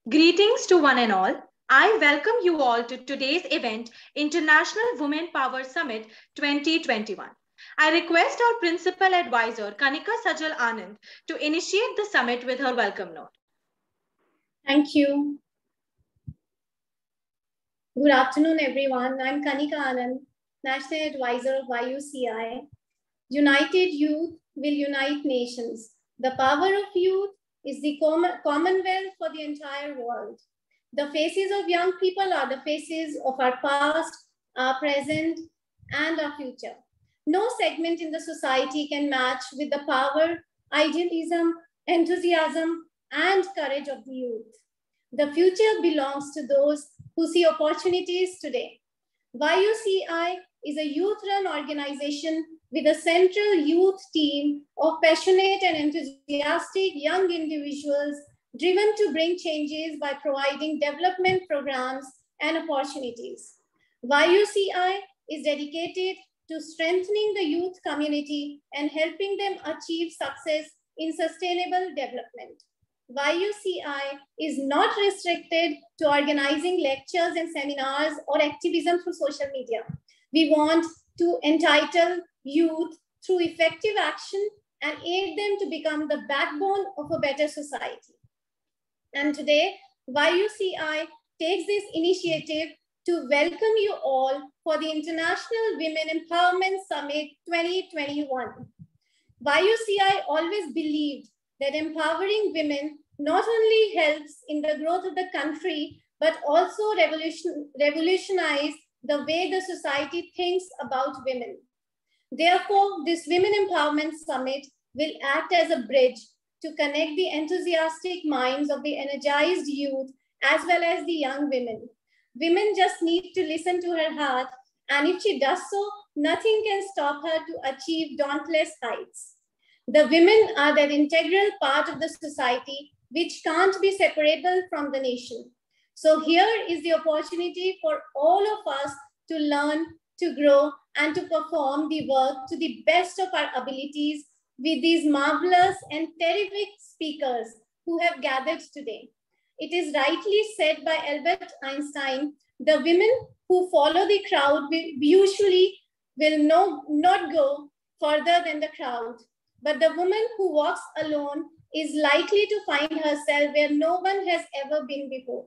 Greetings to one and all. I welcome you all to today's event, International Women Power Summit 2021. I request our Principal Advisor, Kanika Sajal Anand, to initiate the summit with her welcome note. Thank you. Good afternoon, everyone. I'm Kanika Anand, National Advisor of YUCI. United Youth will unite nations. The power of youth is the commonwealth for the entire world. The faces of young people are the faces of our past, our present, and our future. No segment in the society can match with the power, idealism, enthusiasm, and courage of the youth. The future belongs to those who see opportunities today. YUCI is a youth-run organization with a central youth team of passionate and enthusiastic young individuals driven to bring changes by providing development programs and opportunities. YUCI is dedicated to strengthening the youth community and helping them achieve success in sustainable development. YUCI is not restricted to organizing lectures and seminars or activism through social media. We want to entitle youth through effective action and aid them to become the backbone of a better society. And today, YUCI takes this initiative to welcome you all for the International Women Empowerment Summit 2021. YUCI always believed that empowering women not only helps in the growth of the country, but also revolutionize the way the society thinks about women. Therefore, this Women Empowerment Summit will act as a bridge to connect the enthusiastic minds of the energized youth as well as the young women. Women just need to listen to her heart, and if she does so, nothing can stop her to achieve dauntless heights. The women are that integral part of the society which can't be separable from the nation. So here is the opportunity for all of us to learn, to grow, and to perform the work to the best of our abilities with these marvelous and terrific speakers who have gathered today. It is rightly said by Albert Einstein, the women who follow the crowd usually will not go further than the crowd. But the woman who walks alone is likely to find herself where no one has ever been before.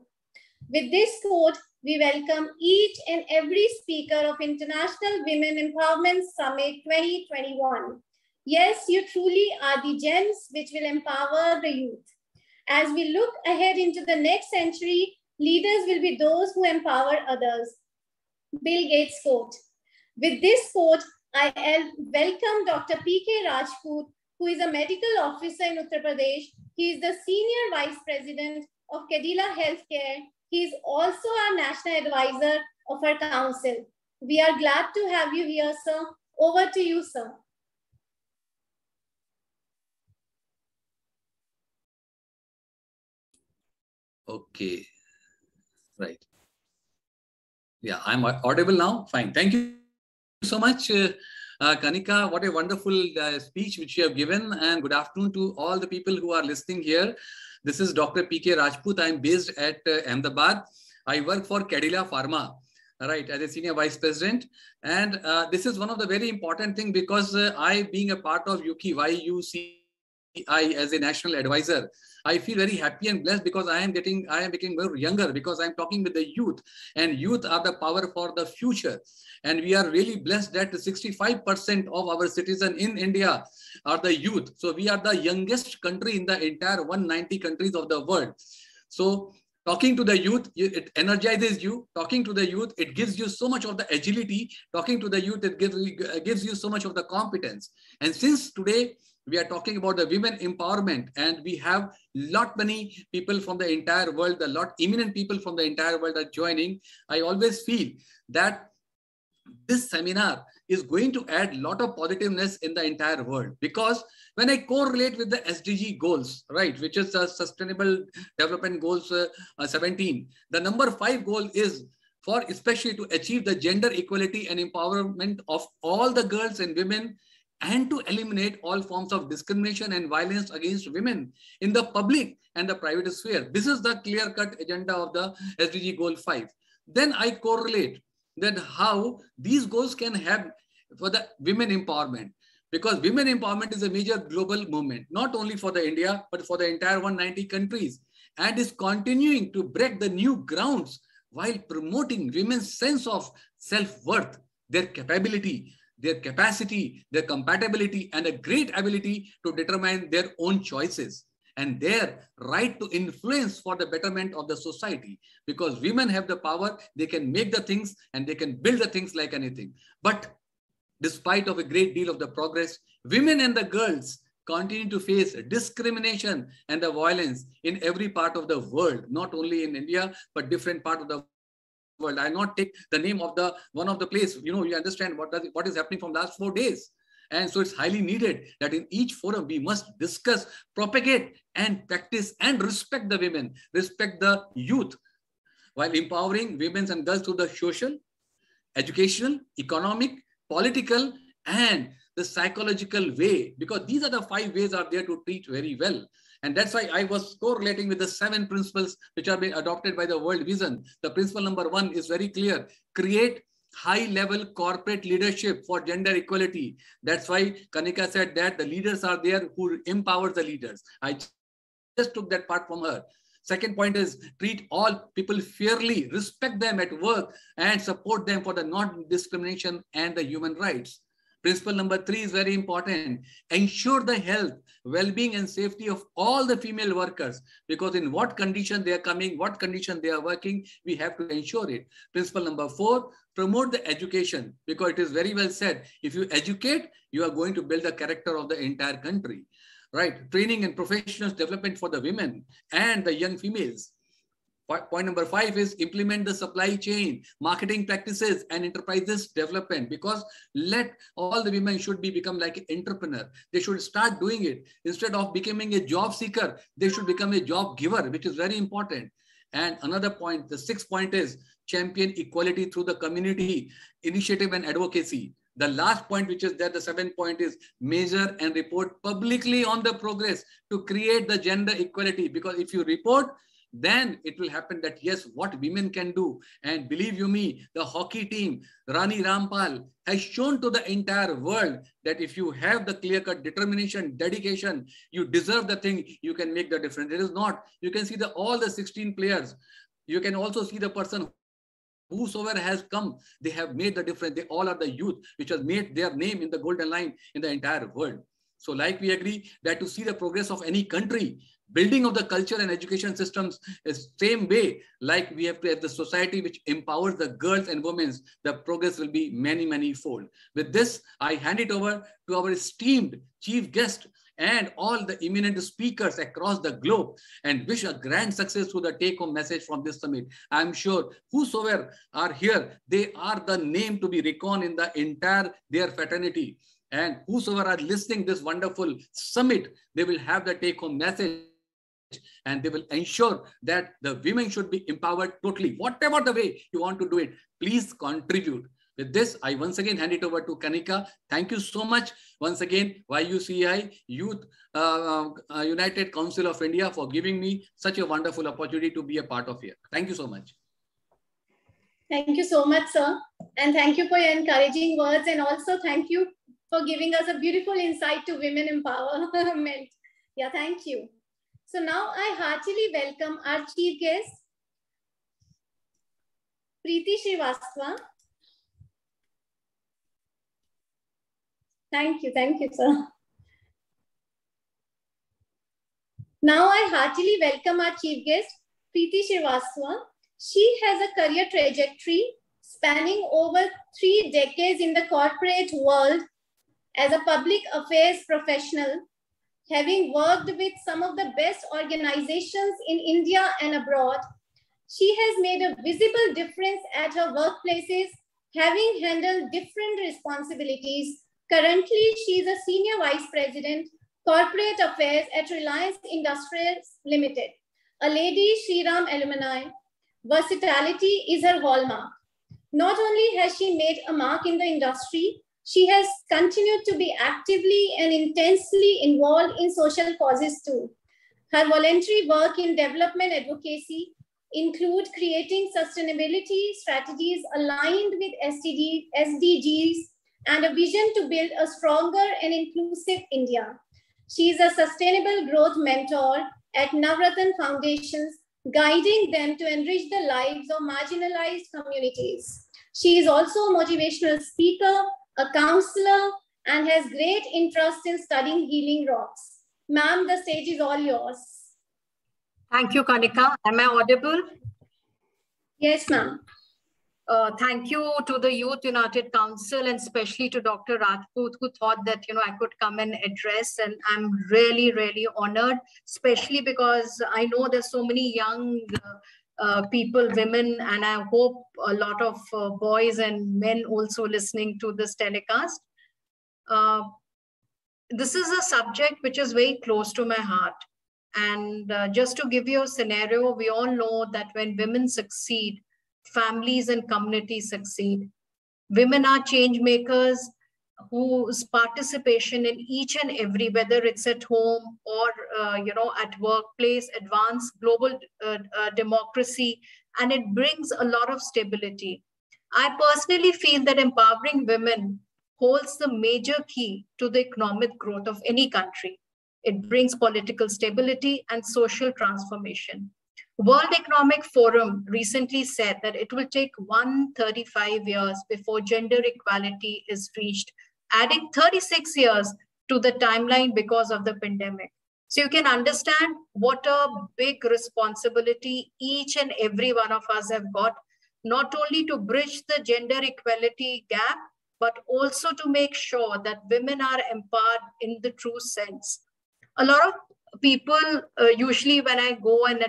With this quote, we welcome each and every speaker of International Women Empowerment Summit 2021. Yes, you truly are the gems which will empower the youth. As we look ahead into the next century, leaders will be those who empower others. Bill Gates quote. With this quote, I welcome Dr. P.K. Rajput, who is a medical officer in Uttar Pradesh. He is the Senior Vice President of Cadila Healthcare. He is also our National Advisor of our Council. We are glad to have you here, sir. Over to you, sir. Okay, right. Yeah, I'm audible now. Fine. Thank you so much, Kanika. What a wonderful speech which you have given, and good afternoon to all the people who are listening here. This is Dr. P.K. Rajput. I'm based at Ahmedabad. I work for Cadila Pharma, right, as a Senior Vice President. And this is one of the very important things because I, being a part of YUCI as a national advisor, I feel very happy and blessed because I am becoming very younger because I'm talking with the youth, and youth are the power for the future. And we are really blessed that 65% of our citizens in India are the youth. So we are the youngest country in the entire 190 countries of the world. So talking to the youth, it energizes you. Talking to the youth, it gives you so much of the agility. Talking to the youth, it gives you so much of the competence. And since today, we are talking about the women empowerment, and we have many people from the entire world, eminent people from the entire world are joining. I always feel that this seminar is going to add a lot of positiveness in the entire world, because when I correlate with the SDG goals, right, which is Sustainable Development Goals 17, the number 5 goal is for especially to achieve the gender equality and empowerment of all the girls and women and to eliminate all forms of discrimination and violence against women in the public and the private sphere. This is the clear-cut agenda of the SDG Goal 5. Then I correlate that how these goals can have for the women empowerment, because women empowerment is a major global movement, not only for the India, but for the entire 190 countries, and is continuing to break the new grounds while promoting women's sense of self-worth, their capability, their capacity, their compatibility, and a great ability to determine their own choices and their right to influence for the betterment of the society. Because women have the power, they can make the things and they can build the things like anything. But despite of a great deal of the progress, women and the girls continue to face discrimination and the violence in every part of the world, not only in India, but different part of the world. I'll not take the name of the one of the place. You understand what is happening from last 4 days. And so it's highly needed that in each forum, we must discuss, propagate, and practice and respect the women, respect the youth, while empowering women and girls through the social, educational, economic, political, and the psychological way, because these are the 5 ways are there to teach very well. And that's why I was correlating with the 7 principles which have been adopted by the World Vision. The principle number 1 is very clear: create high-level corporate leadership for gender equality. That's why Kanika said that the leaders are there who empower the leaders. I just took that part from her. Second point is treat all people fairly, respect them at work, and support them for the non-discrimination and the human rights. Principle number 3 is very important. Ensure the health, well-being, and safety of all the female workers, because in what condition they are coming, what condition they are working, we have to ensure it. Principle number 4, promote the education, because it is very well said, if you educate, you are going to build the character of the entire country. Right? Training and professional development for the women and the young females. Point number 5 is implement the supply chain, marketing practices, and enterprises development, because let all the women should become like an entrepreneur. They should start doing it. Instead of becoming a job seeker, they should become a job giver, which is very important. And another point, the 6th point is champion equality through the community initiative and advocacy. The last point, which is there, the 7th point, is measure and report publicly on the progress to create the gender equality. Because if you report, then it will happen that yes, what women can do. And believe you me, the hockey team, Rani Rampal, has shown to the entire world that if you have the clear-cut determination, dedication, you deserve the thing, you can make the difference. It is not. You can see all the 16 players. You can also see the person whosoever has come, they have made the difference. They all are the youth, which has made their name in the golden line in the entire world. So like we agree that to see the progress of any country, building of the culture and education systems is same way, like we have to have the society which empowers the girls and women, the progress will be many, many fold. With this, I hand it over to our esteemed chief guest and all the eminent speakers across the globe, and wish a grand success to the take-home message from this summit. I'm sure whosoever are here, they are the name to be reckoned in the entire their fraternity. And whosoever are listening this wonderful summit, they will have the take-home message, and they will ensure that the women should be empowered totally. Whatever the way you want to do it, please contribute. With this, I once again hand it over to Kanika. Thank you so much once again, YUCI, Youth United Council of India, for giving me such a wonderful opportunity to be a part of here. Thank you so much. Thank you so much, sir. And thank you for your encouraging words. And also thank you for giving us a beautiful insight to women empowerment. Yeah, thank you. So now I heartily welcome our chief guest, Preeti Srivastava. Thank you, sir. Now I heartily welcome our chief guest, Preeti Srivastava. She has a career trajectory spanning over 3 decades in the corporate world as a public affairs professional, having worked with some of the best organizations in India and abroad. She has made a visible difference at her workplaces, having handled different responsibilities. Currently, she is a Senior Vice President, Corporate Affairs at Reliance Industries Limited, a Lady Shriram alumni. Versatility is her hallmark. Not only has she made a mark in the industry, She has continued to be actively and intensely involved in social causes too. Her voluntary work in development advocacy include creating sustainability strategies aligned with SDGs and a vision to build a stronger and inclusive India. She is a sustainable growth mentor at Navratan Foundations, guiding them to enrich the lives of marginalized communities. She is also a motivational speaker, a counselor, and has great interest in studying healing rocks. Ma'am, the stage is all yours. Thank you, Kanika. Am I audible? Yes, ma'am. Thank you to the Youth United Council and especially to Dr. Rajput, who thought that I could come and address, and I'm really, really honored, especially because I know there's so many young people, women, and I hope a lot of boys and men also listening to this telecast. This is a subject which is very close to my heart. And just to give you a scenario, we all know that when women succeed, families and communities succeed. Women are change makers whose participation in each and every, whether it's at home or at workplace, advance global democracy, and it brings a lot of stability. I personally feel that empowering women holds the major key to the economic growth of any country. It brings political stability and social transformation. World Economic Forum recently said that it will take 135 years before gender equality is reached, adding 36 years to the timeline because of the pandemic. So you can understand what a big responsibility each and every one of us have got, not only to bridge the gender equality gap, but also to make sure that women are empowered in the true sense. A lot of people usually when I go and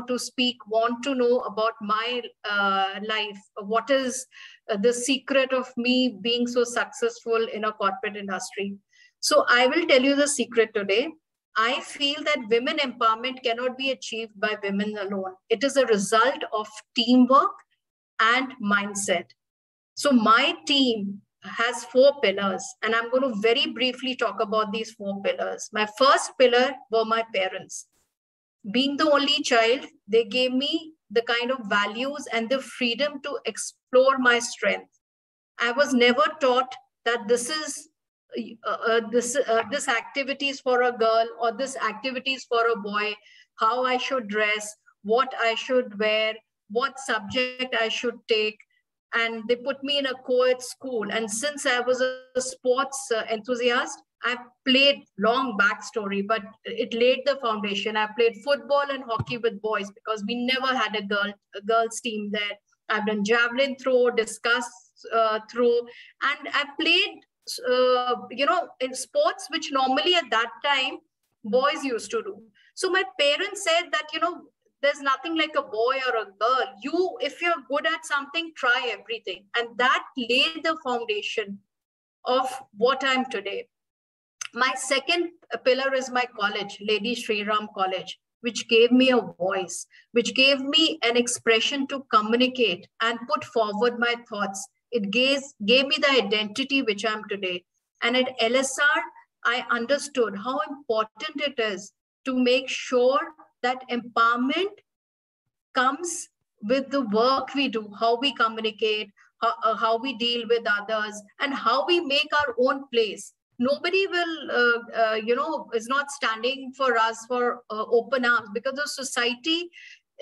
to speak want to know about my life. What is the secret of me being so successful in a corporate industry? So I will tell you the secret today. I feel that women empowerment cannot be achieved by women alone. It is a result of teamwork and mindset. So my team has 4 pillars, and I'm going to very briefly talk about these 4 pillars. My first pillar were my parents. Being the only child, they gave me the kind of values and the freedom to explore my strength. I was never taught that this is this activity is for a girl or this activity is for a boy, how I should dress, what I should wear, what subject I should take. And they put me in a co-ed school. And since I was a sports enthusiast, I've played, long backstory, but it laid the foundation. I played football and hockey with boys because we never had a girls team there. I've done javelin throw, discus throw, and I played, in sports, which normally at that time, boys used to do. So my parents said that, there's nothing like a boy or a girl. If you're good at something, try everything. And that laid the foundation of what I'm today. My second pillar is my college, Lady Sri Ram College, which gave me a voice, which gave me an expression to communicate and put forward my thoughts. It gave me the identity which I'm today. And at LSR, I understood how important it is to make sure that empowerment comes with the work we do, how we communicate, how we deal with others, and how we make our own place. Nobody will, is not standing for us for open arms, because the society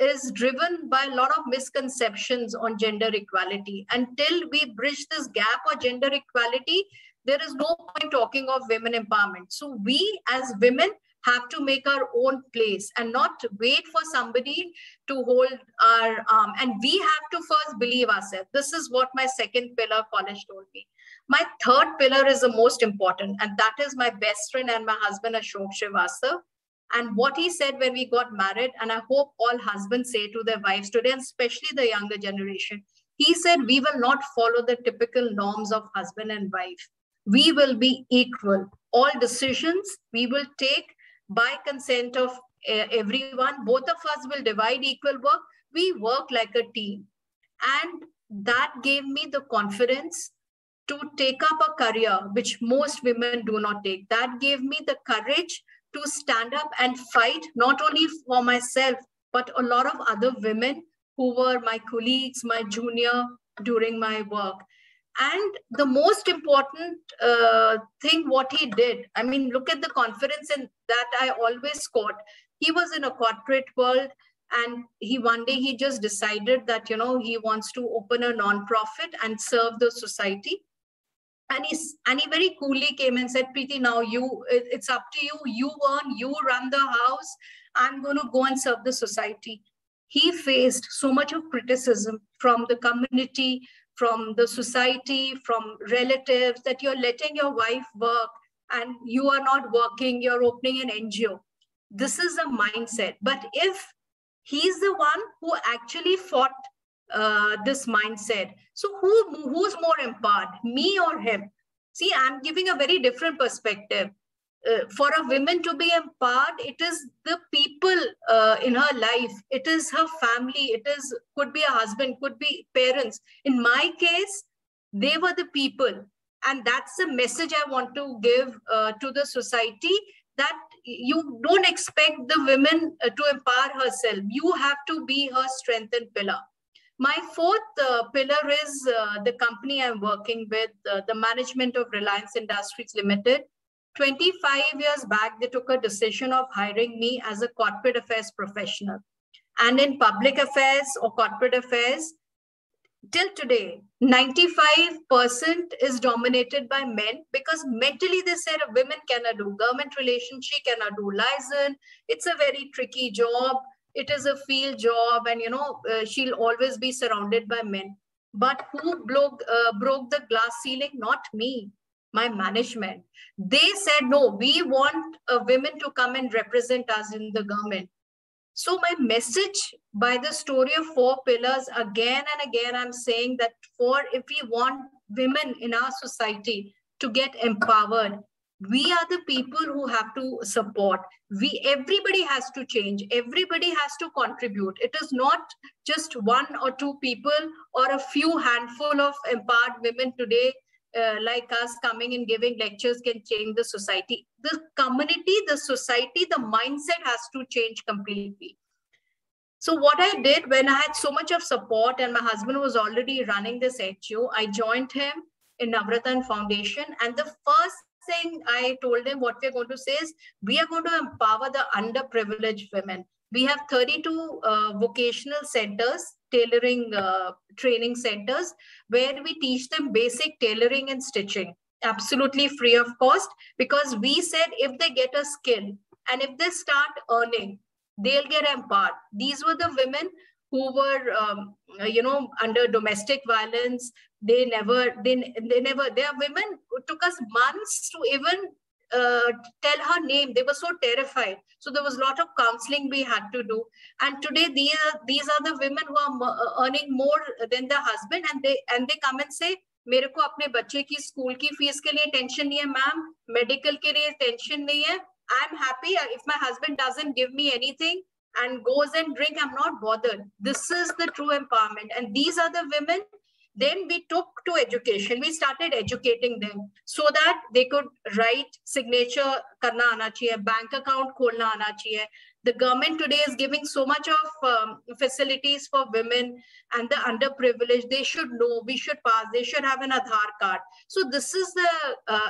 is driven by a lot of misconceptions on gender equality. Until we bridge this gap of gender equality, there is no point talking of women empowerment. So we as women have to make our own place and not wait for somebody to hold our arm. And we have to first believe ourselves. This is what my second pillar, college, told me. My third pillar is the most important, and that is my best friend and my husband, Ashok Srivastava. And what he said when we got married, and I hope all husbands say to their wives today, and especially the younger generation, he said, we will not follow the typical norms of husband and wife. We will be equal. All decisions we will take by consent of everyone. Both of us will divide equal work. We work like a team. And that gave me the confidence to take up a career which most women do not take. That gave me the courage to stand up and fight, not only for myself, but a lot of other women who were my colleagues, my junior during my work. And the most important thing what he did, I mean, look at the confidence in that I always quote. He was in a corporate world, and one day he just decided that, he wants to open a non-profit and serve the society. And he very coolly came and said, Preeti, now it's up to you. You earn, you run the house. I'm going to go and serve the society. He faced so much of criticism from the community, from the society, from relatives, that you're letting your wife work and you are not working, you're opening an NGO. This is a mindset. But if he's the one who actually fought this mindset, so who's more empowered, me or him? See, I'm giving a very different perspective. For a woman to be empowered, it is the people in her life, it is her family, could be a husband, could be parents. In my case, they were the people. And that's the message I want to give to the society, that you don't expect the women to empower herself. You have to be her strength and pillar. My fourth pillar is the company I'm working with, the management of Reliance Industries Limited. 25 years back, they took a decision of hiring me as a corporate affairs professional. And in public affairs or corporate affairs, till today, 95% is dominated by men, because mentally they said women cannot do government relations, she cannot do liaison. It's a very tricky job. It is a field job, and she'll always be surrounded by men. But who broke the glass ceiling? Not me, my management. They said, no, we want women to come and represent us in the government. So my message by the story of 4 pillars, again and again, I'm saying that if we want women in our society to get empowered, we are the people who have to support. Everybody has to change. Everybody has to contribute. It is not just 1 or 2 people or a few handful of empowered women today like us coming and giving lectures can change the society. The community, the society, the mindset has to change completely. So what I did when I had so much of support and my husband was already running this NGO, I joined him in Navratan Foundation. And the first thing I told him, what we're going to say is, we are going to empower the underprivileged women. We have 32 vocational centers, tailoring training centers, where we teach them basic tailoring and stitching, absolutely free of cost, because we said if they get a skill and if they start earning, they'll get empowered. These were the women who were, under domestic violence. There are women who took us months to even tell her name. They were so terrified. So there was a lot of counseling we had to do. And today these are the women who are earning more than their husband, and they come and say, मेरे को अपने बच्चे की school की fees के लिए tension नहीं है मैम, मेडिकल के लिए टेंशन नहीं है. I'm happy if my husband doesn't give me anything and goes and drink, I'm not bothered. This is the true empowerment. And these are the women. Then we took to education. We started educating them so that they could write signature karna aana chahiye, bank account kholna aana chahiye. The government today is giving so much of facilities for women and the underprivileged. They should know, we should pass, they should have an Aadhaar card. So this is the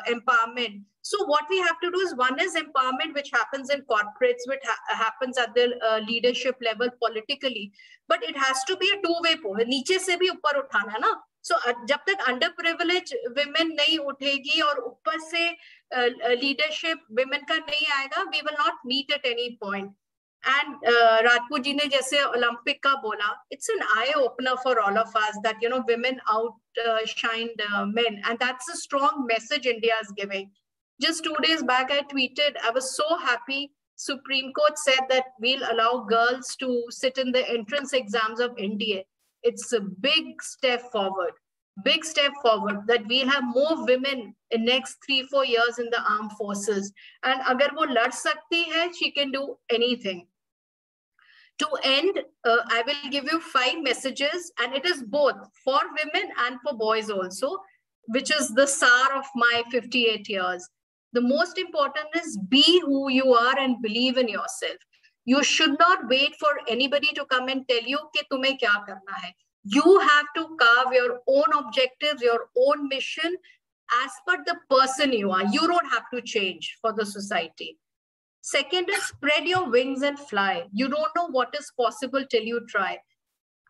empowerment. So what we have to do is, one is empowerment, which happens in corporates, which happens at the leadership level politically, but it has to be a two-way pole. Niche se bhi uppar uthana na. So jab tak underprivileged women nahi uthegi aur uppar se leadership women ka nahi aayega, we will not meet at any point. And Rajput ji ne jaise Olympic ka bola, it's an eye opener for all of us that women outshined men, and that's a strong message India is giving. Just 2 days back, I tweeted, I was so happy. Supreme Court said that we'll allow girls to sit in the entrance exams of NDA. It's a big step forward that we'll have more women in next 3-4 years in the armed forces. And agar wo lad sakti hai, she can do anything. To end, I will give you 5 messages, and it is both for women and for boys also. which is the SAR of my 58 years. The most important is be who you are and believe in yourself. You should not wait for anybody to come and tell you कि तुम्हें क्या करना है. You have to carve your own objectives, your own mission as per the person you are. You don't have to change for the society. Second is spread your wings and fly. You don't know what is possible till you try.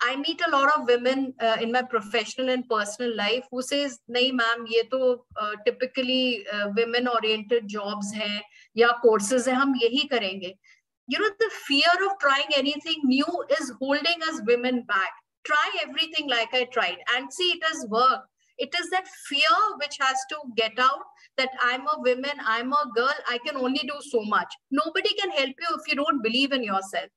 I meet a lot of women in my professional and personal life who says, "Nahi, ma'am, ye to typically women-oriented jobs hai ya courses hai, hum yahi karenge." You know, the fear of trying anything new is holding us women back. Try everything like I tried and see it has worked. It is that fear which has to get out, that I'm a woman, I'm a girl, I can only do so much. Nobody can help you if you don't believe in yourself.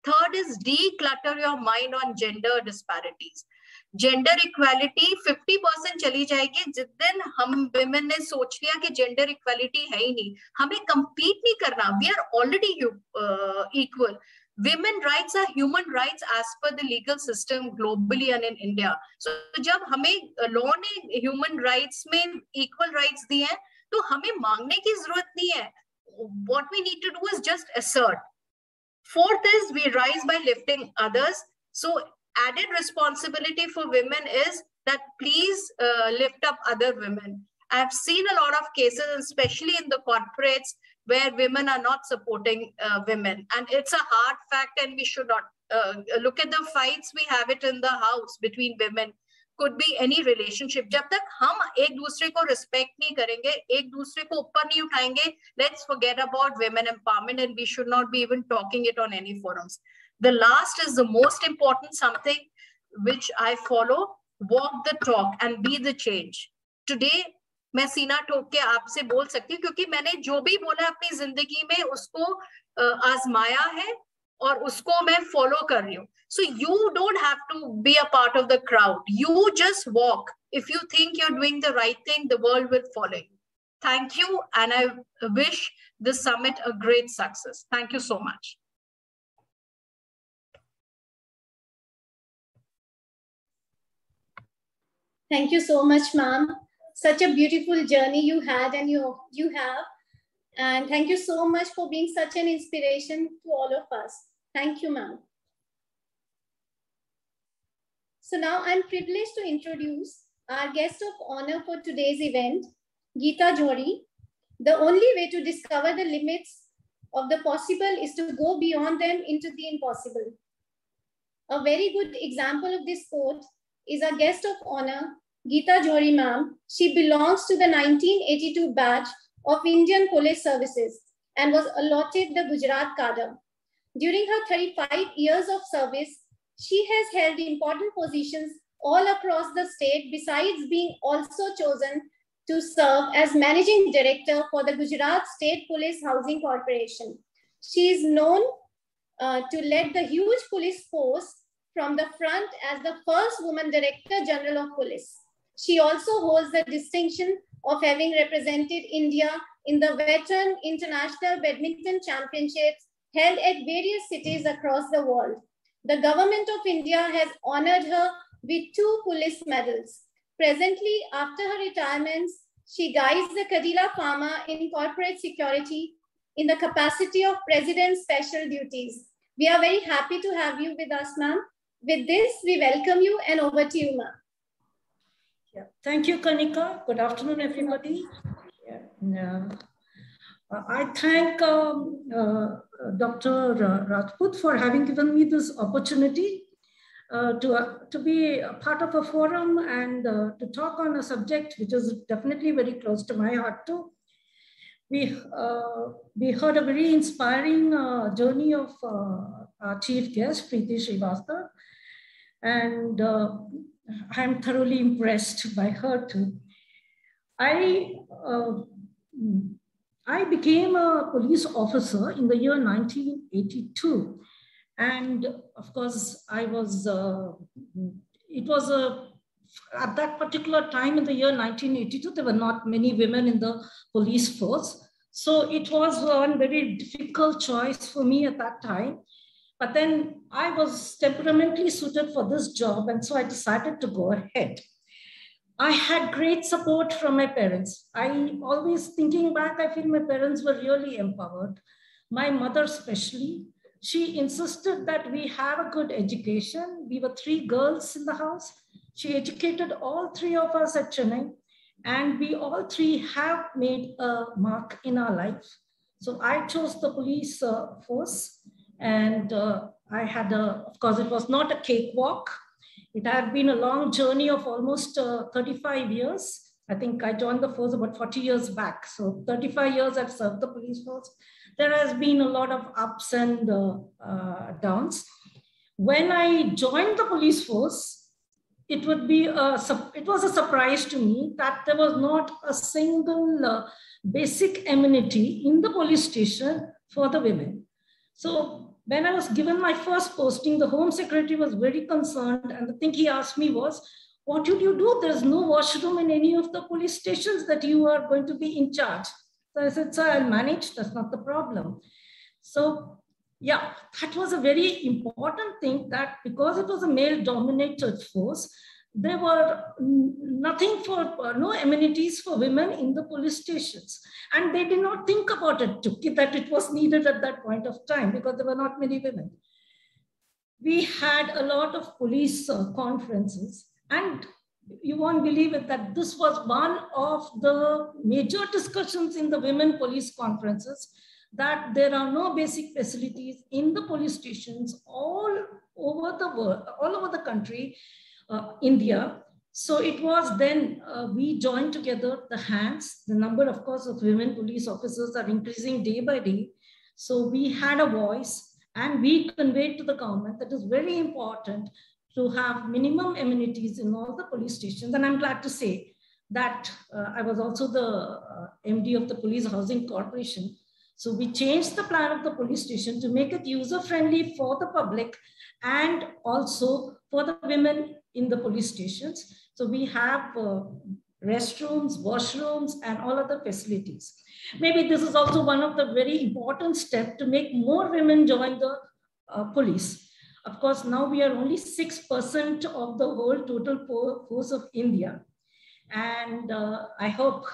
Third is declutter your mind on gender disparities. Gender equality 50% चली जाएगी जिस दिन हम women ने सोच लिया कि gender equality है ही नहीं, हमें compete नहीं करना. We are already equal. Women rights are human rights as per the legal system globally and in India. So जब हमें law ने human rights में equal rights दिए हैं, तो हमें मांगने की जरूरत नहीं है. What we need to do is just assert. Fourth is we rise by lifting others. So added responsibility for women is that please lift up other women. I've seen a lot of cases, especially in the corporates, where women are not supporting women. And it's a hard fact, and we should not look at the fights we have it in the house between women. Could be any relationship. जब तक हम एक दूसरे को respect नहीं करेंगे, एक दूसरे को ऊपर नहीं उठाएंगे, let's forget about women empowerment, and we should not be even talking it on any forums. The last is the most important, something which I follow: walk the talk and be the change. Today, मैं सीना ठोक के आपसे बोल सकती हूँ क्योंकि मैंने जो भी बोला अपनी जिंदगी में उसको आजमाया है और उसको मैं follow कर रही हूँ. So you don't have to be a part of the crowd. You just walk. If you think you're doing the right thing, the world will follow you. Thank you, and I wish this summit a great success. Thank you so much. Thank you so much, ma'am. Such a beautiful journey you had and you have. And thank you so much for being such an inspiration to all of us. Thank you, ma'am. So now I'm privileged to introduce our guest of honor for today's event, Geeta Johri. The only way to discover the limits of the possible is to go beyond them into the impossible. A very good example of this quote is our guest of honor, Geeta Johri ma'am. She belongs to the 1982 batch of Indian Police Services and was allotted the Gujarat cadre. During her 35 years of service, she has held important positions all across the state, besides being also chosen to serve as Managing Director for the Gujarat State Police Housing Corporation. She is known to lead the huge police force from the front as the first woman Director General of Police. She also holds the distinction of having represented India in the Veteran International Badminton Championships held at various cities across the world. The government of India has honored her with 2 police medals. Presently, after her retirement, she guides the Kadila Pharma in corporate security in the capacity of President's Special Duties. We are very happy to have you with us, ma'am. With this, we welcome you, and over to you, ma'am. Yeah. Thank you, Kanika. Good afternoon, everybody. Yeah. I thank Dr. Rajput for having given me this opportunity to be a part of a forum and to talk on a subject which is definitely very close to my heart too. We heard a very inspiring journey of our chief guest, Preeti Srivastava, and I'm thoroughly impressed by her too. I became a police officer in the year 1982. And of course, I was, at that particular time in the year 1982, there were not many women in the police force. So it was one very difficult choice for me at that time. But then I was temperamentally suited for this job. And so I decided to go ahead. I had great support from my parents. I always, thinking back, I feel my parents were really empowered. My mother especially, she insisted that we have a good education. We were 3 girls in the house. She educated all 3 of us at Chennai, and we all 3 have made a mark in our life. So I chose the police force, and I had of course, it was not a cakewalk. It had been a long journey of almost 35 years. I think I joined the force about 40 years back. So 35 years I've served the police force. There has been a lot of ups and downs. When I joined the police force, it was a surprise to me that there was not a single basic amenity in the police station for the women. So when I was given my first posting, the Home Secretary was very concerned, and the thing he asked me was, what did you do? There's no washroom in any of the police stations that you are going to be in charge. So I said, sir, I'll manage, that's not the problem. So yeah, that was a very important thing, that because it was a male-dominated force, there were nothing for, no amenities for women in the police stations. And they did not think about it, that it was needed at that point of time, because there were not many women. We had a lot of police conferences, and you won't believe it, that this was one of the major discussions in the women police conferences, that there are no basic facilities in the police stations all over the world, all over the country, India. So it was then we joined together the hands. The number, of course, of women police officers are increasing day by day. So we had a voice, and we conveyed to the government that it's very important to have minimum amenities in all the police stations. And I'm glad to say that I was also the MD of the Police Housing Corporation. So we changed the plan of the police station to make it user-friendly for the public and also for the women in the police stations. So we have restrooms, washrooms, and all other facilities. Maybe this is also one of the very important steps to make more women join the police. Of course, now we are only 6% of the whole total force of India. And I hope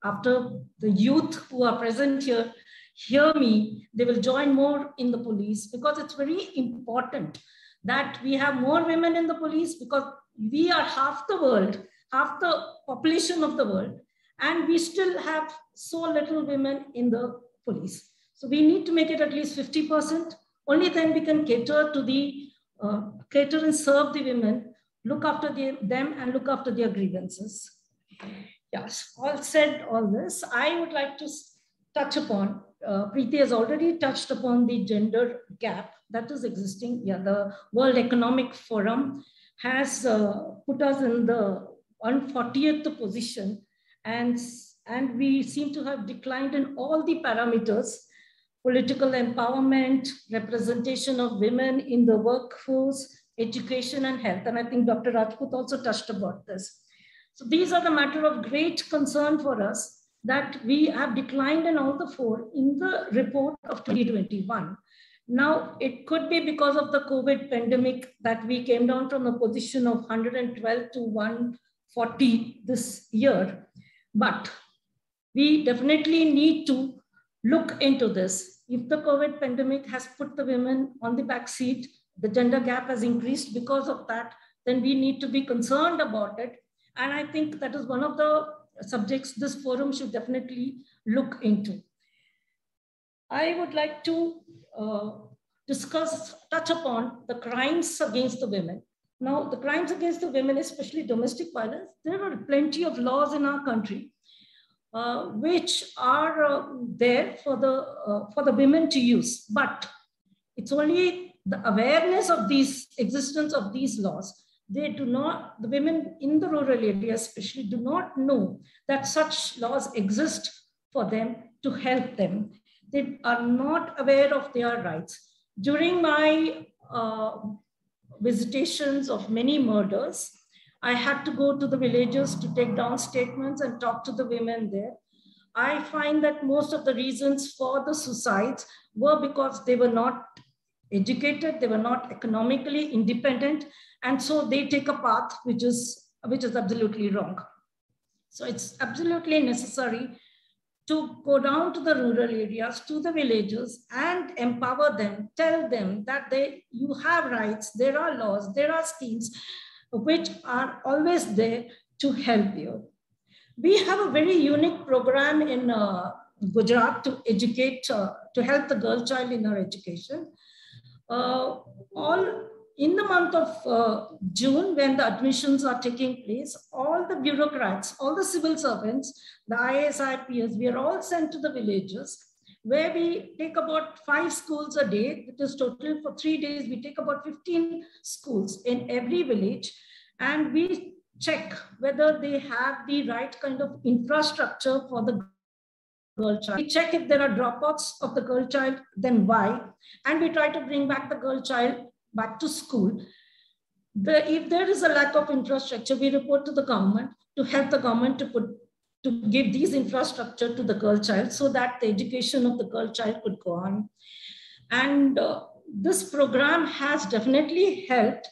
after the youth who are present here hear me, they will join more in the police, because it's very important that we have more women in the police, because we are half the world, half the population of the world, and we still have so little women in the police. So we need to make it at least 50%. Only then we can cater to the, cater and serve the women, look after them and look after their grievances. Yes, all said all this, I would like to touch upon, Preeti has already touched upon the gender gap that is existing. Yeah, the World Economic Forum has put us in the 140th position, and we seem to have declined in all the parameters: political empowerment, representation of women in the workforce, education and health. And I think Dr. Rajput also touched about this. So these are the matter of great concern for us, that we have declined in all the 4 in the report of 2021. Now, it could be because of the COVID pandemic that we came down from a position of 112 to 140 this year. But we definitely need to look into this. If the COVID pandemic has put the women on the back seat, the gender gap has increased because of that, then we need to be concerned about it. And I think that is one of the subjects this forum should definitely look into. I would like to touch upon the crimes against the women. Now, the crimes against the women, especially domestic violence, there are plenty of laws in our country which are there for the women to use, but it's only the awareness of these existence of these laws. They do not, the women in the rural areas especially do not know that such laws exist for them to help them. They are not aware of their rights. During my visitations of many murders, I had to go to the villages to take down statements and talk to the women there. I find that most of the reasons for the suicides were because they were not educated, they were not economically independent, and so they take a path which is absolutely wrong. So it's absolutely necessary to go down to the rural areas, to the villages, and empower them, tell them that you have rights, there are laws, there are schemes which are always there to help you. We have a very unique program in Gujarat to educate, to help the girl child in her education. All in the month of June, when the admissions are taking place, all the bureaucrats, all the civil servants, the IAS, IPS, we are all sent to the villages where we take about 5 schools a day. It is total for 3 days. We take about 15 schools in every village, and we check whether they have the right kind of infrastructure for the girl child. We check if there are dropouts of the girl child, then why, and we try to bring back the girl child back to school. If there is a lack of infrastructure, we report to the government to help the government to give these infrastructure to the girl child so that the education of the girl child could go on. And this program has definitely helped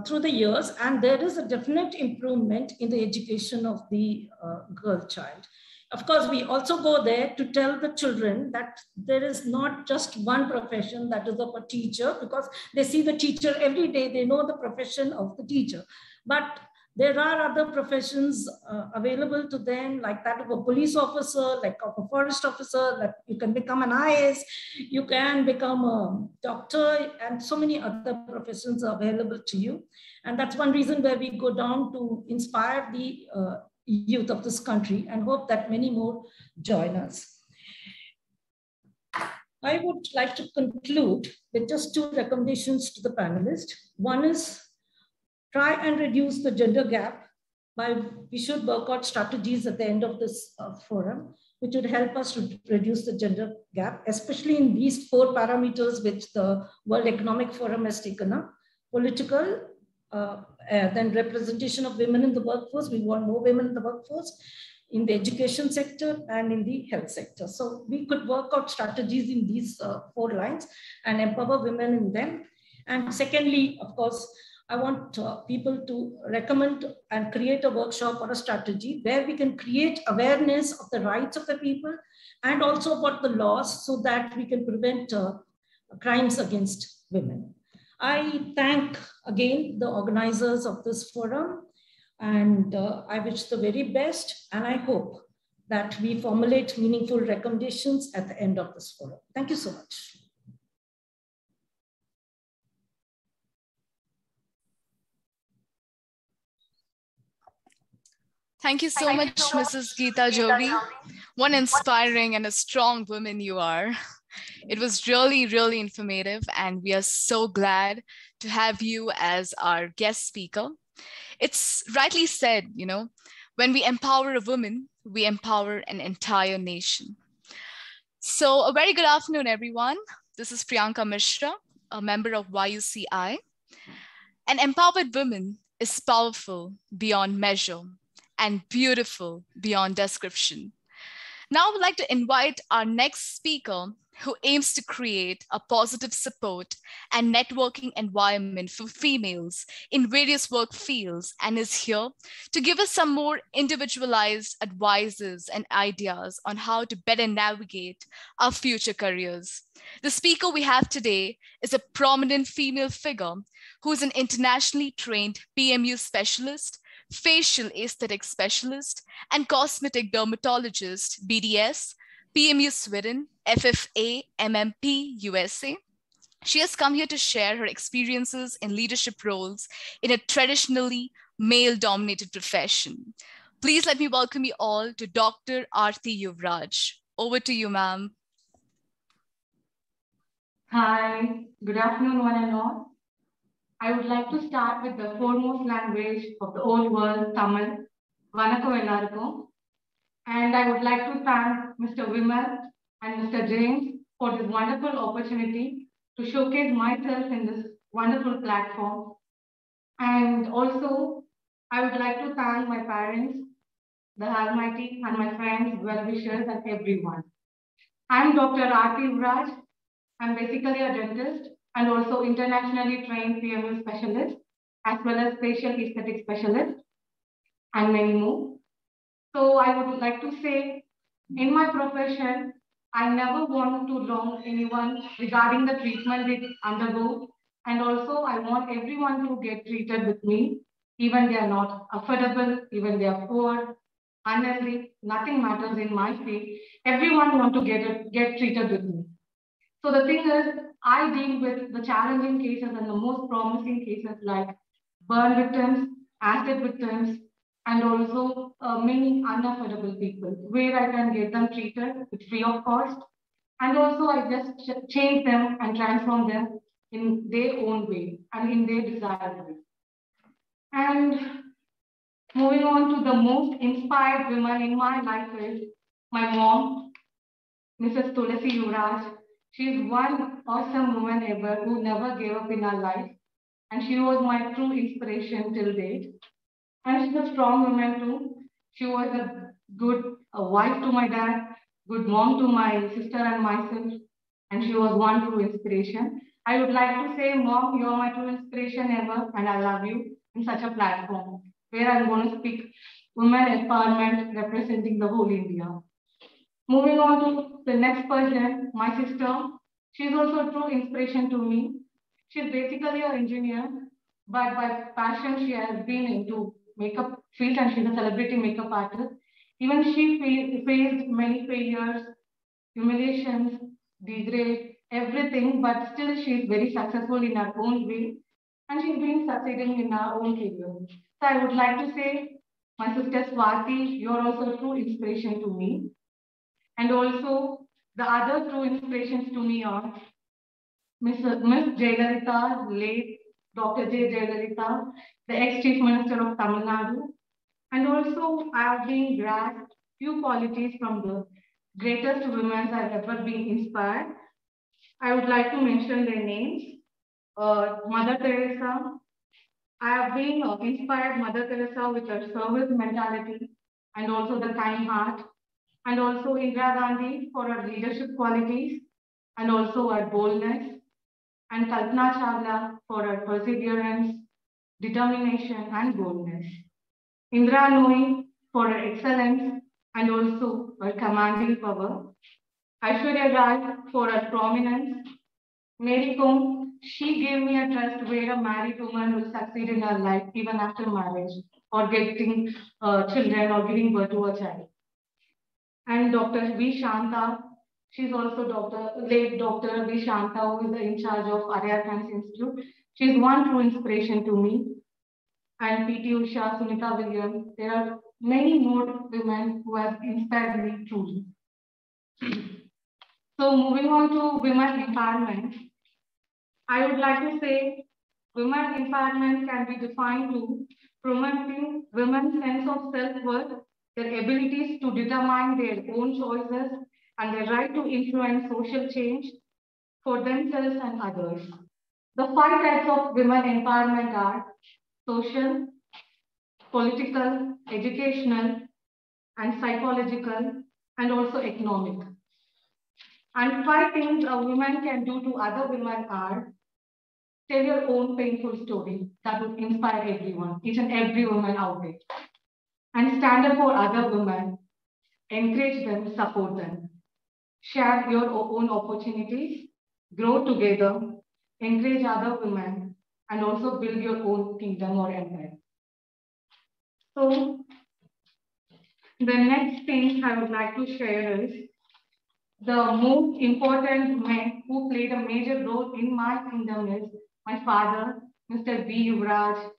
through the years, and there is a definite improvement in the education of the girl child. Of course, we also go there to tell the children that there is not just one profession, that is of a teacher, because they see the teacher every day, they know the profession of the teacher. But there are other professions available to them, like that of a police officer, like of a forest officer, that you can become an IAS, you can become a doctor, and so many other professions are available to you. And that's one reason where we go down to inspire the youth of this country and hope that many more join us. I would like to conclude with just 2 recommendations to the panelists. One is try and reduce the gender gap. We should work out strategies at the end of this forum, which would help us to reduce the gender gap, especially in these 4 parameters which the World Economic Forum has taken up: political, then representation of women in the workforce. We want more women in the workforce, in the education sector, and in the health sector. So we could work out strategies in these 4 lines and empower women in them. And secondly, of course, I want people to recommend and create a workshop or a strategy where we can create awareness of the rights of the people and also about the laws so that we can prevent crimes against women. I thank again the organizers of this forum, and I wish the very best, and I hope that we formulate meaningful recommendations at the end of this forum. Thank you so much. Thank you so much, Mrs. Geeta Jovi. One inspiring and a strong woman you are. It was really, really informative, and we are so glad to have you as our guest speaker. It's rightly said, you know, when we empower a woman, we empower an entire nation. So a very good afternoon, everyone. This is Priyanka Mishra, a member of YUCI. An empowered woman is powerful beyond measure and beautiful beyond description. Now I would like to invite our next speaker, who aims to create a positive support and networking environment for females in various work fields, and is here to give us some more individualized advices and ideas on how to better navigate our future careers. The speaker we have today is a prominent female figure who is an internationally trained PMU specialist, facial aesthetic specialist, and cosmetic dermatologist, BDS, PMU Sweden, FFA, MMP, USA. She has come here to share her experiences in leadership roles in a traditionally male-dominated profession. Please let me welcome you all to Dr. Aarti Yuvraj. Over to you, ma'am. Hi, good afternoon, one and all. I would like to start with the foremost language of the old world, Tamil. Vanakkam ellarukkum. And I would like to thank Mr. Vimal and Mr. James for this wonderful opportunity to showcase myself in this wonderful platform. And also, I would like to thank my parents, the Almighty, and my friends, well-wishers, and everyone. I'm Dr. Aarti Yuvraj. I'm basically a dentist and also internationally trained PMU specialist, as well as facial aesthetic specialist, and many more. So I would like to say, in my profession, I never want to wrong anyone regarding the treatment they undergo. And also, I want everyone to get treated with me, even they are not affordable, even they are poor, unhealthy, nothing matters in my field. Everyone want to get treated with me. So the thing is, I deal with the challenging cases and the most promising cases like burn victims, acid victims, and also many unaffordable people, where I can get them treated with free of cost. And also I just change them and transform them in their own way and in their desired way. And moving on to the most inspired women in my life is my mom, Mrs. Tulasi Yuvraj. She's one awesome woman ever who never gave up in her life. And she was my true inspiration till date. And she's a strong woman too. She was a good wife to my dad, good mom to my sister and myself. And she was one true inspiration. I would like to say, Mom, you're my true inspiration ever. And I love you in such a platform where I'm going to speak women empowerment representing the whole India. Moving on to the next person, my sister. She's also a true inspiration to me. She's basically an engineer, but by passion she has been into makeup field and she's a celebrity makeup artist. Even she faced many failures, humiliations, degrade, everything, but still she's very successful in her own way and she's been succeeding in her own career. So I would like to say, my sister Swati, you're also a true inspiration to me. And also, the other true inspirations to me are Miss Jayalalitha, late Dr. J. Jayalalitha, the ex-Chief Minister of Tamil Nadu. And also, I have been grasped few qualities from the greatest women I've ever been inspired. I would like to mention their names. Mother Teresa. I have been inspired Mother Teresa with her service mentality and also the kind heart. And also Indira Gandhi for her leadership qualities and also her boldness, and Kalpana Chawla for her perseverance, determination, and boldness. Indira Nooyi for her excellence and also her commanding power. Aishwarya Rai for her prominence. Mary Kom, she gave me a trust where a married woman will succeed in her life even after marriage or getting children or giving birth to a child. And Dr. V. Shanta, she's also late Dr. V. Shanta, who is in charge of Arya Science Institute. She's one true inspiration to me. And P.T. Usha, Sunita Williams, there are many more women who have inspired me truly. So moving on to women empowerment, I would like to say women empowerment can be defined to promoting women's sense of self-worth, their abilities to determine their own choices, and their right to influence social change for themselves and others. The 5 types of women empowerment are social, political, educational, and psychological, and also economic. And 5 things a woman can do to other women are: tell your own painful story that would inspire everyone, each and every woman out there. And stand up for other women, encourage them, support them. Share your own opportunities, grow together, encourage other women, and also build your own kingdom or empire. So, the next thing I would like to share is the most important man who played a major role in my kingdom is my father, Mr. B. Yuvraj.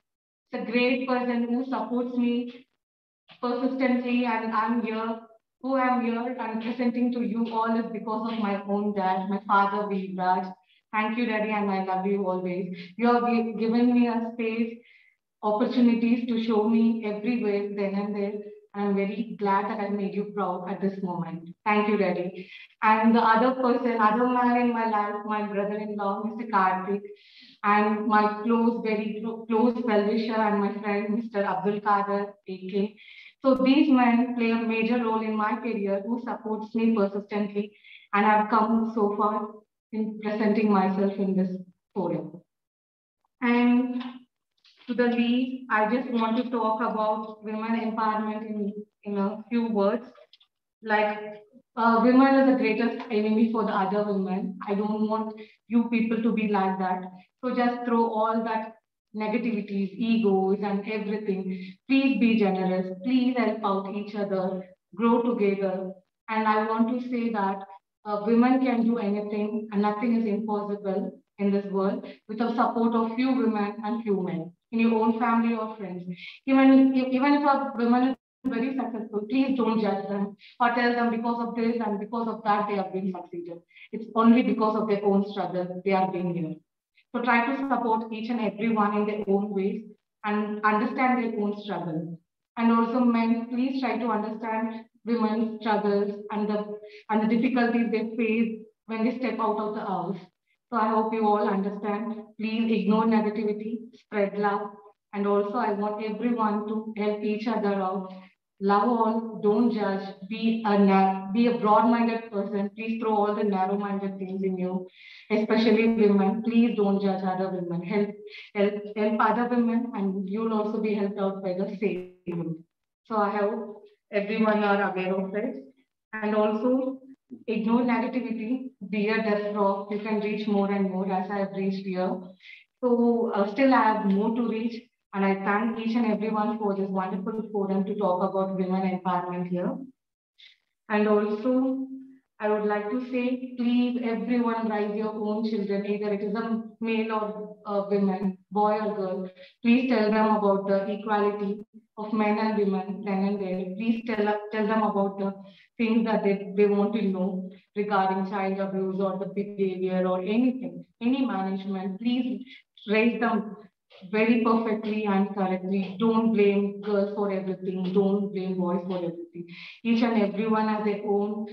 It's a great person who supports me persistently, and I'm here. Who I'm here and presenting to you all is because of my own dad, my father, B. Yuvraj. Thank you, Daddy, and I love you always. You have given me a space, opportunities to show me everywhere, then and there. I'm very glad that I made you proud at this moment. Thank you, Daddy. And the other other man in my life, my brother-in-law, Mr. Karthik, and my very close well-wisher and my friend, Mr. Abdul Kader, AK. So these men play a major role in my career, who supports me persistently, and I've come so far in presenting myself in this forum. And to the lead, I just want to talk about women empowerment in in a few words. Like, women is the greatest enemy for the other women. I don't want you people to be like that. So just throw all that negativities, egos, and everything. Please be generous. Please help out each other. Grow together. And I want to say that women can do anything, and nothing is impossible in this world with the support of few women and few men in your own family or friends. Even if a woman is very successful, please don't judge them or tell them because of this and because of that they have been succeeded. It's only because of their own struggle they are being here. So try to support each and every one in their own ways and understand their own struggle. And also men, please try to understand women's struggles and the difficulties they face when they step out of the house. So I hope you all understand. Please ignore negativity, spread love. And also I want everyone to help each other out. Love all, don't judge, be a broad-minded person. Please throw all the narrow-minded things in you, especially women. Please don't judge other women. Help other women, and you'll also be helped out by the same. So I hope everyone are aware of it. And also ignore negativity, be a death rock. You can reach more and more as I have reached here. So still I have more to reach. And I thank each and everyone for this wonderful forum to talk about women empowerment here. And also, I would like to say, please, everyone raise your own children, either it is a male or a woman, boy or girl. Please tell them about the equality of men and women then and there. Please tell them about the things that they want to know regarding child abuse or the behavior or anything, any management. Please raise them very perfectly and correctly. Don't blame girls for everything. Don't blame boys for everything. Each and everyone has their own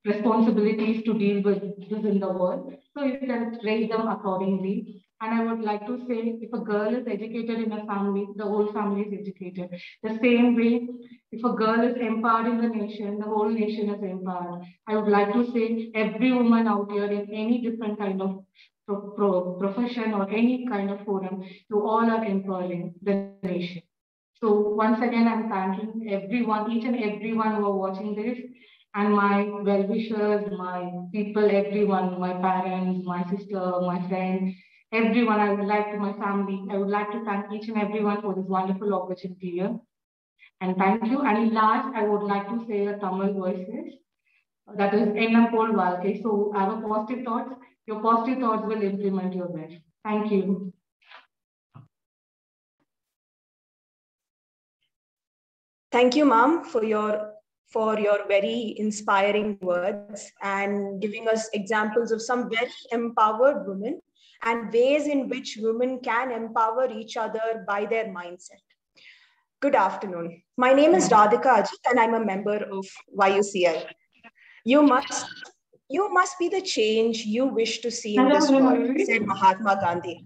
responsibilities to deal with this in the world. So you can raise them accordingly. And I would like to say, if a girl is educated in a family, the whole family is educated. The same way, if a girl is empowered in the nation, the whole nation is empowered. I would like to say, every woman out here in any different kind of profession or any kind of forum, you all are empowering the nation. So once again, I'm thanking everyone, each and everyone who are watching this, and my well-wishers, my people, everyone, my parents, my sister, my friend, everyone. My family, I would like to thank each and everyone for this wonderful opportunity here. And thank you. And last, I would like to say a Tamil voices. That is Ennam Pol Valkai. So have a positive thoughts. Your positive thoughts will implement your best. Thank you. Thank you, ma'am, for your very inspiring words and giving us examples of some very empowered women and ways in which women can empower each other by their mindset. Good afternoon. My name is Radhika Ajit and I'm a member of YUCI. You must be the change you wish to see in this world, said Mahatma Gandhi.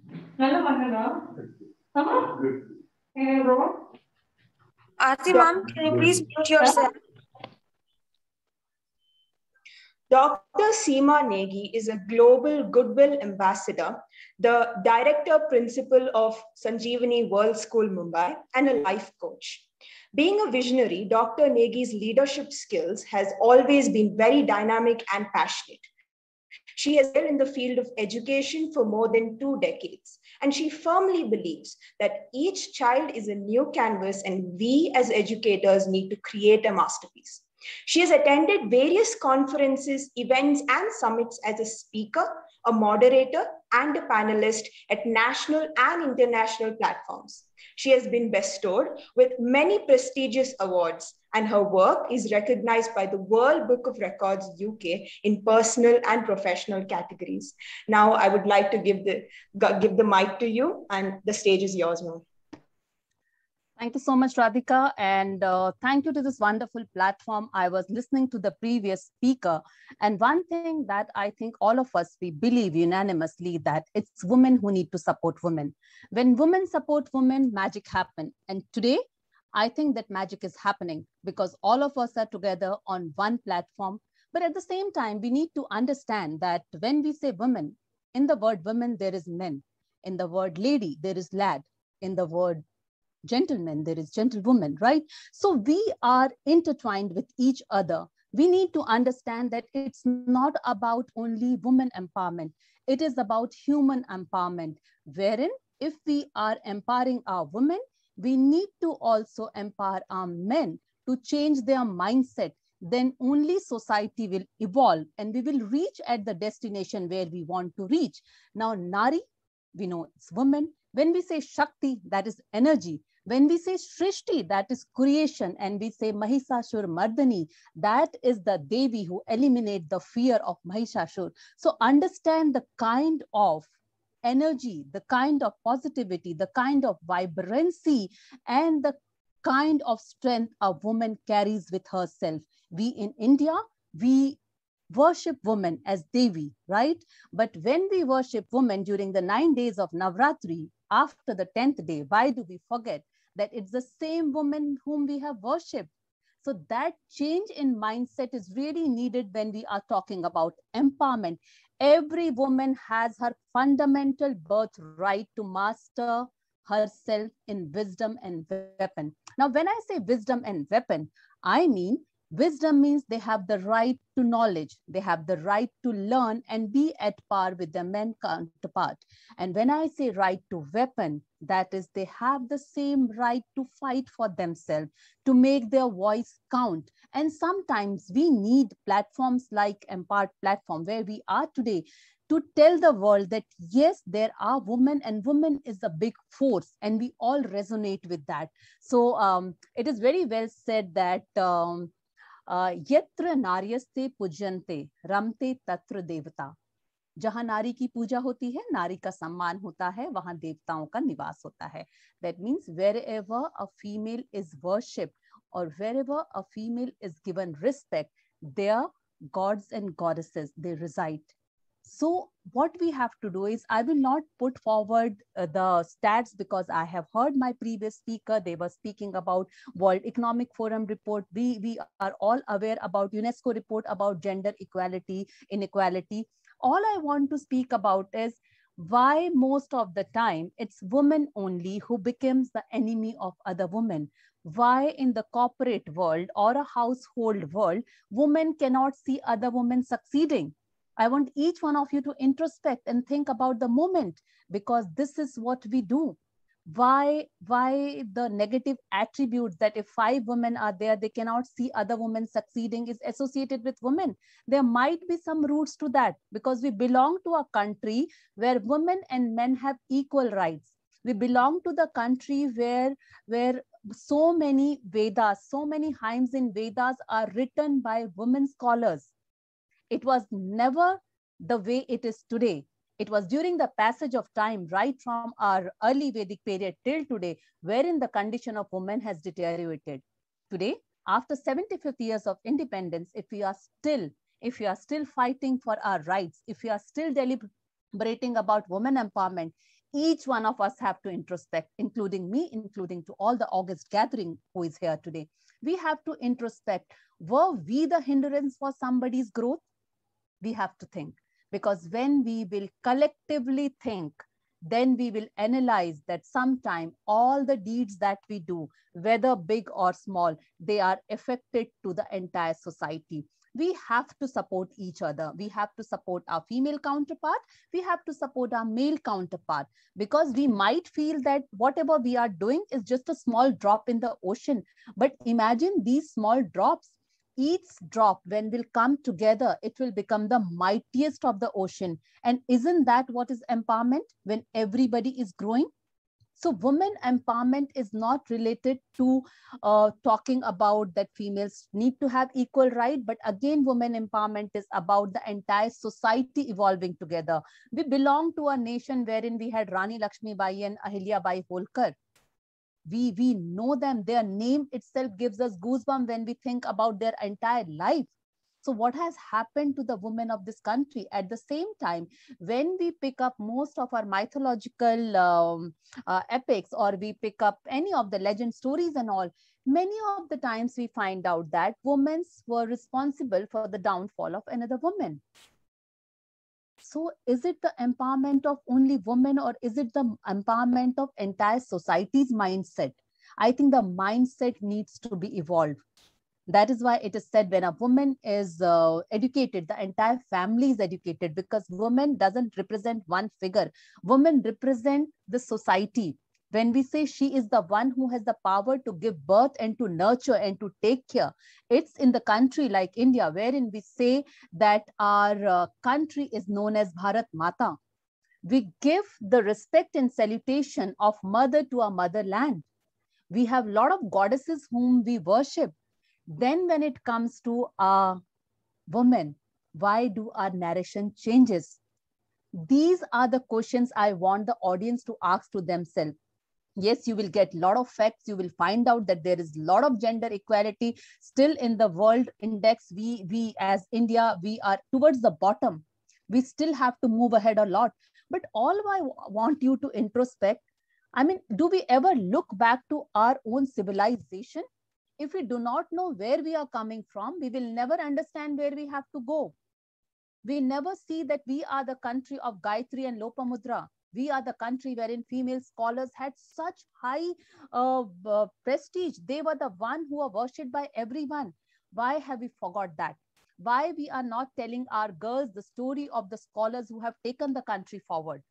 Aarti ma'am, can you please mute yourself? Dr. Seema Negi is a global goodwill ambassador, the director principal of Sanjeevani World School, Mumbai, and a life coach. Being a visionary, Dr. Negi's leadership skills has always been very dynamic and passionate. She has been in the field of education for more than 2 decades, and she firmly believes that each child is a new canvas and we as educators need to create a masterpiece. She has attended various conferences, events, and summits as a speaker, a moderator, and a panelist at national and international platforms. She has been bestowed with many prestigious awards, and her work is recognized by the World Book of Records UK in personal and professional categories. Now, I would like to give the mic to you, and the stage is yours now. Thank you so much, Radhika, and thank you to this wonderful platform. I was listening to the previous speaker, and one thing that I think all of us, we believe unanimously that it's women who need to support women. When women support women, magic happens. And today, I think that magic is happening because all of us are together on one platform. But at the same time, we need to understand that when we say women, in the word women, there is men. In the word lady, there is lad. In the word gentlemen, there is gentlewoman, right? So we are intertwined with each other. We need to understand that it's not about only women empowerment. It is about human empowerment, wherein if we are empowering our women, we need to also empower our men to change their mindset. Then only society will evolve and we will reach at the destination where we want to reach. Now, Nari, we know it's women. When we say Shakti, that is energy. When we say Shrishti, that is creation. And we say Mahishashur Mardani, that is the Devi who eliminate the fear of Mahishashur. So understand the kind of energy, the kind of positivity, the kind of vibrancy, and the kind of strength a woman carries with herself. We in India, we worship women as Devi, right? But when we worship women during the 9 days of Navratri, after the 10th day, why do we forget that it's the same woman whom we have worshipped? So that change in mindset is really needed when we are talking about empowerment. Every woman has her fundamental birthright to master herself in wisdom and weapon. Now, when I say wisdom and weapon, I mean wisdom means they have the right to knowledge. They have the right to learn and be at par with their men counterpart. And when I say right to weapon, that is they have the same right to fight for themselves, to make their voice count. And sometimes we need platforms like Empowered Platform, where we are today, to tell the world that yes, there are women and women is a big force and we all resonate with that. So it is very well said that यत्र नार्यस्ते पूज्यन्ते रमते तत्र देवता. जहां नारी की पूजा होती है, नारी का सम्मान होता है, वहां देवताओं का निवास होता है. That means wherever a female is worshipped or wherever a female is given respect, there gods and goddesses, they reside. So what we have to do is, I will not put forward the stats because I have heard my previous speaker, they were speaking about World Economic Forum report. We are all aware about UNESCO report about gender equality, inequality. All I want to speak about is why most of the time it's women only who becomes the enemy of other women. Why in the corporate world or a household world, women cannot see other women succeeding. I want each one of you to introspect and think about the moment, because this is what we do. Why the negative attributes that if 5 women are there, they cannot see other women succeeding is associated with women. There might be some roots to that because we belong to a country where women and men have equal rights. We belong to the country where so many Vedas, so many hymns in Vedas are written by women scholars. It was never the way it is today. It was during the passage of time, right from our early Vedic period till today, wherein the condition of women has deteriorated. Today, after 75 years of independence, if we are still fighting for our rights, if we are still deliberating about women empowerment, each one of us have to introspect, including me, including to all the August gathering who is here today. We have to introspect, were we the hindrance for somebody's growth? We have to think, because when we will collectively think, then we will analyze that sometime all the deeds that we do, whether big or small, they are affected to the entire society. We have to support each other. We have to support our female counterpart. We have to support our male counterpart, because we might feel that whatever we are doing is just a small drop in the ocean. But imagine these small drops. Each drop, when will come together, it will become the mightiest of the ocean. And isn't that what is empowerment, when everybody is growing? So women empowerment is not related to talking about that females need to have equal right, but again, women empowerment is about the entire society evolving together. We belong to a nation wherein we had Rani Lakshmi Bai and Ahilya Bai Holkar. We know them. Their name itself gives us goosebumps when we think about their entire life. So what has happened to the women of this country? At the same time, when we pick up most of our mythological epics, or we pick up any of the legend stories and all, many of the times we find out that women were responsible for the downfall of another woman. So is it the empowerment of only women, or is it the empowerment of entire society's mindset? I think the mindset needs to be evolved. That is why it is said when a woman is educated, the entire family is educated, because woman doesn't represent one figure. Women represent the society. When we say she is the one who has the power to give birth and to nurture and to take care, it's in the country like India, wherein we say that our country is known as Bharat Mata. We give the respect and salutation of mother to our motherland. We have a lot of goddesses whom we worship. Then when it comes to our women, why do our narration changes? These are the questions I want the audience to ask to themselves. Yes, you will get a lot of facts. You will find out that there is a lot of gender equality still in the world index. We as India, we are towards the bottom. We still have to move ahead a lot. But all I want you to introspect, I mean, do we ever look back to our own civilization? If we do not know where we are coming from, we will never understand where we have to go. We never see that we are the country of Gayatri and Lopamudra. We are the country wherein female scholars had such high prestige. They were the one who are worshipped by everyone. Why have we forgot that? Why we are not telling our girls the story of the scholars who have taken the country forward?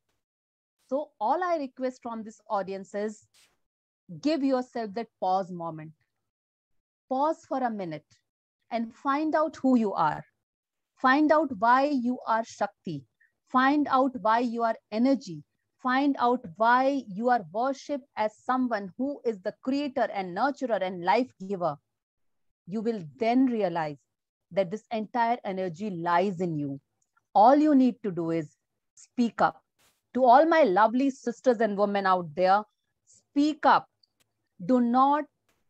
So all I request from this audience is give yourself that pause moment. Pause for a minute and find out who you are. Find out why you are Shakti. Find out why you are energy. Find out why you are worshipped as someone who is the creator and nurturer and life giver. You will then realize that this entire energy lies in you. All you need to do is speak up. To all my lovely sisters and women out there, speak up. Do not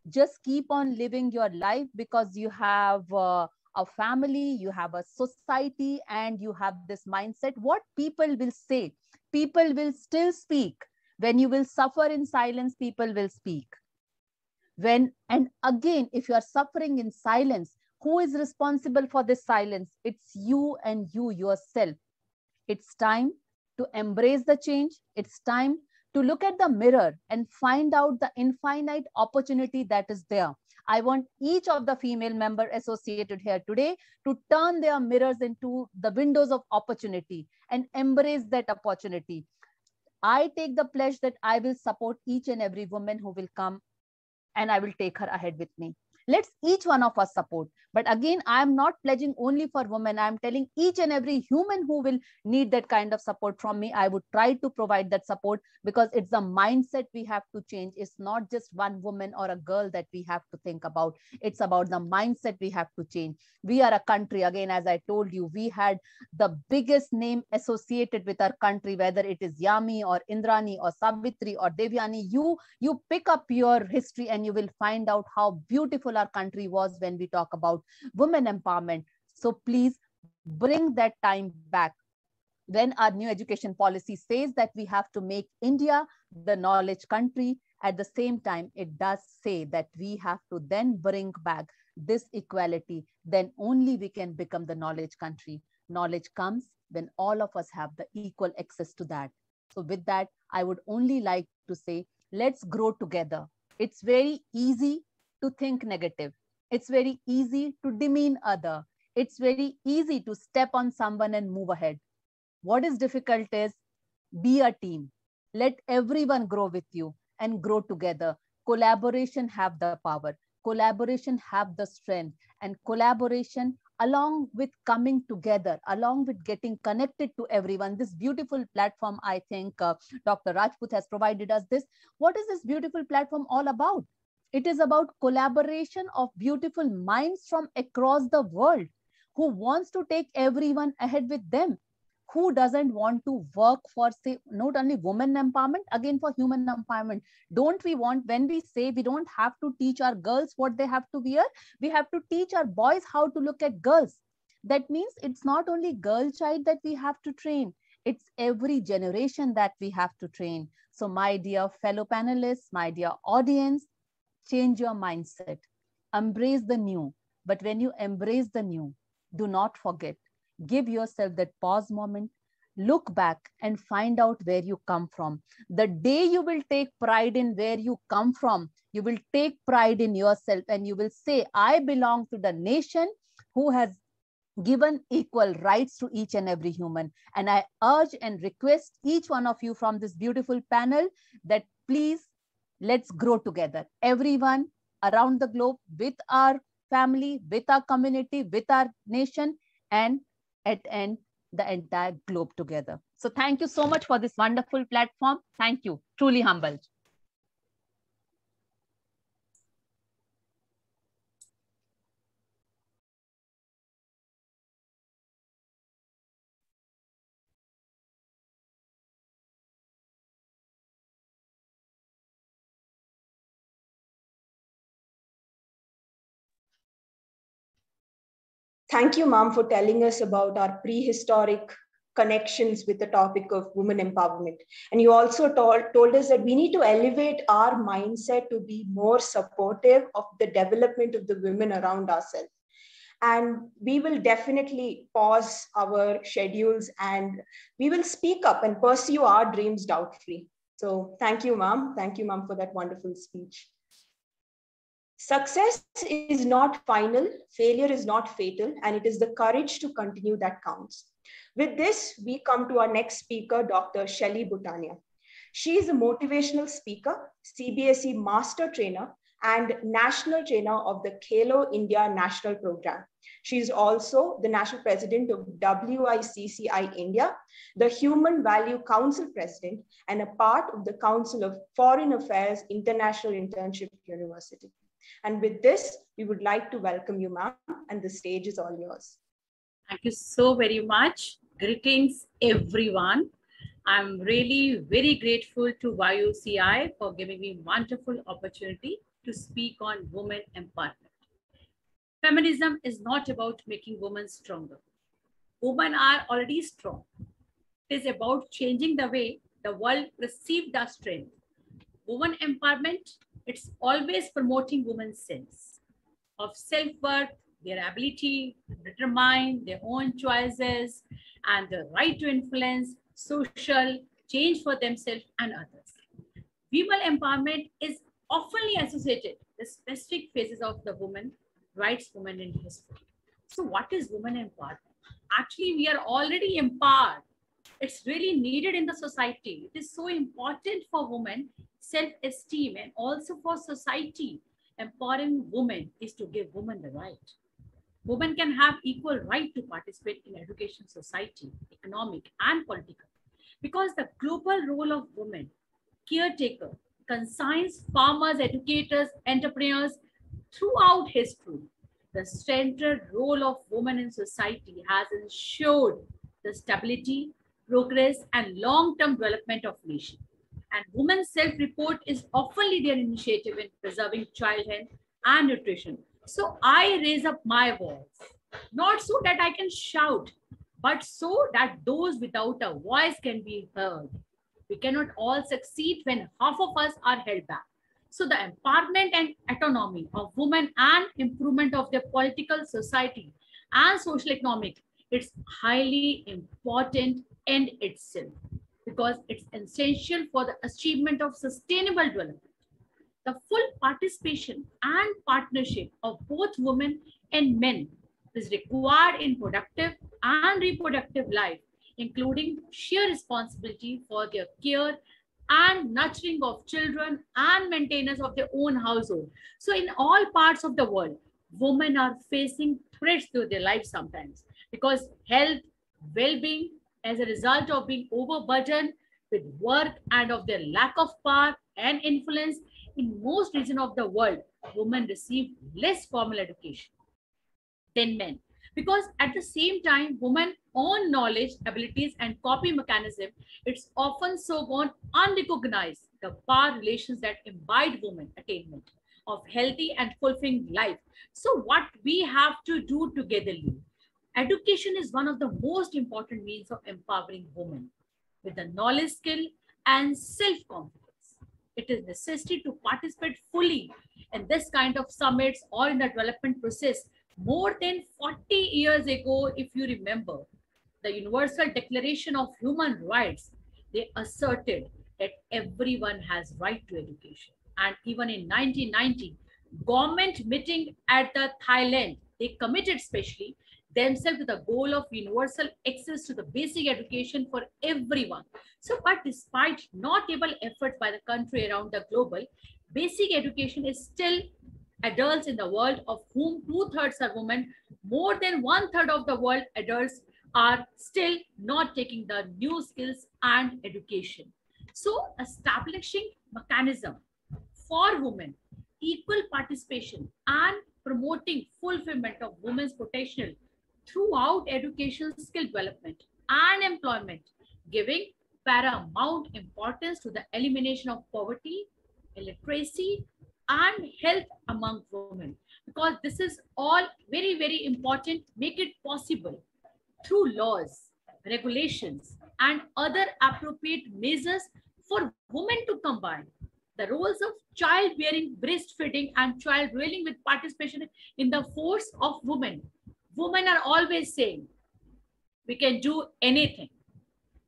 just keep on living your life because you have a family, you have a society, and you have this mindset. What people will say, people will still speak. When you will suffer in silence, people will speak. And again, if you are suffering in silence, who is responsible for this silence? It's you and you yourself. It's time to embrace the change. It's time to look at the mirror and find out the infinite opportunity that is there. I want each of the female member associated here today to turn their mirrors into the windows of opportunity and embrace that opportunity. I take the pledge that I will support each and every woman who will come, and I will take her ahead with me. Let's each one of us support. But again, I am not pledging only for women. I am telling each and every human who will need that kind of support from me, I would try to provide that support, because it's the mindset we have to change. It's not just one woman or a girl that we have to think about. It's about the mindset we have to change. We are a country, again, as I told you, we had the biggest name associated with our country, whether it is Yami or Indrani or Savitri or Devyani. You pick up your history and you will find out how beautiful our country was when we talk about women empowerment. So please bring that time back. When our new education policy says that we have to make India the knowledge country, at the same time, it does say that we have to then bring back this equality. Then only we can become the knowledge country. Knowledge comes when all of us have the equal access to that. So with that, I would only like to say, let's grow together. It's very easy to think negative. It's very easy to demean other. It's very easy to step on someone and move ahead. What is difficult is be a team. Let everyone grow with you and grow together. Collaboration have the power. Collaboration have the strength. And collaboration, along with coming together, along with getting connected to everyone, this beautiful platform, I think Dr. Rajput has provided us this. What is this beautiful platform all about? It is about collaboration of beautiful minds from across the world who wants to take everyone ahead with them. Who doesn't want to work for, say, not only women empowerment, again for human empowerment? Don't we want, when we say we don't have to teach our girls what they have to wear, we have to teach our boys how to look at girls. That means it's not only girl child that we have to train, it's every generation that we have to train. So my dear fellow panelists, my dear audience, change your mindset, embrace the new. But when you embrace the new, do not forget, give yourself that pause moment. look back and find out where you come from. The day you will take pride in where you come from, you will take pride in yourself and you will say, I belong to the nation who has given equal rights to each and every human. And I urge and request each one of you from this beautiful panel that please, let's grow together. Everyone around the globe, with our family, with our community, with our nation, and at end, the entire globe together. So thank you so much for this wonderful platform. Thank you. Truly humbled. Thank you, ma'am, for telling us about our prehistoric connections with the topic of women empowerment. And you also told us that we need to elevate our mindset to be more supportive of the development of the women around ourselves. And we will definitely pause our schedules and we will speak up and pursue our dreams doubt-free. So thank you, ma'am. Thank you, ma'am, for that wonderful speech. Success is not final, failure is not fatal, and it is the courage to continue that counts. With this, we come to our next speaker, Dr. Shelly Bhutania. She is a motivational speaker, CBSE master trainer, and national trainer of the Khelo India National Program. She is also the national president of WICCI India, the Human Value Council president, and a part of the Council of Foreign Affairs International Internship University. And with this, we would like to welcome you, ma'am, and the stage is all yours. Thank you so very much. Greetings, everyone. I'm really very grateful to YUCI for giving me a wonderful opportunity to speak on women empowerment. Feminism is not about making women stronger. Women are already strong. It is about changing the way the world perceives our strength. Women empowerment, it's always promoting women's sense of self-worth, their ability to determine their own choices and the right to influence social change for themselves and others. Female empowerment is often associated with specific phases of the women rights movement in history. So what is women empowerment? Actually, we are already empowered. It's really needed in the society. It is so important for women self-esteem and also for society. Empowering women is to give women the right. Women can have equal right to participate in education, society, economic and political, because the global role of women, caretaker, conscience, farmers, educators, entrepreneurs, throughout history, the central role of women in society has ensured the stability, progress, and long-term development of nation. And women's self-report is often their initiative in preserving child health and nutrition. So I raise up my voice, not so that I can shout, but so that those without a voice can be heard. We cannot all succeed when half of us are held back. So the empowerment and autonomy of women and improvement of their political, society, and social economic, it's highly important in itself, because it's essential for the achievement of sustainable development. The full participation and partnership of both women and men is required in productive and reproductive life, including sheer responsibility for their care and nurturing of children and maintenance of their own household. So in all parts of the world, women are facing threats to their life sometimes, because health, well-being, as a result of being overburdened with work and of their lack of power and influence, in most regions of the world, women receive less formal education than men, because at the same time, women own knowledge, abilities, and copy mechanism, it's often so gone unrecognized the power relations that imbibe women attainment of healthy and fulfilling life. So what we have to do togetherly, education is one of the most important means of empowering women with the knowledge, skill, and self-confidence. It is necessary to participate fully in this kind of summits or in the development process. More than 40 years ago, if you remember, the Universal Declaration of Human Rights, they asserted that everyone has right to education. And even in 1990, government meeting at the Thailand, they committed especially themselves to the goal of universal access to the basic education for everyone. So, but despite notable efforts by the country around the global, basic education is still adults in the world, of whom 2/3 are women, more than 1/3 of the world adults are still not taking the new skills and education. So establishing mechanism for women, equal participation and promoting fulfillment of women's potential throughout education, skill development and employment, giving paramount importance to the elimination of poverty, illiteracy and health among women, because this is all very, very important. Make it possible through laws, regulations, and other appropriate measures for women to combine the roles of childbearing, breastfeeding, and child rearing with participation in the force of women. Women are always saying, we can do anything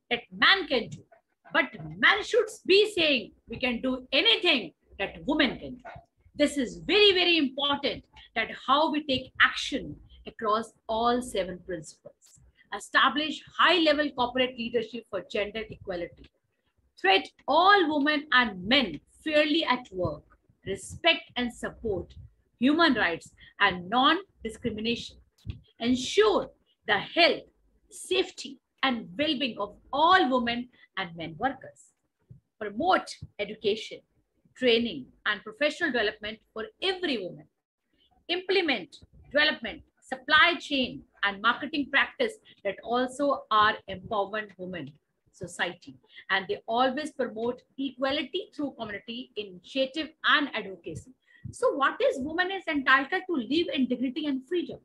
that man can do, but man should be saying, we can do anything that women can do. This is very, very important, that how we take action across all 7 principles. Establish high-level corporate leadership for gender equality. Treat all women and men fairly at work. Respect and support human rights and non-discrimination. Ensure the health, safety, and well-being of all women and men workers. Promote education, training, and professional development for every woman. Implement development, supply chain, and marketing practice that also are empowerment women society. And they always promote equality through community initiative and advocacy. So what is woman is entitled to live in dignity and freedom.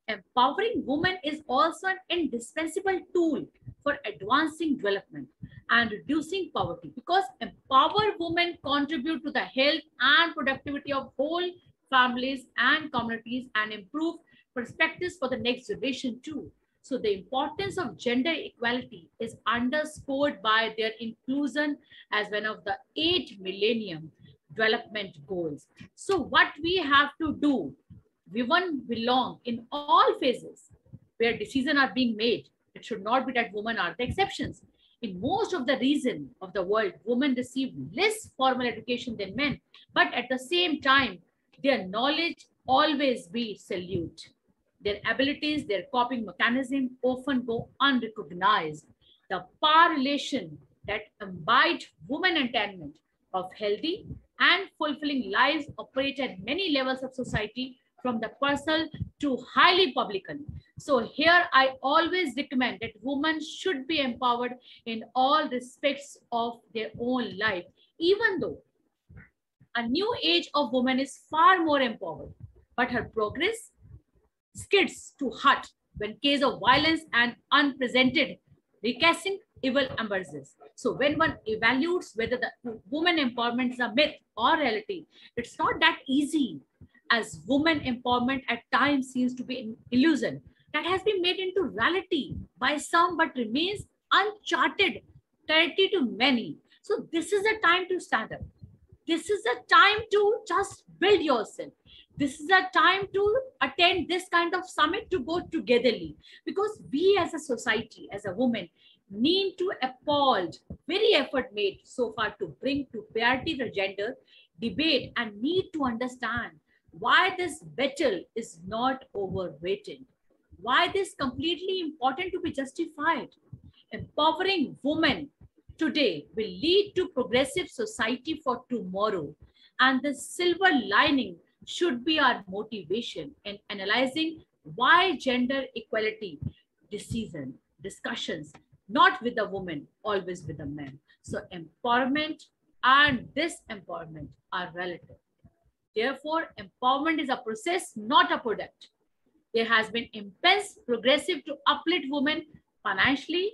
Empowering women is also an indispensable tool for advancing development and reducing poverty, because empowered women contribute to the health and productivity of whole families and communities and improve perspectives for the next generation too. So the importance of gender equality is underscored by their inclusion as one of the 8 Millennium Development Goals. So what we have to do, women belong in all phases where decisions are being made. It should not be that women are the exceptions. In most of the region of the world, women receive less formal education than men, but at the same time, their knowledge always be salute. Their abilities, their coping mechanism often go unrecognized. The power relation that embodied women attainment of healthy and fulfilling lives operate at many levels of society, from the personal to highly publicly. So here I always recommend that women should be empowered in all respects of their own life, even though a new age of woman is far more empowered, but her progress skids to hut when case of violence and unprecedented recasting evil emerges. So when one evaluates whether the woman empowerment is a myth or reality, it's not that easy, as woman empowerment at times seems to be an illusion that has been made into reality by some but remains uncharted territory to many. So this is a time to stand up. This is a time to just build yourself. This is a time to attend this kind of summit, to go togetherly, because we as a society, as a woman, need to applaud very effort made so far to bring to parity the gender debate, and need to understand why this battle is not overrated, why this completely important to be justified. Empowering women today will lead to progressive society for tomorrow, and the silver lining should be our motivation in analyzing why gender equality discussions, not with the woman, always with the men. So empowerment and disempowerment are relative. Therefore, empowerment is a process, not a product. There has been immense progressive to uplift women financially,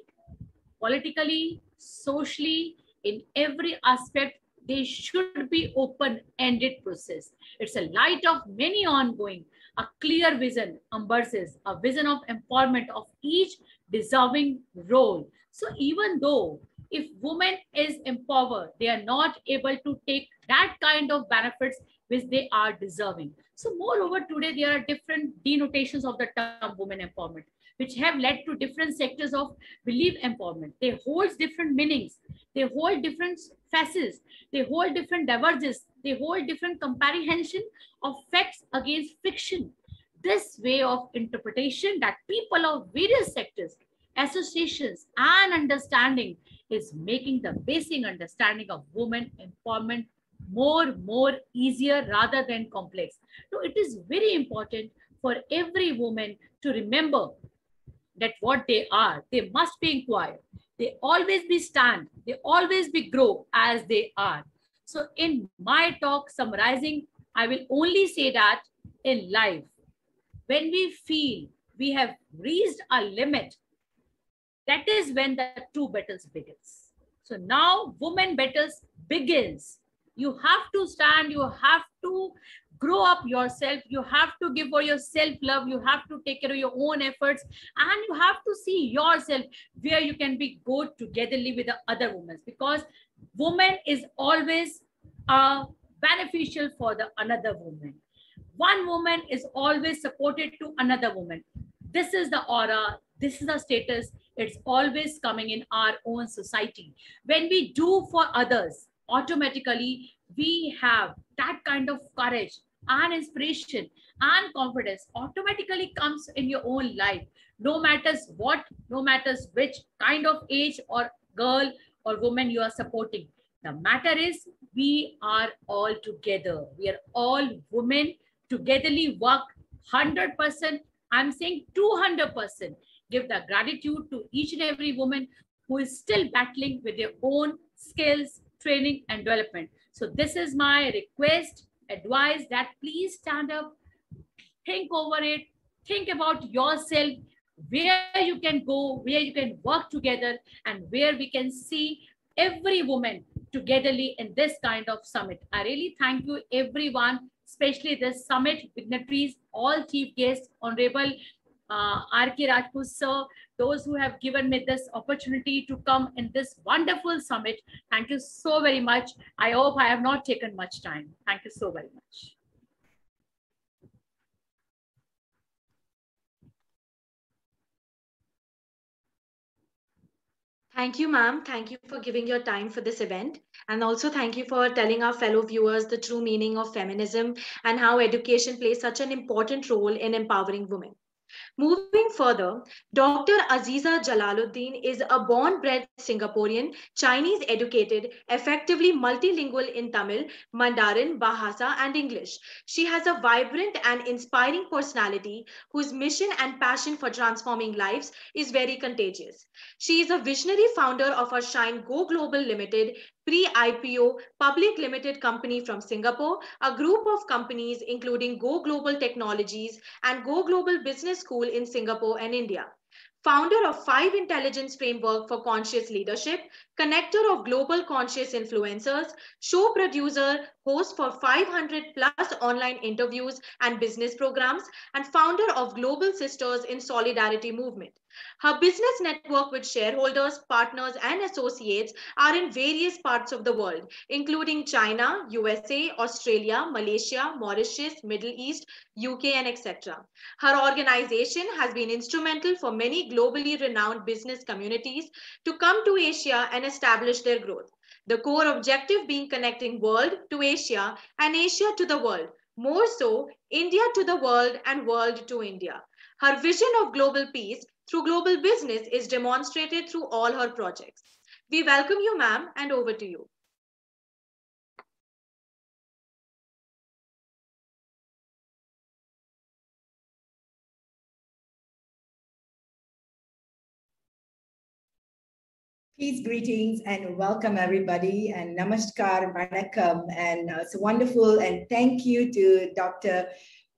politically, socially, in every aspect. They should be open-ended process. It's a light of many ongoing. A clear vision embraces a vision of empowerment of each deserving role. So even though if women is empowered, they are not able to take that kind of benefits which they are deserving. So moreover, today there are different denotations of the term women empowerment, which have led to different sectors of belief empowerment. They hold different meanings. They hold different facets. They hold different diverges. They hold different comprehension of facts against fiction. This way of interpretation that people of various sectors, associations, and understanding is making the basic understanding of women empowerment more easier rather than complex. So it is very important for every woman to remember that what they are, they must be inquired. They always be stand. They always be grow as they are. So in my talk summarizing, I will only say that in life, when we feel we have reached a limit, that is when the true battles begins. So now women battles begins. You have to stand, you have to grow up yourself, you have to give for your self-love, you have to take care of your own efforts, and you have to see yourself where you can be good togetherly with the other women, because woman is always beneficial for the another woman. One woman is always supported to another woman. This is the aura, this is the status. It's always coming in our own society. When we do for others, automatically we have that kind of courage and inspiration and confidence automatically comes in your own life. No matters what, no matters which kind of age or girl or woman you are supporting. The matter is we are all together. We are all women togetherly work 100%. I'm saying 200%. Give the gratitude to each and every woman who is still battling with their own skills, training, and development. So this is my request, advice that please stand up, think over it, think about yourself, where you can go, where you can work together, and where we can see every woman togetherly in this kind of summit. I really thank you everyone, especially this summit dignitaries, all chief guests, Honorable R.K. Rajput sir, those who have given me this opportunity to come in this wonderful summit. Thank you so very much. I hope I have not taken much time. Thank you so very much. Thank you, ma'am. Thank you for giving your time for this event. And also thank you for telling our fellow viewers the true meaning of feminism and how education plays such an important role in empowering women. Moving further, Dr. Aziza Jalaluddin is a born-bred Singaporean, Chinese-educated, effectively multilingual in Tamil, Mandarin, Bahasa, and English. She has a vibrant and inspiring personality whose mission and passion for transforming lives is very contagious. She is a visionary founder of her Shine Go Global Limited, pre-IPO public limited company from Singapore, a group of companies including Go Global Technologies and Go Global Business School in Singapore and India. Founder of 5 Intelligence Framework for Conscious Leadership, connector of global conscious influencers, show producer, host for 500 plus online interviews and business programs, and founder of Global Sisters in Solidarity Movement. Her business network with shareholders, partners, and associates are in various parts of the world, including China, USA, Australia, Malaysia, Mauritius, Middle East, UK, and etc. Her organization has been instrumental for many globally renowned business communities to come to Asia and establish their growth. The core objective being connecting world to Asia and Asia to the world, more so India to the world and world to India. Her vision of global peace through global business is demonstrated through all her projects. We welcome you, ma'am, and over to you. Peace, greetings, and welcome everybody, and namaskar, vanakkam, and it's wonderful, and thank you to Dr.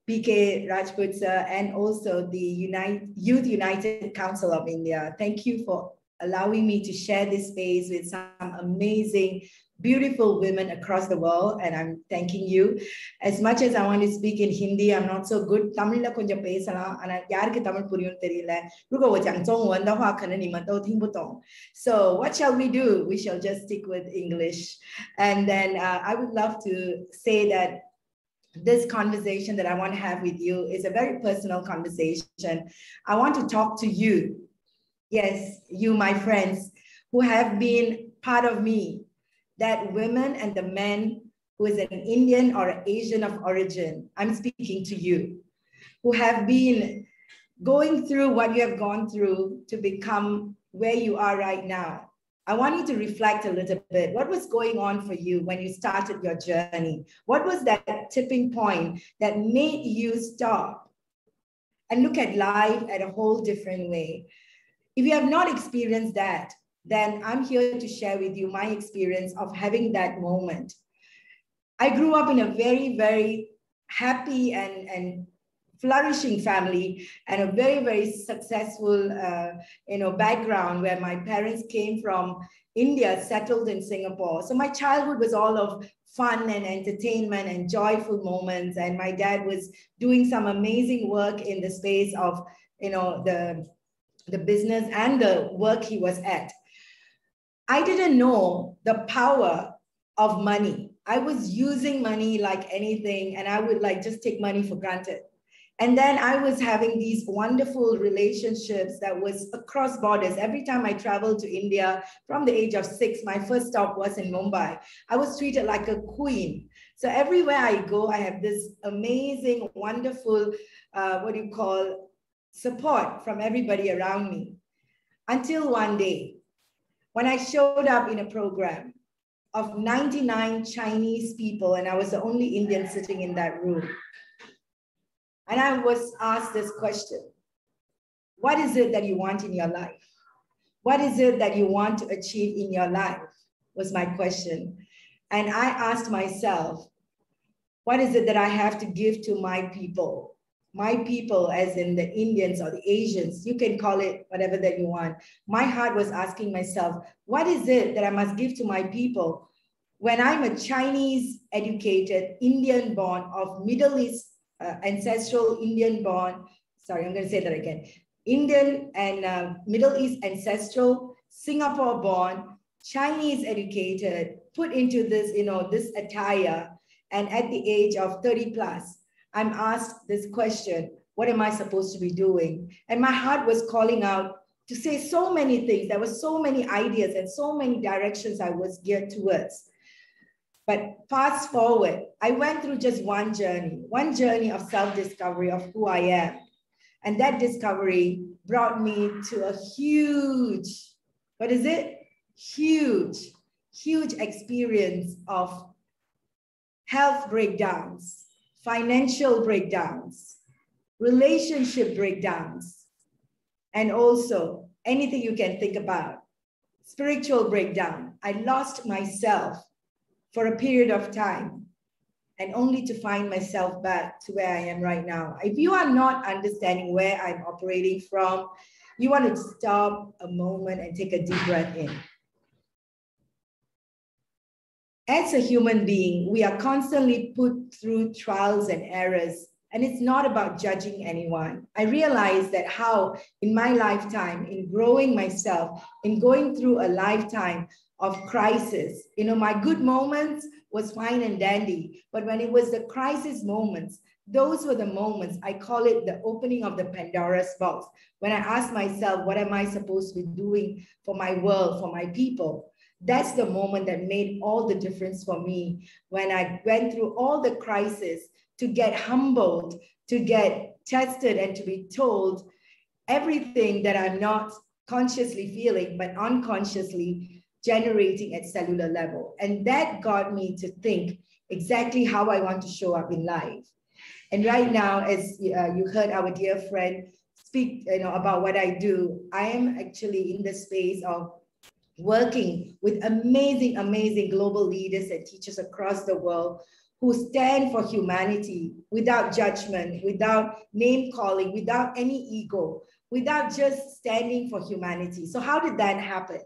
B.K. Rajput sir and also the Youth United Council of India. Thank you for allowing me to share this space with some amazing, beautiful women across the world, and I'm thanking you. As much as I want to speak in Hindi, I'm not so good. Tamil konjam pesalam, ana yarukku Tamil puriyum theriyala. Rugo wo jiang zhongwen de hua, kenan ni men dou ting bu dong. So what shall we do? We shall just stick with English. And then I would love to say that this conversation that I want to have with you is a very personal conversation. I want to talk to you. Yes, you, my friends, who have been part of me, that women and the men who is an Indian or Asian of origin, I'm speaking to you, who have been going through what you have gone through to become where you are right now. I want you to reflect a little bit. What was going on for you when you started your journey? What was that tipping point that made you stop and look at life at a whole different way? If you have not experienced that, then I'm here to share with you my experience of having that moment. I grew up in a very, very happy and flourishing family and a very, very successful background where my parents came from India, settled in Singapore. So my childhood was all of fun and entertainment and joyful moments. And my dad was doing some amazing work in the space of the business and the work he was at. I didn't know the power of money. I was using money like anything, and I would just take money for granted. And then I was having these wonderful relationships that was across borders. Every time I traveled to India from the age of 6, my first stop was in Mumbai. I was treated like a queen. So everywhere I go, I have this amazing, wonderful, support from everybody around me. Until one day, when I showed up in a program of 99 Chinese people, and I was the only Indian sitting in that room. And I was asked this question: what is it that you want in your life? What is it that you want to achieve in your life? Was my question. And I asked myself, what is it that I have to give to my people? My people, as in the Indians or the Asians, you can call it whatever that you want. My heart was asking myself, what is it that I must give to my people when I'm a Chinese educated Indian born of Middle East ancestral Indian born, sorry, I'm going to say that again. Indian and Middle East ancestral, Singapore born, Chinese educated, put into this, this attire. And at the age of 30 plus, I'm asked this question: what am I supposed to be doing? And my heart was calling out to say so many things. There were so many ideas and so many directions I was geared towards. But fast forward, I went through just one journey of self-discovery of who I am. And that discovery brought me to a huge, huge experience of health breakdowns, financial breakdowns, relationship breakdowns, and also anything you can think about, spiritual breakdown. I lost myself for a period of time, and only to find myself back to where I am right now. If you are not understanding where I'm operating from, you want to stop a moment and take a deep breath in. As a human being, we are constantly put through trials and errors, and it's not about judging anyone. I realized that how in my lifetime, in growing myself, in going through a lifetime of crisis, my good moments was fine and dandy, but when it was the crisis moments, those were the moments, I call it the opening of the Pandora's box, when I asked myself, what am I supposed to be doing for my world, for my people? That's the moment that made all the difference for me, when I went through all the crisis to get humbled, to get tested, and to be told everything that I'm not consciously feeling, but unconsciously generating at cellular level. And that got me to think exactly how I want to show up in life. And right now, as you heard our dear friend speak about what I do, I am actually in the space of working with amazing, amazing global leaders and teachers across the world who stand for humanity without judgment, without name calling, without any ego, without just standing for humanity. So how did that happen?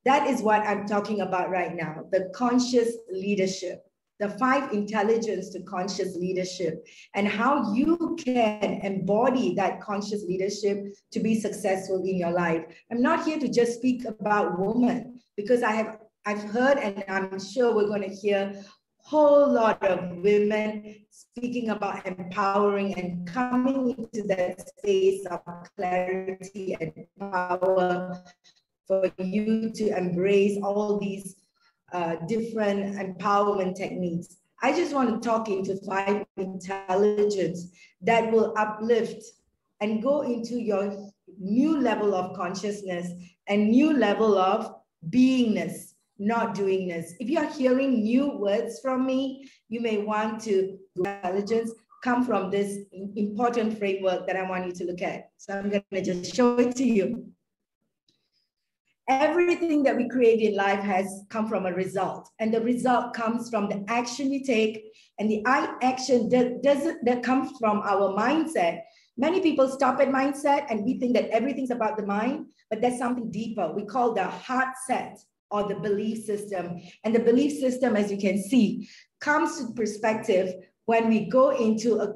That is what I'm talking about right now, the conscious leadership, the 5 intelligence to conscious leadership, and how you can embody that conscious leadership to be successful in your life. I'm not here to just speak about women, because I've heard, and I'm sure we're going to hear a whole lot of women speaking about empowering and coming into that space of clarity and power for you to embrace all these different empowerment techniques. I just want to talk into 5 intelligence that will uplift and go into your new level of consciousness and new level of beingness, not doingness. If you are hearing new words from me, you may want to intelligence come from this important framework that I want you to look at. So I'm going to just show it to you. Everything that we create in life has come from a result, and the result comes from the action we take, and the action that comes from our mindset. Many people stop at mindset, and we think that everything's about the mind, but there's something deeper. We call the heart set, or the belief system. And the belief system, as you can see, comes to perspective when we go into a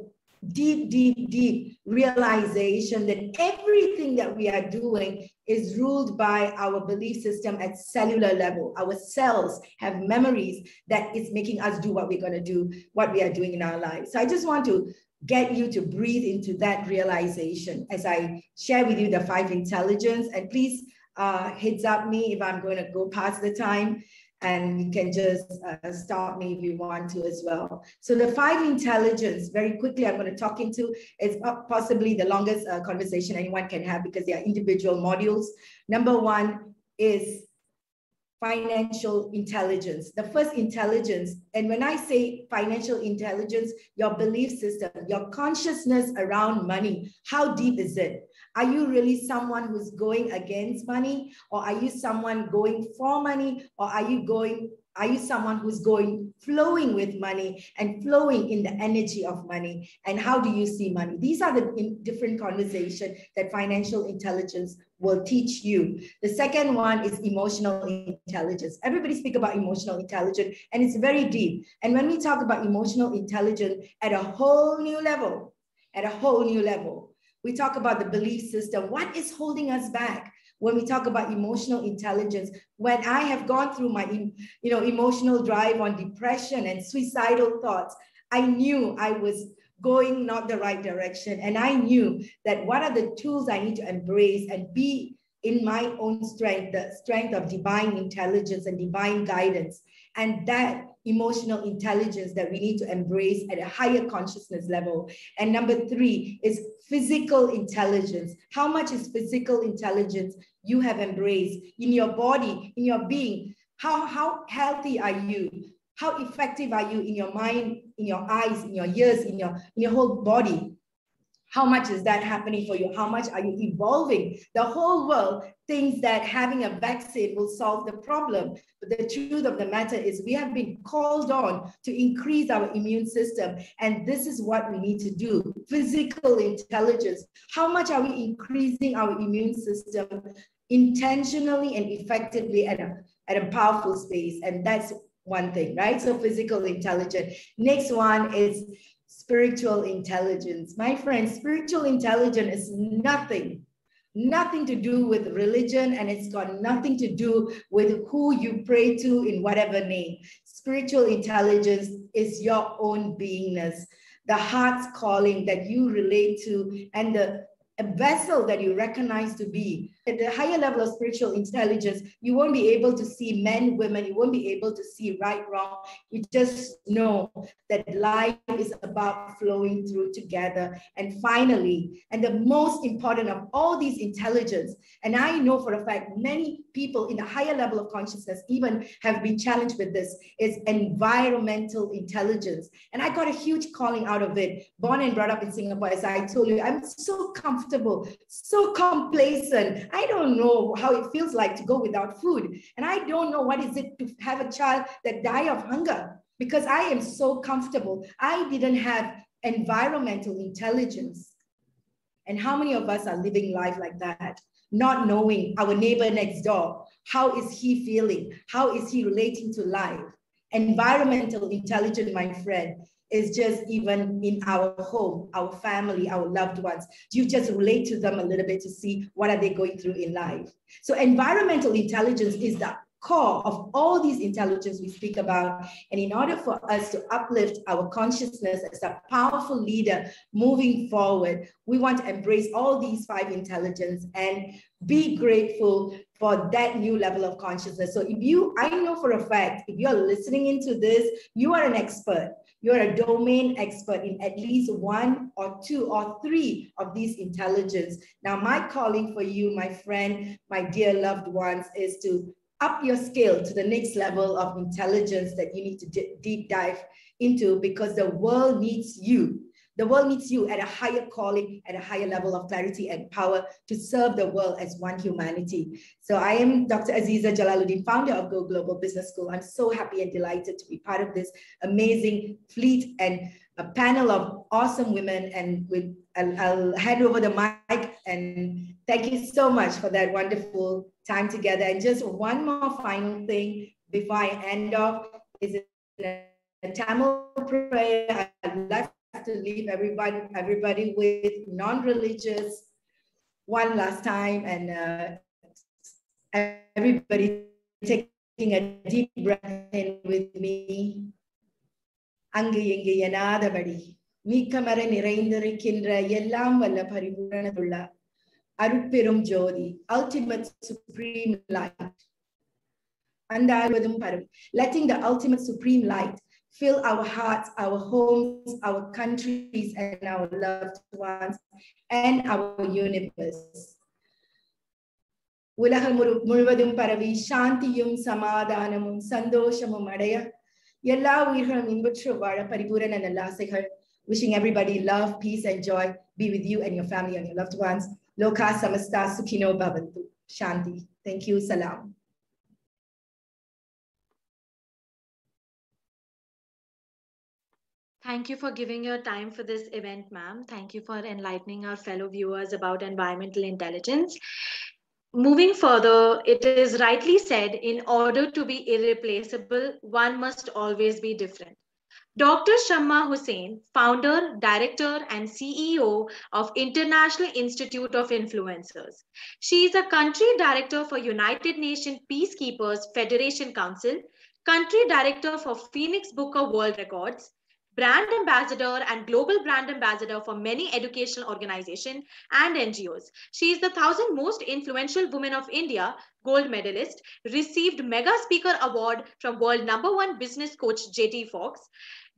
deep realization that everything that we are doing is ruled by our belief system at cellular level. Our cells have memories that is making us do what we're going to do, what we are doing in our lives. So I just want to get you to breathe into that realization as I share with you the 5 intelligence. And please heads up me if I'm going to go past the time, and you can just stop me if you want to as well. So the 5 intelligence, very quickly, I'm going to talk into, is possibly the longest conversation anyone can have because they are individual modules. Number 1 is financial intelligence. The first intelligence, and when I say financial intelligence, your belief system, your consciousness around money, how deep is it? Are you really someone who's going against money, or are you someone going for money, or are you someone who's flowing with money and flowing in the energy of money? And how do you see money? These are the different conversations that financial intelligence will teach you. The second one is emotional intelligence. Everybody speak about emotional intelligence, and it's very deep. And when we talk about emotional intelligence at a whole new level, we talk about the belief system. What is holding us back? When we talk about emotional intelligence, when I have gone through my emotional drive on depression and suicidal thoughts, I knew I was going not the right direction. And I knew that what are the tools I need to embrace and be in my own strength, the strength of divine intelligence and divine guidance. And that emotional intelligence that we need to embrace at a higher consciousness level. And number 3 is physical intelligence. How much is physical intelligence you have embraced in your body, in your being? How healthy are you? How effective are you in your mind, in your eyes, in your ears, in your whole body? How much is that happening for you? How much are you evolving? The whole world thinks that having a vaccine will solve the problem. But the truth of the matter is we have been called on to increase our immune system. And this is what we need to do. Physical intelligence. How much are we increasing our immune system intentionally and effectively at a powerful space? And that's one thing, right? So physical intelligence. Next one is spiritual intelligence. My friends, spiritual intelligence is nothing to do with religion, and it's got nothing to do with who you pray to in whatever name. Spiritual intelligence is your own beingness, the heart's calling that you relate to, and a vessel that you recognize to be. At the higher level of spiritual intelligence, you won't be able to see men, women, you won't be able to see right, wrong. You just know that life is about flowing through together. And finally, and the most important of all these intelligence, and I know for a fact, many people in the higher level of consciousness even have been challenged with this, is environmental intelligence. And I got a huge calling out of it. Born and brought up in Singapore, as I told you, I'm so comfortable, so complacent. I don't know how it feels like to go without food. And I don't know what is it to have a child that die of hunger, because I am so comfortable. I didn't have environmental intelligence. And how many of us are living life like that, not knowing our neighbor next door? How is he feeling? How is he relating to life? Environmental intelligence, my friend, is just even in our home, our family, our loved ones. You just relate to them a little bit to see what are they going through in life. So environmental intelligence is the core of all these intelligence we speak about. And in order for us to uplift our consciousness as a powerful leader moving forward, we want to embrace all these 5 intelligence and be grateful for that new level of consciousness. So I know for a fact, if you're listening into this, you are an expert. You're a domain expert in at least 1 or 2 or 3 of these intelligence. Now, my calling for you, my friend, my dear loved ones, is to up your skill to the next level of intelligence that you need to deep dive into, because the world needs you. The world needs you at a higher calling, at a higher level of clarity and power to serve the world as one humanity. So I am Dr. Aziza Jalaluddin, founder of Go Global Business School. I'm so happy and delighted to be part of this amazing fleet and a panel of awesome women. And I'll hand over the mic, and thank you so much for that wonderful time together. And just one more final thing before I end off is a Tamil prayer. I'd like to leave everybody with non-religious one last time, and everybody taking a deep breath in with me. Angu ingu yanadabadi மீக்கமர நிறைந்திருக்கின்ற எல்லாம் வல்ல பரிபூரணத்துள்ள அருட்பெரும் ஜோதி, ultimate supreme light. Letting the ultimate supreme light fill our hearts, our homes, our countries, and our loved ones, and our universe. உலகம் முழுவதும் பரவி சாந்தியும் சமாதானமும் சந்தோஷமும் அடைய எல்லா உயிர்களும் இன்புற்று வாழ பரிபூரண நல்லாசைகள். Wishing everybody love, peace, and joy be with you and your family and your loved ones. Loka samasta sukhino bhavantu. Shanti. Thank you. Salam. Thank you for giving your time for this event, ma'am. Thank you for enlightening our fellow viewers about environmental intelligence. Moving further, it is rightly said, in order to be irreplaceable, one must always be different. Dr. Shamma Hussain, founder, director, and CEO of International Institute of Influencers. She is a country director for United Nations Peacekeepers Federation Council, country director for Phoenix Booker World Records, brand ambassador and global brand ambassador for many educational organizations and NGOs. She is the 1,000 most influential women of India, gold medalist, received Mega Speaker Award from world #1 business coach J.T. Fox,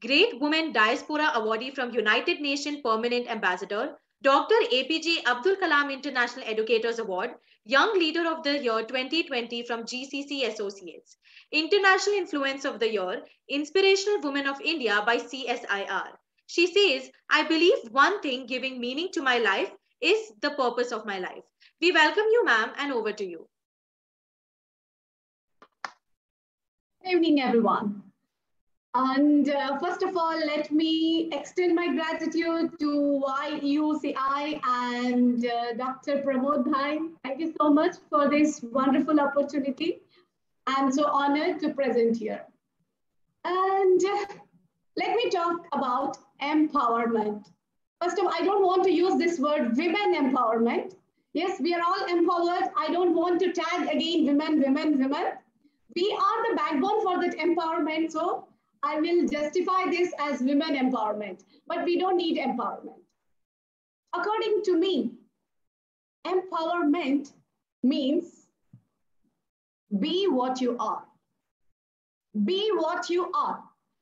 Great Women Diaspora Awardee from United Nations Permanent Ambassador, Dr. APJ Abdul Kalam International Educators Award, Young Leader of the Year 2020 from GCC Associates, International Influence of the Year, Inspirational Woman of India by CSIR. She says, I believe one thing giving meaning to my life is the purpose of my life. We welcome you, ma'am, and over to you. Good evening, everyone. And first of all, let me extend my gratitude to YUCI and Dr. Pramod Bhai. Thank you so much for this wonderful opportunity. I'm so honored to present here. And let me talk about empowerment. First of all, I don't want to use this word women empowerment. Yes, we are all empowered. I don't want to tag again women, women, women. We are the backbone for that empowerment. So I will justify this as women empowerment, but we don't need empowerment. According to me, empowerment means be what you are. Be what you are.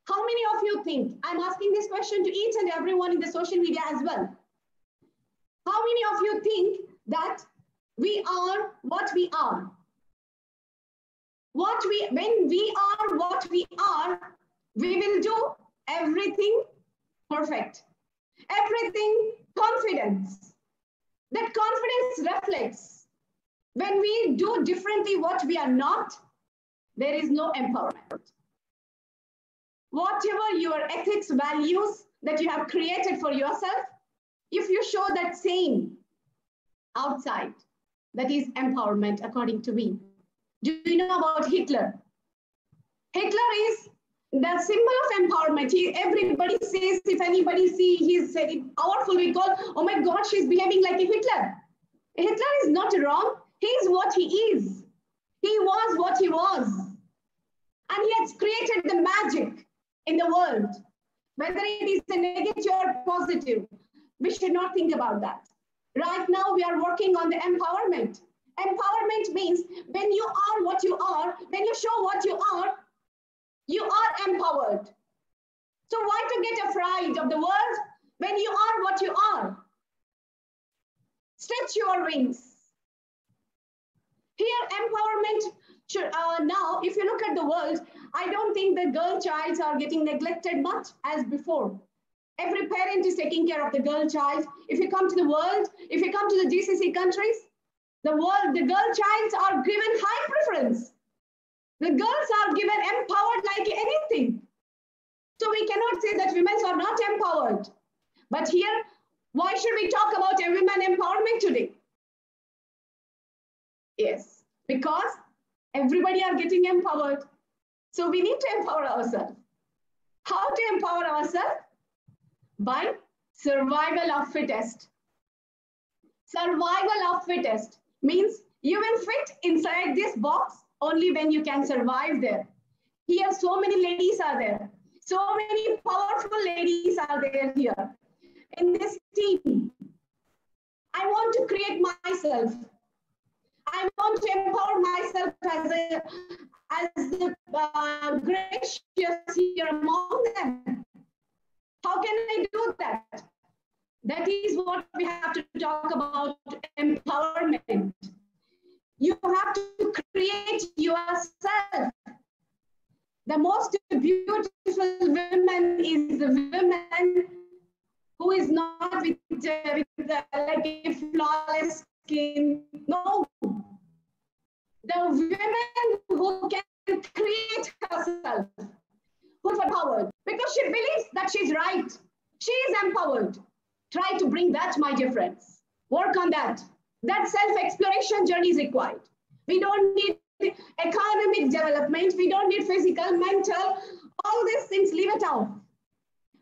How many of you think, I'm asking this question to each and everyone in the social media as well. How many of you think that we are what we are? When we are what we are, we will do everything perfect, everything confidence. That confidence reflects. When we do differently what we are not, there is no empowerment. Whatever your ethics, values that you have created for yourself, if you show that same outside. That is empowerment, according to me. Do you know about Hitler? Hitler is the symbol of empowerment. Everybody says, if anybody see he's very powerful, we call, oh my God, she's behaving like a Hitler. Hitler is not wrong. He is what he is. He was what he was. And he has created the magic in the world. Whether it is a negative or positive, we should not think about that. Right now, we are working on the empowerment. Empowerment means when you are what you are, when you show what you are empowered. So why to get afraid of the world when you are what you are? Stretch your wings. Here, empowerment, now, if you look at the world, I don't think the girl childs are getting neglected much as before. Every parent is taking care of the girl child. If you come to the world, if you come to the GCC countries, the girl childs are given high preference. The girls are given empowered like anything. So we cannot say that women are not empowered. But here, why should we talk about a women empowerment today? Yes, because everybody are getting empowered. So we need to empower ourselves. How to empower ourselves? By survival of fittest. Survival of fittest means you will fit inside this box only when you can survive there. Here, so many ladies are there. So many powerful ladies are there here. In this team, I want to create myself. I want to empower myself as the gracious here among them. How can I do that? That is what we have to talk about, empowerment. You have to create yourself. The most beautiful woman is the woman who is not with like a flawless skin. No. The woman who can create herself, who is empowered, because she believes that she's right. She is empowered. Try to bring that, my dear friends. Work on that. That self-exploration journey is required. We don't need economic development. We don't need physical, mental, all these things, leave it out.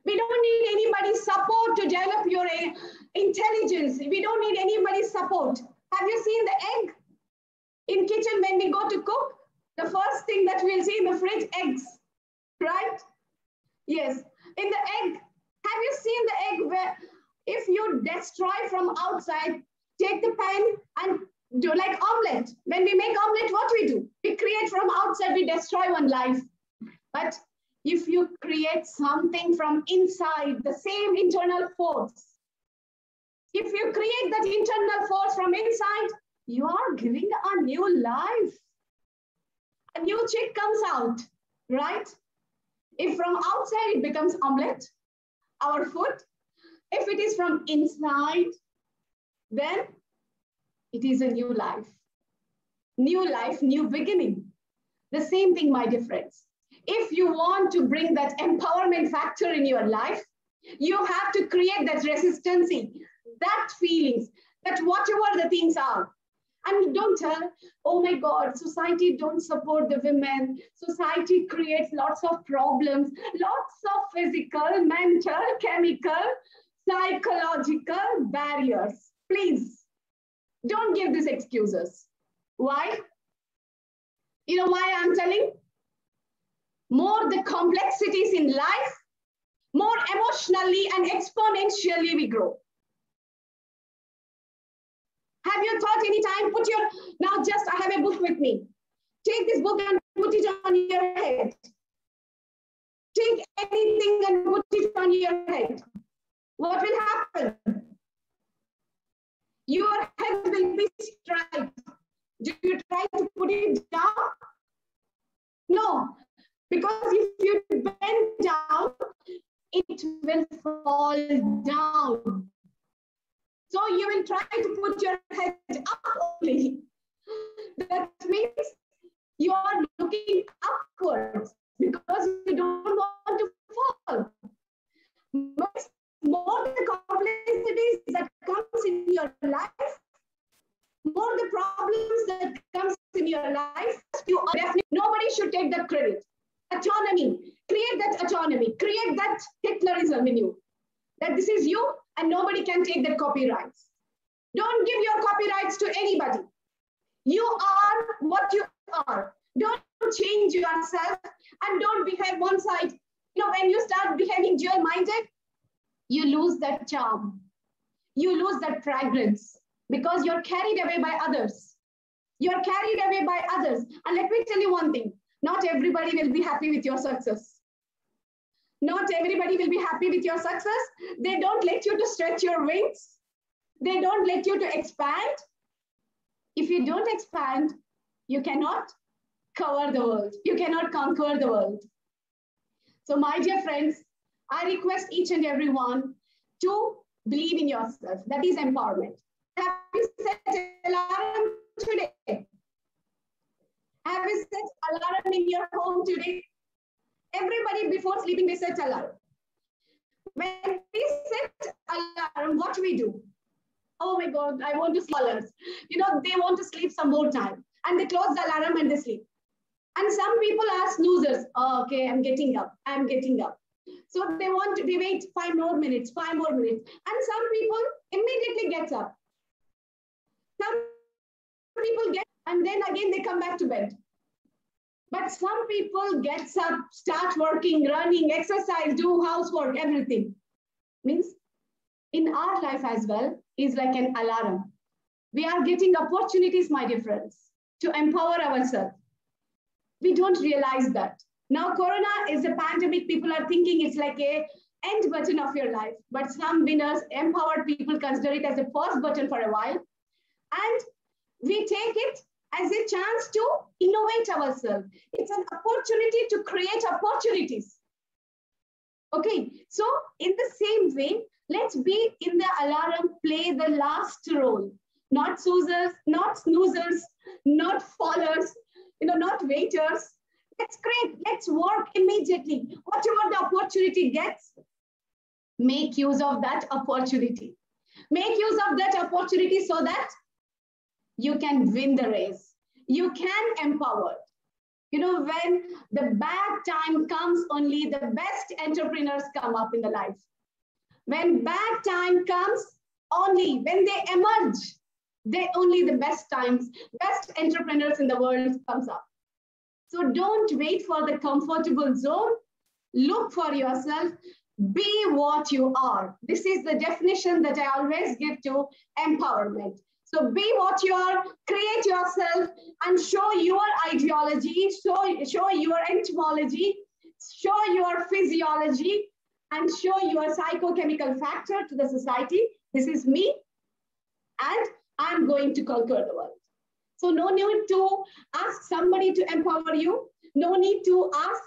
We don't need anybody's support to develop your intelligence. We don't need anybody's support. Have you seen the egg? In kitchen, when we go to cook, the first thing that we'll see in the fridge, eggs, right? Yes, in the egg. Have you seen the egg where if you destroy from outside, take the pan and do like omelette. When we make omelette, what we do? We create from outside, we destroy one life. But if you create something from inside, the same internal force, if you create that internal force from inside, you are giving a new life. A new chick comes out, right? If from outside it becomes omelette, our food, if it is from inside, then it is a new life. New life, new beginning. The same thing, my dear friends. If you want to bring that empowerment factor in your life, you have to create that resistancy, that feelings, that whatever the things are. And don't tell, oh my God, society don't support the women. Society creates lots of problems, lots of physical, mental, chemical, psychological barriers. Please, don't give these excuses. Why? You know why I'm telling? More the complexities in life, more emotionally and exponentially we grow. Have you thought any time, now just I have a book with me. Take this book and put it on your head. Take anything and put it on your head. What will happen? Your head will be straight. Do you try to put it down? No, because if you bend down, it will fall down. So you will try to put your head up only. That means you are looking upwards because you don't want to fall. More the complexities that comes in your life, Create that autonomy, create that Hitlerism in you, that this is you and nobody can take that copyrights. Don't give your copyrights to anybody. You are what you are. Don't change yourself and don't behave one side. You know, when you start behaving dual-minded, you lose that charm. You lose that fragrance because you're carried away by others. You're carried away by others. And let me tell you one thing, not everybody will be happy with your success. Not everybody will be happy with your success. They don't let you to stretch your wings. They don't let you to expand. If you don't expand, you cannot cover the world. You cannot conquer the world. So my dear friends, I request each and every one to believe in yourself. That is empowerment. Have you set alarm today? Have you set alarm in your home today? Everybody before sleeping, they set alarm. When we set alarm, what do we do? Oh my God, I want to sleep. You know, they want to sleep some more time. And they close the alarm and they sleep. And some people are snoozers. Oh, okay, I'm getting up. I'm getting up. So they wait 5 more minutes, 5 more minutes. And some people immediately get up. Some people get, and then again they come back to bed. But some people get up, start working, running, exercise, do housework, everything. Means in our life as well is like an alarm. We are getting opportunities, my dear friends, to empower ourselves. We don't realize that. Now, Corona is a pandemic. People are thinking it's like a end button of your life. But some winners, empowered people consider it as a pause button for a while. And we take it as a chance to innovate ourselves. It's an opportunity to create opportunities. Okay, so in the same way, let's be in the alarm, play the last role. Not snoozers, not followers, not waiters. Let's create, let's work immediately. Whatever the opportunity gets, make use of that opportunity. Make use of that opportunity so that you can win the race. You can empower. When the bad time comes, only the best entrepreneurs come up in the life. When bad time comes, only when they emerge, only the best entrepreneurs in the world comes up. So don't wait for the comfortable zone. Look for yourself. Be what you are. This is the definition that I always give to empowerment. So be what you are, create yourself, and show your ideology, show your entomology, show your physiology, and show your psychochemical factor to the society. This is me, and I'm going to conquer the world. So no need to ask somebody to empower you. No need to ask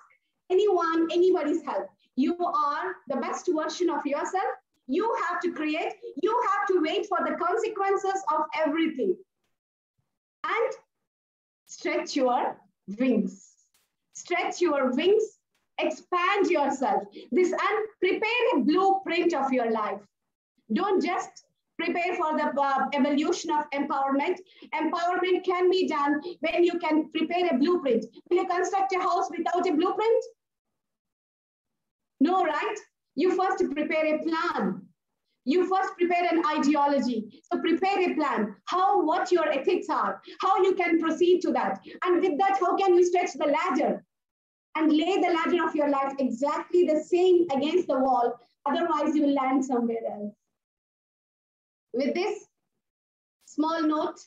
anybody's help. You are the best version of yourself. You have to create. You have to wait for the consequences of everything. And stretch your wings. Stretch your wings. Expand yourself. And prepare a blueprint of your life. Don't just prepare for the evolution of empowerment. Empowerment can be done when you can prepare a blueprint. Will you construct a house without a blueprint? No, right? You first prepare a plan. You first prepare an ideology. So prepare a plan, what your ethics are, how you can proceed to that. And with that, how can you stretch the ladder and lay the ladder of your life exactly the same against the wall? Otherwise, you will land somewhere else. With this small note,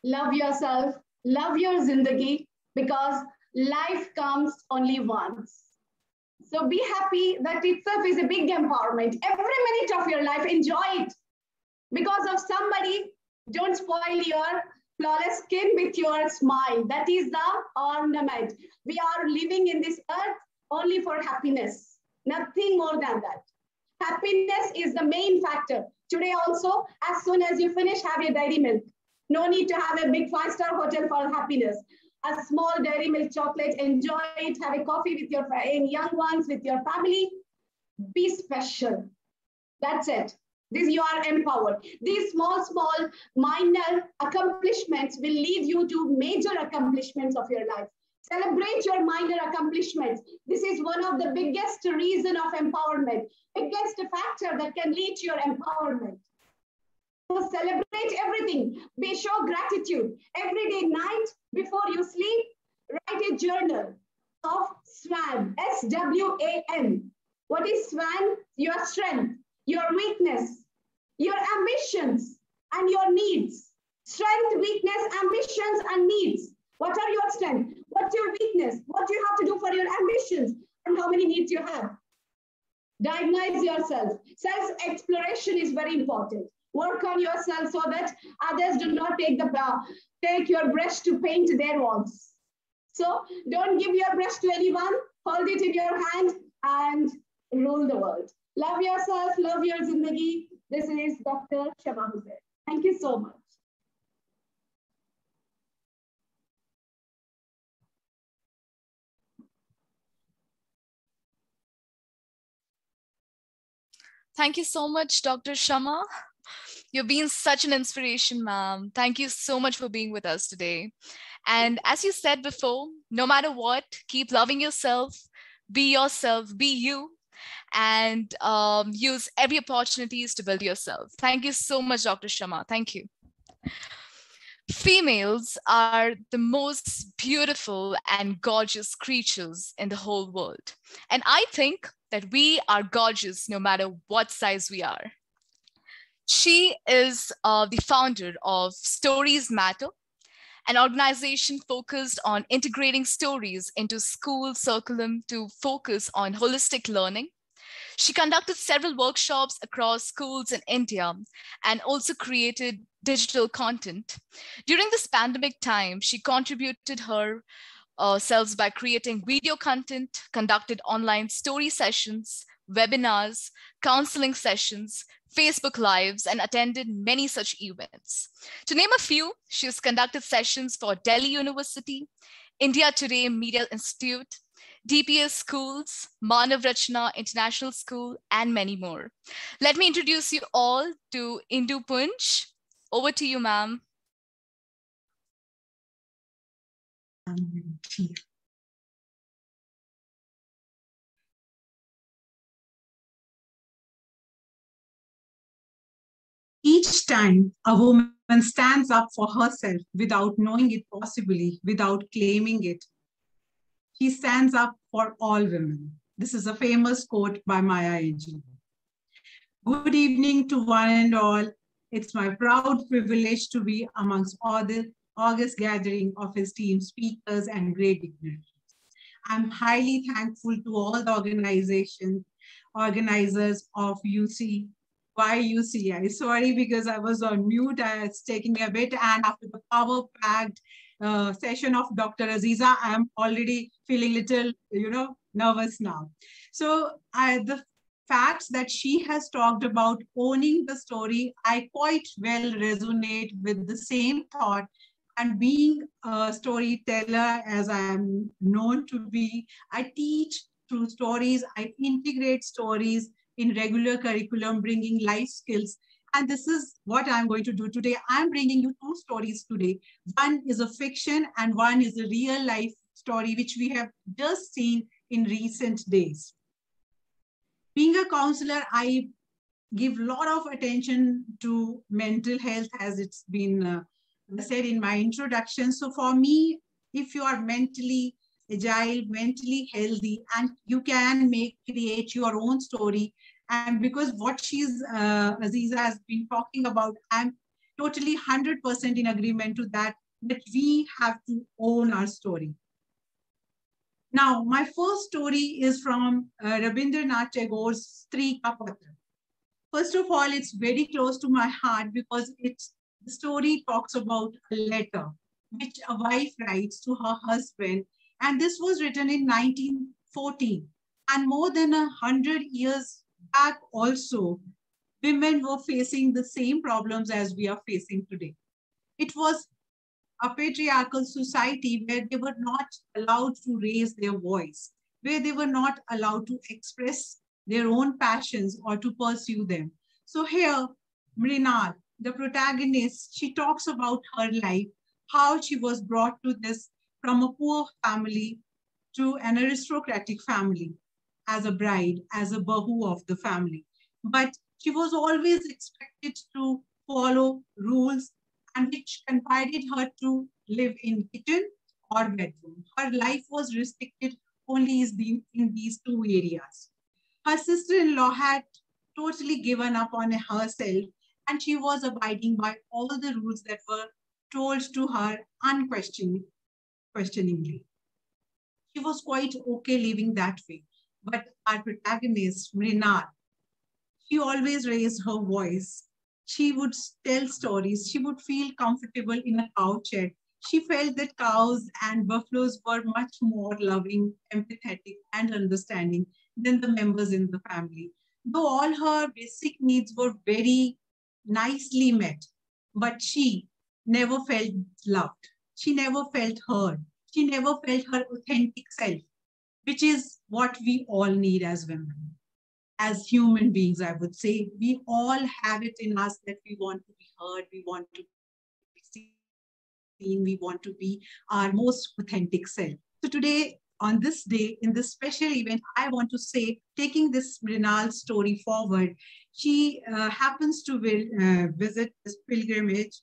love yourself, love your zindagi, because life comes only once. So be happy. That itself is a big empowerment. Every minute of your life, enjoy it. Because of somebody, don't spoil your flawless skin with your smile. That is the ornament. We are living in this earth only for happiness. Nothing more than that. Happiness is the main factor. Today also, as soon as you finish, have a dairy milk. No need to have a big 5-star hotel for happiness. A small dairy milk chocolate, enjoy it, have a coffee with your young ones, with your family. Be special. That's it. You are empowered. These small, minor accomplishments will lead you to major accomplishments of your life. Celebrate your minor accomplishments. This is one of the biggest reason of empowerment, biggest factor that can lead to your empowerment. So celebrate everything. Show gratitude. Every day, night, before you sleep, write a journal of SWAN, S-W-A-N. What is SWAN? Your strength, your weakness, your ambitions, and your needs. Strength, weakness, ambitions, and needs. What are your strengths? What's your weakness? What do you have to do for your ambitions? And how many needs you have? Diagnose yourself. Self-exploration is very important. Work on yourself so that others do not take your brush to paint their walls. So don't give your brush to anyone. Hold it in your hand and rule the world. Love yourself, love your zindagi. This is Dr. Shama Hussain. Thank you so much. Thank you so much, Dr. Shama. You've been such an inspiration, ma'am. Thank you so much for being with us today. And as you said before, no matter what, keep loving yourself, be you, and use every opportunities to build yourself. Thank you so much, Dr. Shama. Thank you. Females are the most beautiful and gorgeous creatures in the whole world. And I think that we are gorgeous no matter what size we are. She is the founder of Stories Matter, an organization focused on integrating stories into school curriculum to focus on holistic learning. She conducted several workshops across schools in India and also created digital content. During this pandemic time, she contributed herself by creating video content, conducted online story sessions, webinars, counseling sessions, Facebook Lives, and attended many such events. To name a few, she has conducted sessions for Delhi University, India Today Media Institute, DPS Schools, Manav Rachna International School, and many more. Let me introduce you all to Indu Punj. Over to you, ma'am. Each time a woman stands up for herself without knowing it possibly, without claiming it, she stands up for all women. This is a famous quote by Maya Angelou. Good evening to one and all. It's my proud privilege to be amongst all the august gathering of esteemed speakers and great dignitaries. I'm highly thankful to all the organizers of YUCI. YUCI. Sorry, because I was on mute. It's taking me a bit. And after the power-packed session of Dr. Aziza, I'm already feeling little, nervous now. So the facts that she has talked about owning the story, I quite well resonate with the same thought. And being a storyteller, as I am known to be, I teach through stories, I integrate stories in regular curriculum, bringing life skills. And this is what I'm going to do today. I'm bringing you two stories today. One is a fiction and one is a real life story, which we have just seen in recent days. Being a counselor, I give a lot of attention to mental health, as it's been said in my introduction. So for me, if you are mentally agile, mentally healthy, and you can create your own story. And because what Aziza has been talking about, I'm totally 100% in agreement to that we have to own our story. Now, my first story is from Rabindranath Tagore's Stree Ka Patra. First of all, it's very close to my heart because the story talks about a letter which a wife writes to her husband. And this was written in 1914. And more than 100 years back also, women were facing the same problems as we are facing today. It was a patriarchal society where they were not allowed to raise their voice, where they were not allowed to express their own passions or to pursue them. So here, Mrinal, the protagonist, she talks about her life, how she was brought to this from a poor family to an aristocratic family, as a bride, as a bahu of the family. But she was always expected to follow rules, and which confided her to live in kitchen or bedroom. Her life was restricted only in these two areas. Her sister-in-law had totally given up on herself, and she was abiding by all the rules that were told to her unquestioningly. She was quite okay living that way. But our protagonist, Mrinal, she always raised her voice. She would tell stories. She would feel comfortable in a cow shed. She felt that cows and buffaloes were much more loving, empathetic, and understanding than the members in the family. Though all her basic needs were very nicely met, but she never felt loved. She never felt heard. She never felt her authentic self, which is what we all need as women. As human beings, I would say, we all have it in us that we want to be heard, we want to be seen, we want to be our most authentic self. So today, on this day, in this special event, I want to say, taking this Mrinal story forward, she happens to visit this pilgrimage,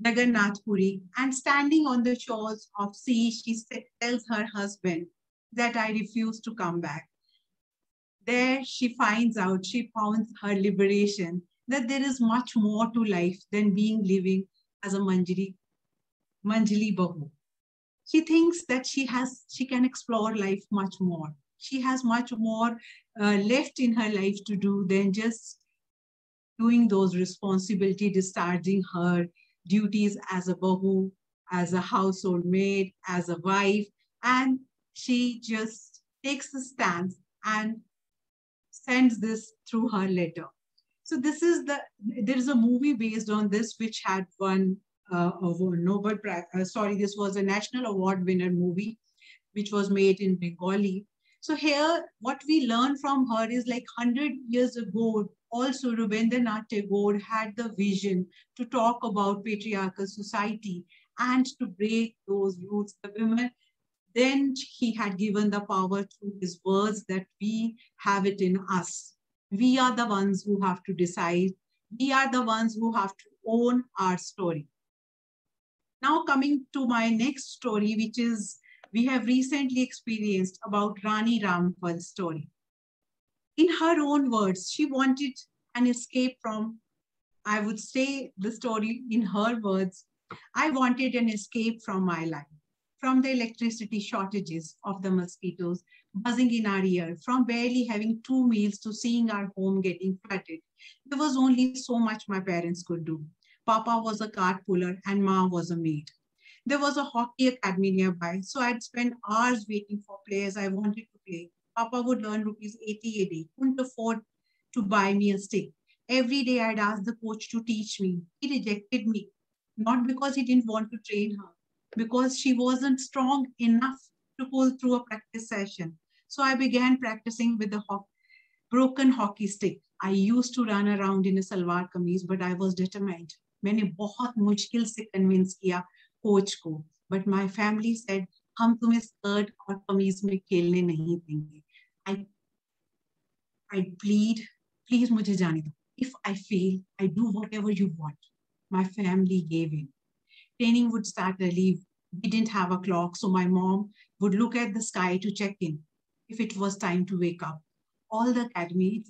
Jagannath Puri, and standing on the shores of sea, she tells her husband that I refuse to come back. There she finds out, she founds her liberation, that there is much more to life than living as a Manjali Bahu. She thinks that she can explore life much more. She has much more left in her life to do than just doing those responsibilities, discharging her duties as a Bahu, as a household maid, as a wife, and she just takes the stance and sends this through her letter. So this is there is a movie based on this which had won a Nobel Prize. This was a national award winner movie, which was made in Bengali. So here, what we learn from her is like 100 years ago, also Rabindranath Tagore had the vision to talk about patriarchal society and to break those roots. The women, then he had given the power through his words that we have it in us. We are the ones who have to decide. We are the ones who have to own our story. Now coming to my next story, which is we have recently experienced about Rani Rampal's story. In her own words, she wanted an escape from, I would say the story in her words, I wanted an escape from my life, from the electricity shortages of the mosquitoes buzzing in our ear, from barely having 2 meals to seeing our home getting flooded. There was only so much my parents could do. Papa was a cart puller and Ma was a maid. There was a hockey academy nearby, so I'd spend hours waiting for players I wanted to play. Papa would earn rupees 80 a day, couldn't afford to buy me a stick. Every day I'd ask the coach to teach me. He rejected me, not because he didn't want to train her, because she wasn't strong enough to pull through a practice session. So I began practicing with the broken hockey stick. I used to run around in a salwar kameez, but I was determined. मैंने बहुत मुश्किल से convince किया coach को, but my family said, हम तुम्हें skirt और कमीज में खेलने नहीं देंगे. I plead, please मुझे जाने दो. If I fail, I do whatever you want. My family gave in. Training would start early. We didn't have a clock, so my mom would look at the sky to check in if it was time to wake up. At the academy,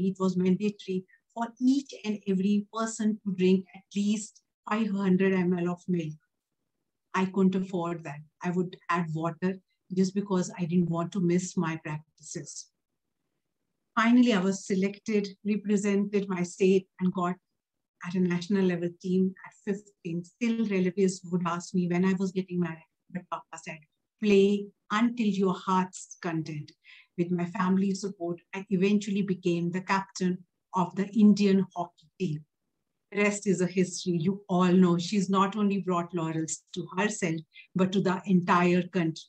it was mandatory for each and every person to drink at least 500 ml of milk. I couldn't afford that. I would add water just because I didn't want to miss my practices. Finally, I was selected, represented my state, and got at a national level team at 15. Still, relatives would ask me when I was getting married, but Papa said, play until your heart's content. With my family support, I eventually became the captain of the Indian hockey team. The rest is a history. You all know she's not only brought laurels to herself, but to the entire country.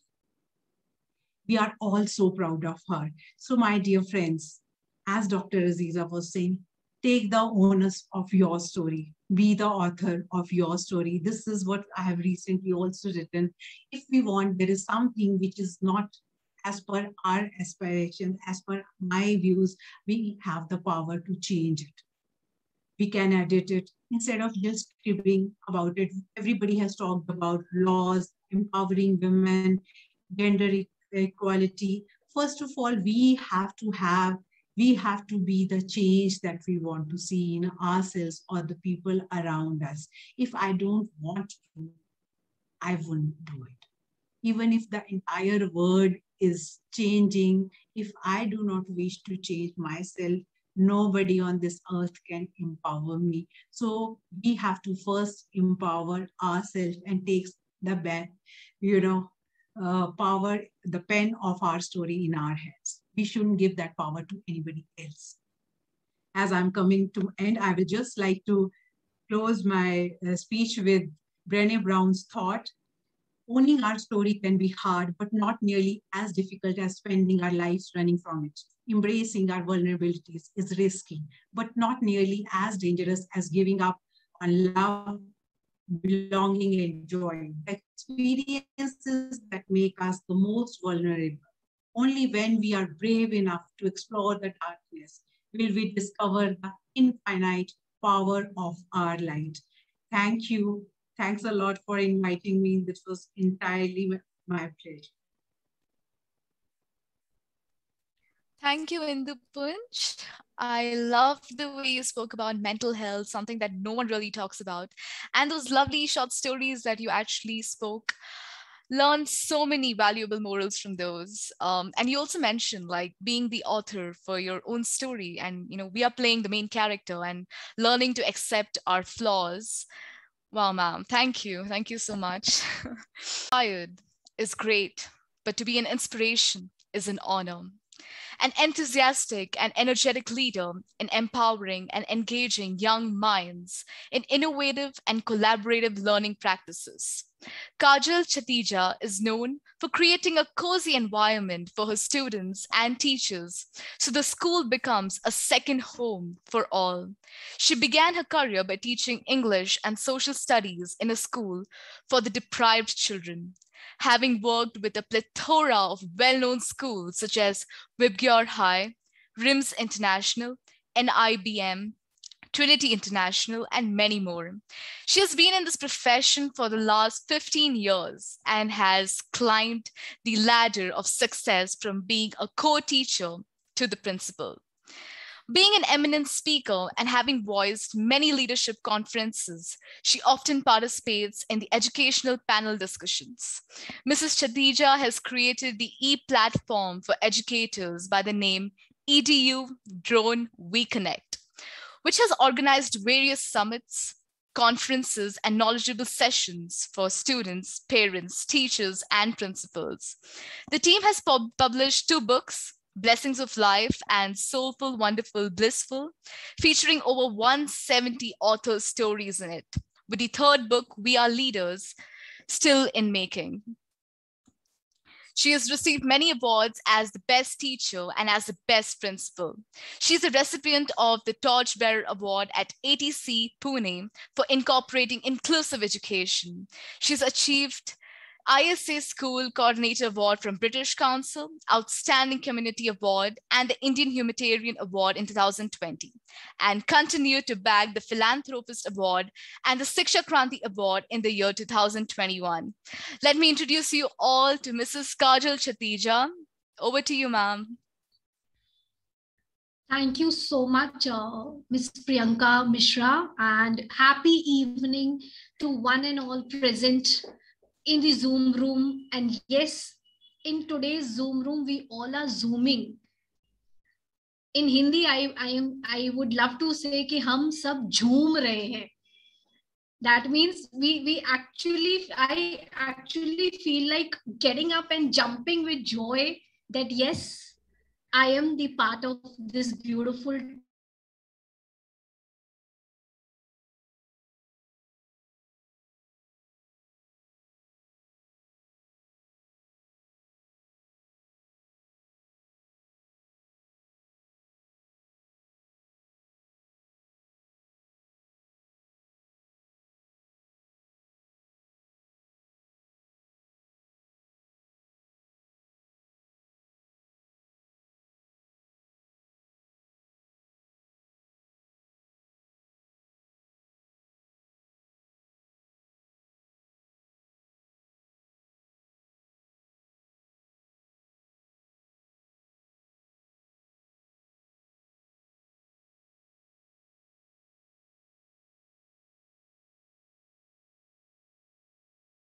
We are all so proud of her. So my dear friends, as Dr. Aziza was saying, take the onus of your story. be the author of your story. This is what I have recently also written. If we want, there is something which is not as per our aspirations, as per my views, we have the power to change it. We can edit it instead of just scribbling about it. Everybody has talked about laws, empowering women, gender equality. First of all, we have to be the change that we want to see in ourselves or the people around us. If I don't want to, I wouldn't do it. Even if the entire world is changing, if I do not wish to change myself, nobody on this earth can empower me. So we have to first empower ourselves and take the power, the pen of our story in our hands. We shouldn't give that power to anybody else. As I'm coming to end, I would just like to close my speech with Brené Brown's thought. Owning our story can be hard, but not nearly as difficult as spending our lives running from it. Embracing our vulnerabilities is risky, but not nearly as dangerous as giving up on love, belonging, and joy. Experiences that make us the most vulnerable. Only when we are brave enough to explore the darkness will we discover the infinite power of our light. Thank you. Thanks a lot for inviting me. This was entirely my pleasure. Thank you, Indu Punch. I love the way you spoke about mental health, something that no one really talks about. And those lovely short stories that you actually spoke. Learned so many valuable morals from those. And you also mentioned like being the author for your own story. And, we are playing the main character and learning to accept our flaws. Wow, ma'am. Thank you. Thank you so much. Inspired is great, but to be an inspiration is an honor. An enthusiastic and energetic leader in empowering and engaging young minds in innovative and collaborative learning practices. Kajal Chatija is known for creating a cozy environment for her students and teachers, so the school becomes a second home for all. She began her career by teaching English and social studies in a school for the deprived children. Having worked with a plethora of well-known schools such as Wibgyor High, RIMS International, NIBM, Trinity International, and many more. She has been in this profession for the last 15 years and has climbed the ladder of success from being a co-teacher to the principal. Being an eminent speaker and having voiced many leadership conferences, she often participates in the educational panel discussions. Mrs. Chatija has created the e-platform for educators by the name EDU Drone We Connect, which has organized various summits, conferences, and knowledgeable sessions for students, parents, teachers, and principals. The team has published 2 books, Blessings of Life and Soulful, Wonderful, Blissful, featuring over 170 author stories in it, with the 3rd book, We Are Leaders, still in making. She has received many awards as the best teacher and as the best principal. She's a recipient of the Torchbearer Award at ATC Pune for incorporating inclusive education. She's achieved ISA School Coordinator Award from British Council, Outstanding Community Award, and the Indian Humanitarian Award in 2020, and continued to bag the Philanthropist Award and the Siksha Kranti Award in the year 2021. Let me introduce you all to Mrs. Kajal Chatija. Over to you, ma'am. Thank you so much, Ms. Priyanka Mishra, and happy evening to one and all present in the Zoom room. And yes, in today's Zoom room, we all are Zooming. In Hindi, I would love to say कि हम सब झूम रहे हैं. That means I actually feel like getting up and jumping with joy that yes, I am the part of this beautiful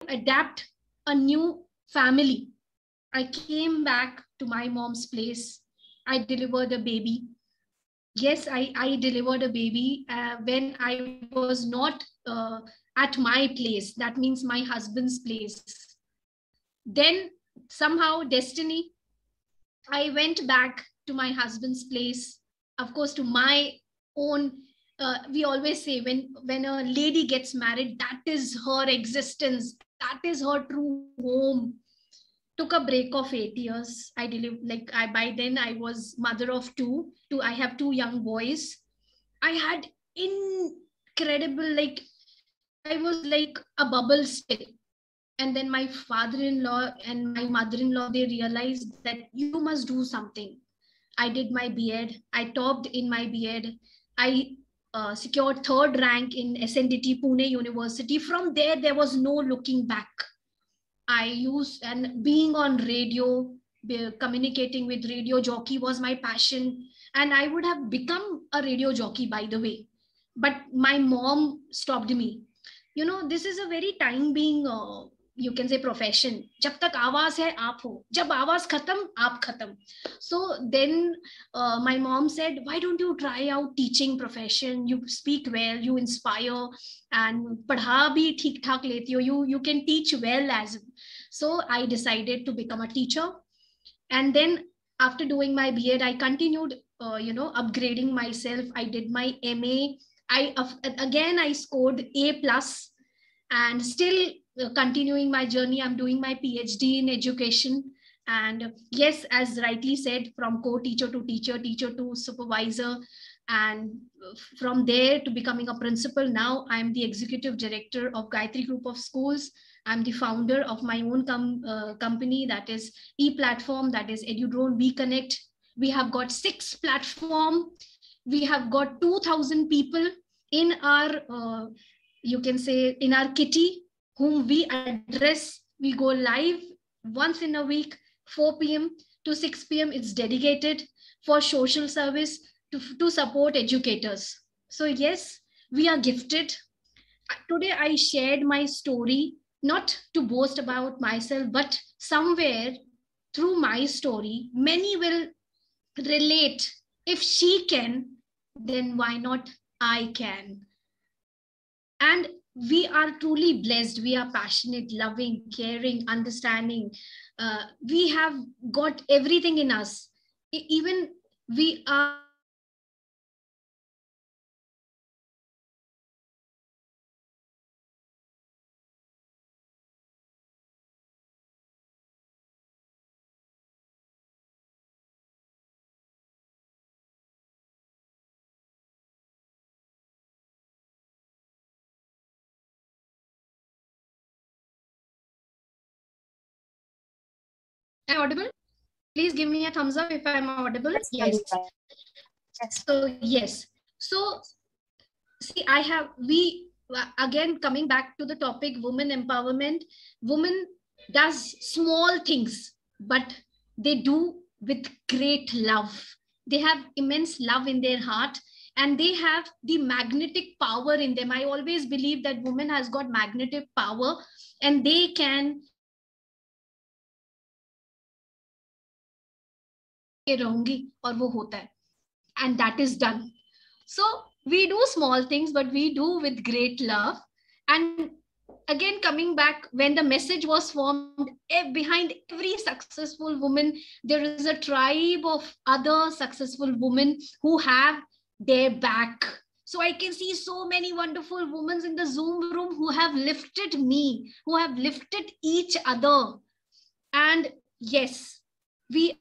adapt a new family. I came back to my mom's place. I delivered a baby. Yes, I delivered a baby when I was not at my place. That means my husband's place. Then somehow destiny, I went back to my husband's place, of course, to my own. We always say when a lady gets married, that is her existence, that is her true home. Took a break of 8 years. I delivered, like I by then I was mother of two. I have two young boys. I had incredible, like I was like a bubble still. And then my father-in-law and my mother-in-law, they realized that you must do something. I did my B.Ed. I topped in my B.Ed. I secured third rank in SNDT Pune University. From there, there was no looking back. I used, and being on radio, communicating with radio jockey was my passion. And I would have become a radio jockey, by the way. But my mom stopped me. You know, this is a very time being, you can say, profession. जब तक आवाज है आप हो, जब आवाज खत्म आप खत्म. So then my mom said, why don't you try out teaching profession? You speak well, you inspire, and पढ़ा भी ठीक ठाक लेती हो. You can teach well as. So I decided to become a teacher. And then after doing my B.Ed, I continued, upgrading myself. I did my MA. I scored A+, and still continuing my journey. I'm doing my PhD in education. And yes, as rightly said, from co-teacher to teacher, teacher to supervisor, and from there to becoming a principal. Now I'm the executive director of Gayatri Group of Schools. I'm the founder of my own company, that is e-platform, that is EduDrone We Connect. We have got 6 platforms. We have got 2,000 people in our, you can say, in our kitty, whom we address. We go live once in a week, 4 p.m. to 6 p.m. It's dedicated for social service to support educators. So yes, we are gifted. Today I shared my story, not to boast about myself, but somewhere through my story, many will relate. If she can, then why not I can? And we are truly blessed. We are passionate, loving, caring, understanding. We have got everything in us. Even we are audible? Please give me a thumbs up if I'm audible. Yes. So yes. So see, again, coming back to the topic, women empowerment. Women does small things, but they do with great love. They have immense love in their heart, and they have the magnetic power in them. I always believe that women has got magnetic power, and they can और वो होता है, and that is done. So we do small things, but we do with great love. And again, coming back, when the message was formed, behind every successful woman, there is a tribe of other successful women who have their back. So I can see so many wonderful women in the Zoom room who have lifted me, who have lifted each other. And yes, we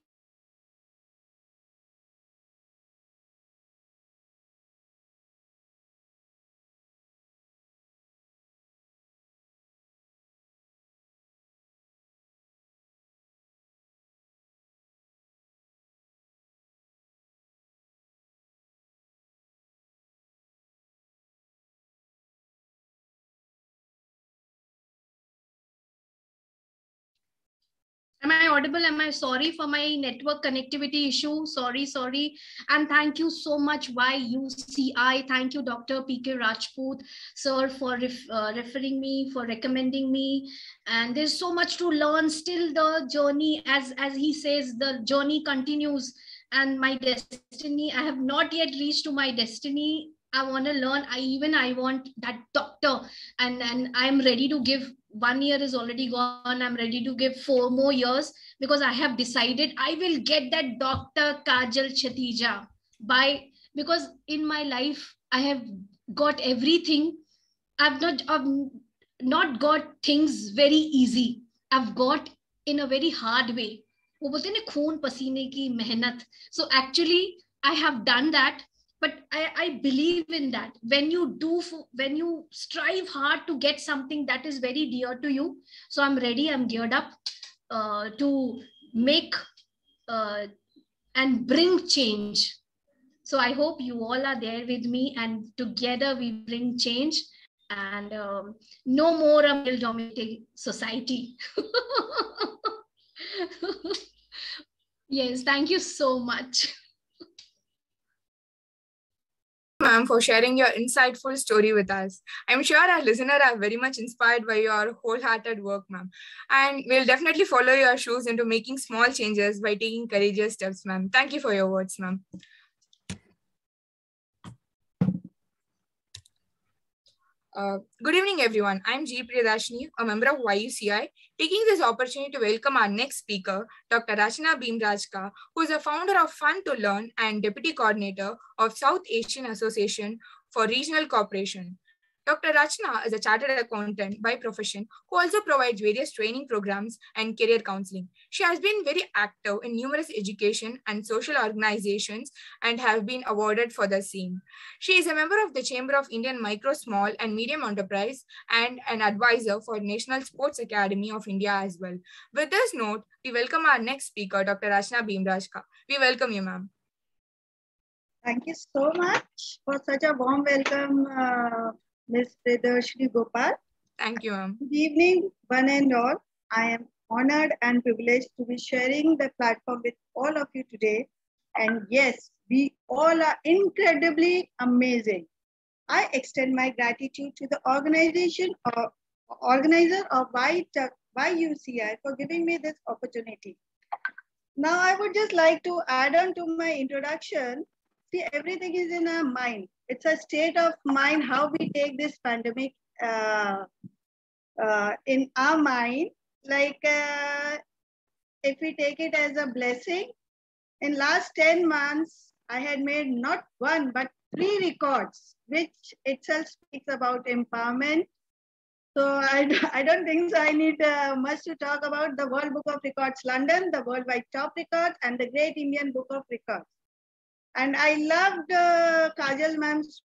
Am I audible? Am I sorry for my network connectivity issue? Sorry. And thank you so much, YUCI. Thank you, Dr. P.K. Rajput, sir, for referring me, for recommending me. And there's so much to learn. Still the journey, as he says, the journey continues. And my destiny, I have not yet reached to my destiny. I want to learn. I want that doctor, and I'm ready to give. 1 year is already gone. I'm ready to give 4 more years, because I have decided I will get that Dr. Kajal Chatija because in my life I have got everything. I've not got things very easy. I've got in a very hard way. वो बोलते हैं ना खून पसीने की मेहनत. So actually I have done that. But I believe in that. When you strive hard to get something that is very dear to you. So I'm ready, I'm geared up to make and bring change. So I hope you all are there with me, and together we bring change, and no more a male-dominated society. Yes, thank you so much. Ma'am, for sharing your insightful story with us. I'm sure our listeners are very much inspired by your wholehearted work, ma'am. And we'll definitely follow your shoes into making small changes by taking courageous steps, ma'am. Thank you for your words, ma'am. Good evening, everyone. I'm G. Priyadashini, a member of YUCI, taking this opportunity to welcome our next speaker, Dr. Rachana Bhimrajka, who is the founder of Fun to Learn and Deputy Coordinator of South Asian Association for Regional Cooperation. Dr. Rachana is a chartered accountant by profession who also provides various training programs and career counseling. She has been very active in numerous education and social organizations and have been awarded for the same. She is a member of the Chamber of Indian Micro, Small and Medium Enterprise and an advisor for National Sports Academy of India as well. With this note, we welcome our next speaker, Dr. Rachana Bhimrajka. We welcome you, ma'am. Thank you so much for such a warm welcome, Ms. Priyadashini Gopal. Thank you, ma'am. Good evening, one and all. I am honored and privileged to be sharing the platform with all of you today. And yes, we all are incredibly amazing. I extend my gratitude to the organizer of YUCI for giving me this opportunity. Now, I would just like to add on to my introduction. See, everything is in our mind. It's a state of mind how we take this pandemic in our mind. Like if we take it as a blessing, in last 10 months, I had made not 1, but 3 records, which itself speaks about empowerment. So I don't think so I need much to talk about the World Book of Records London, the Worldwide Top Record, and the Great Indian Book of Records. And I loved Kajal ma'am's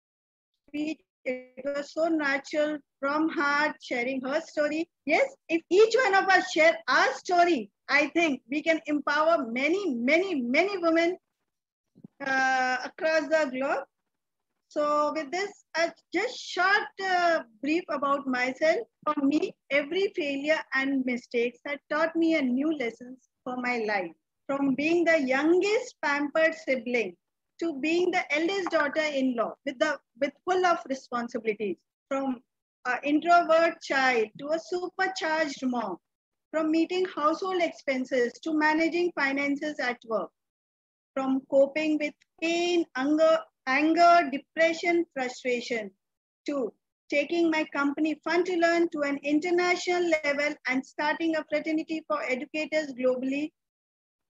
speech. It was so natural, from heart, sharing her story. Yes, if each one of us share our story, I think we can empower many, many, many women across the globe. So with this, just short brief about myself. For me, every failure and mistakes had taught me a new lessons for my life. From being the youngest pampered sibling to being the eldest daughter-in-law with full of responsibilities. From an introvert child to a supercharged mom. From meeting household expenses to managing finances at work. From coping with pain, anger, depression, frustration, to taking my company Fun to Learn to an international level and starting a fraternity for educators globally.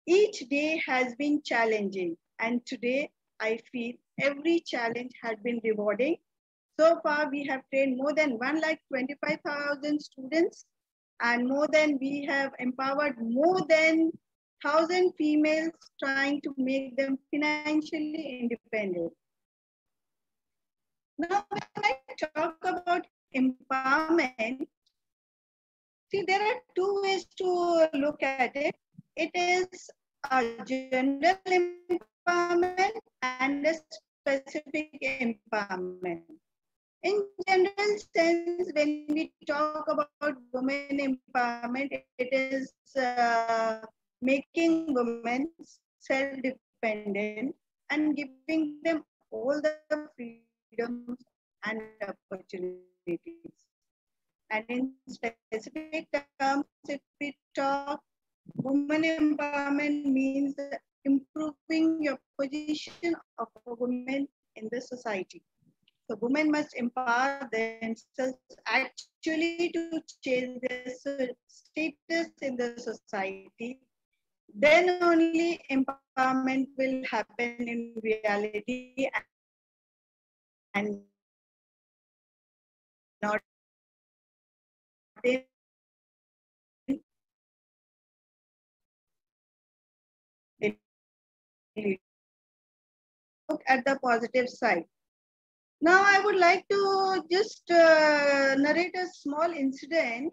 Each day has been challenging, and today I feel every challenge has been rewarding. So far, we have trained more than 1,25,000 students, and we have empowered more than 1,000 females, trying to make them financially independent. Now, when I talk about empowerment, see, there are 2 ways to look at it. It is a general empowerment and a specific empowerment. In general sense, when we talk about women empowerment, it is making women self-dependent and giving them all the freedoms and opportunities. And in specific terms, if we talk, women empowerment means improving your position of a woman in the society. So women must empower themselves actually to change their status in the society. Then only empowerment will happen in reality and look at the positive side. Now, I would like to just narrate a small incident.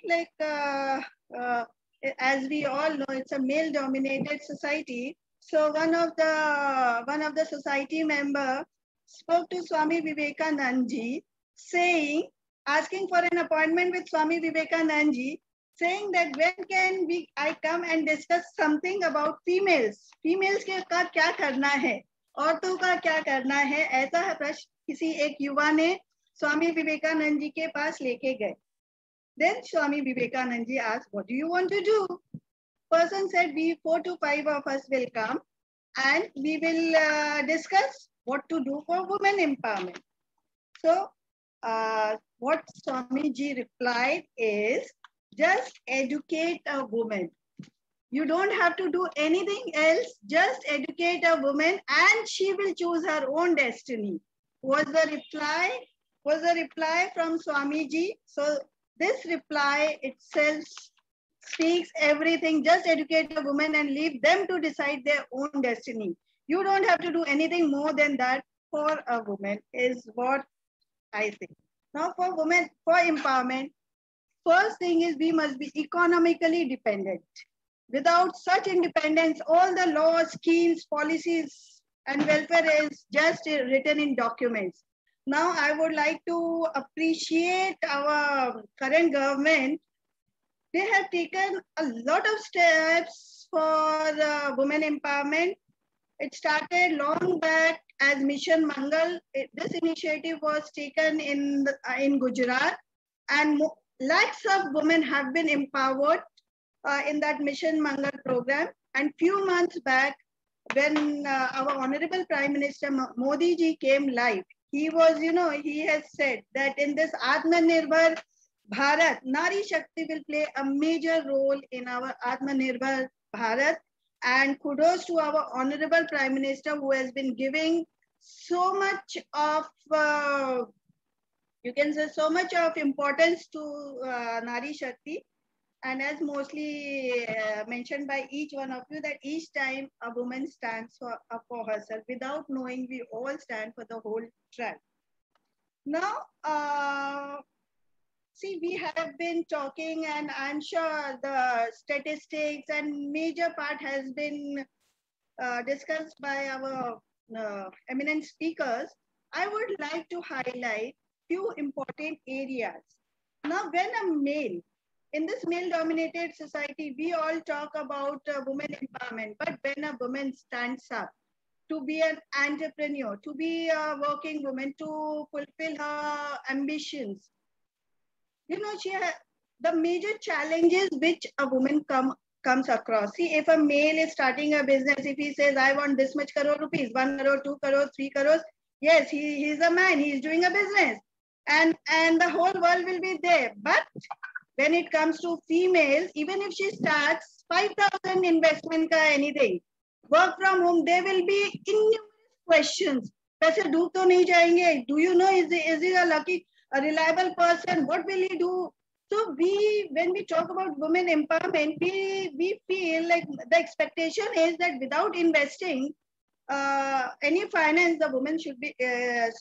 As we all know, it's a male-dominated society. So one of the society member spoke to Swami Vivekanand ji, asking for an appointment with Swami Vivekanand ji, saying that when can I come and discuss something about females? Females का क्या करना है? औरतों का क्या करना है? ऐसा प्रश्न किसी एक युवा ने स्वामी विवेकानंद जी के पास लेके गए. Then Swami Vivekanand ji asked, what do you want to do? Person said, 4 to 5 of us will come and we will discuss what to do for women empowerment. So what Swami ji replied is, just educate a woman. You don't have to do anything else. Just educate a woman and she will choose her own destiny. Was the reply from Swami ji. So this reply itself speaks everything. Just educate a woman and leave them to decide their own destiny. You don't have to do anything more than that for a woman, is what I think. Now for women, for empowerment, first thing is we must be economically dependent. Without such independence, all the laws, schemes, policies, and welfare is just written in documents. Now, I would like to appreciate our current government. They have taken a lot of steps for women empowerment. It started long back as Mission Mangal. This initiative was taken in Gujarat, and lakhs of women have been empowered in that Mission Mangal program. And few months back, when our Honorable Prime Minister Modi ji came live, he was, he has said that in this Atmanirbhar Bharat, Nari Shakti will play a major role in our Atmanirbhar Bharat. And kudos to our Honorable Prime Minister who has been giving so much of, you can say so much of importance to Nari Shakti. And as mostly mentioned by each one of you, that each time a woman stands up for herself, without knowing, we all stand for the whole tribe. Now, see, we have been talking, and I'm sure the statistics and major part has been discussed by our eminent speakers. I would like to highlight few important areas. Now, when a male, in this male-dominated society, we all talk about women empowerment, but when a woman stands up to be an entrepreneur, to be a working woman, to fulfill her ambitions, the major challenges which a woman comes across. See, if a male is starting a business, if he says, I want this much crore rupees, 1 crore, 2 crore, 3 crores, yes, he's a man, he's doing a business. And the whole world will be there. But when it comes to females, even if she starts 5,000 investment ka anything, work from home, there will be innumerable questions. Paise डूब तो नहीं जाएंगे? Do you know, is he a reliable person? What will he do? So when we talk about women empowerment, we feel like the expectation is that without investing any finance, the woman should be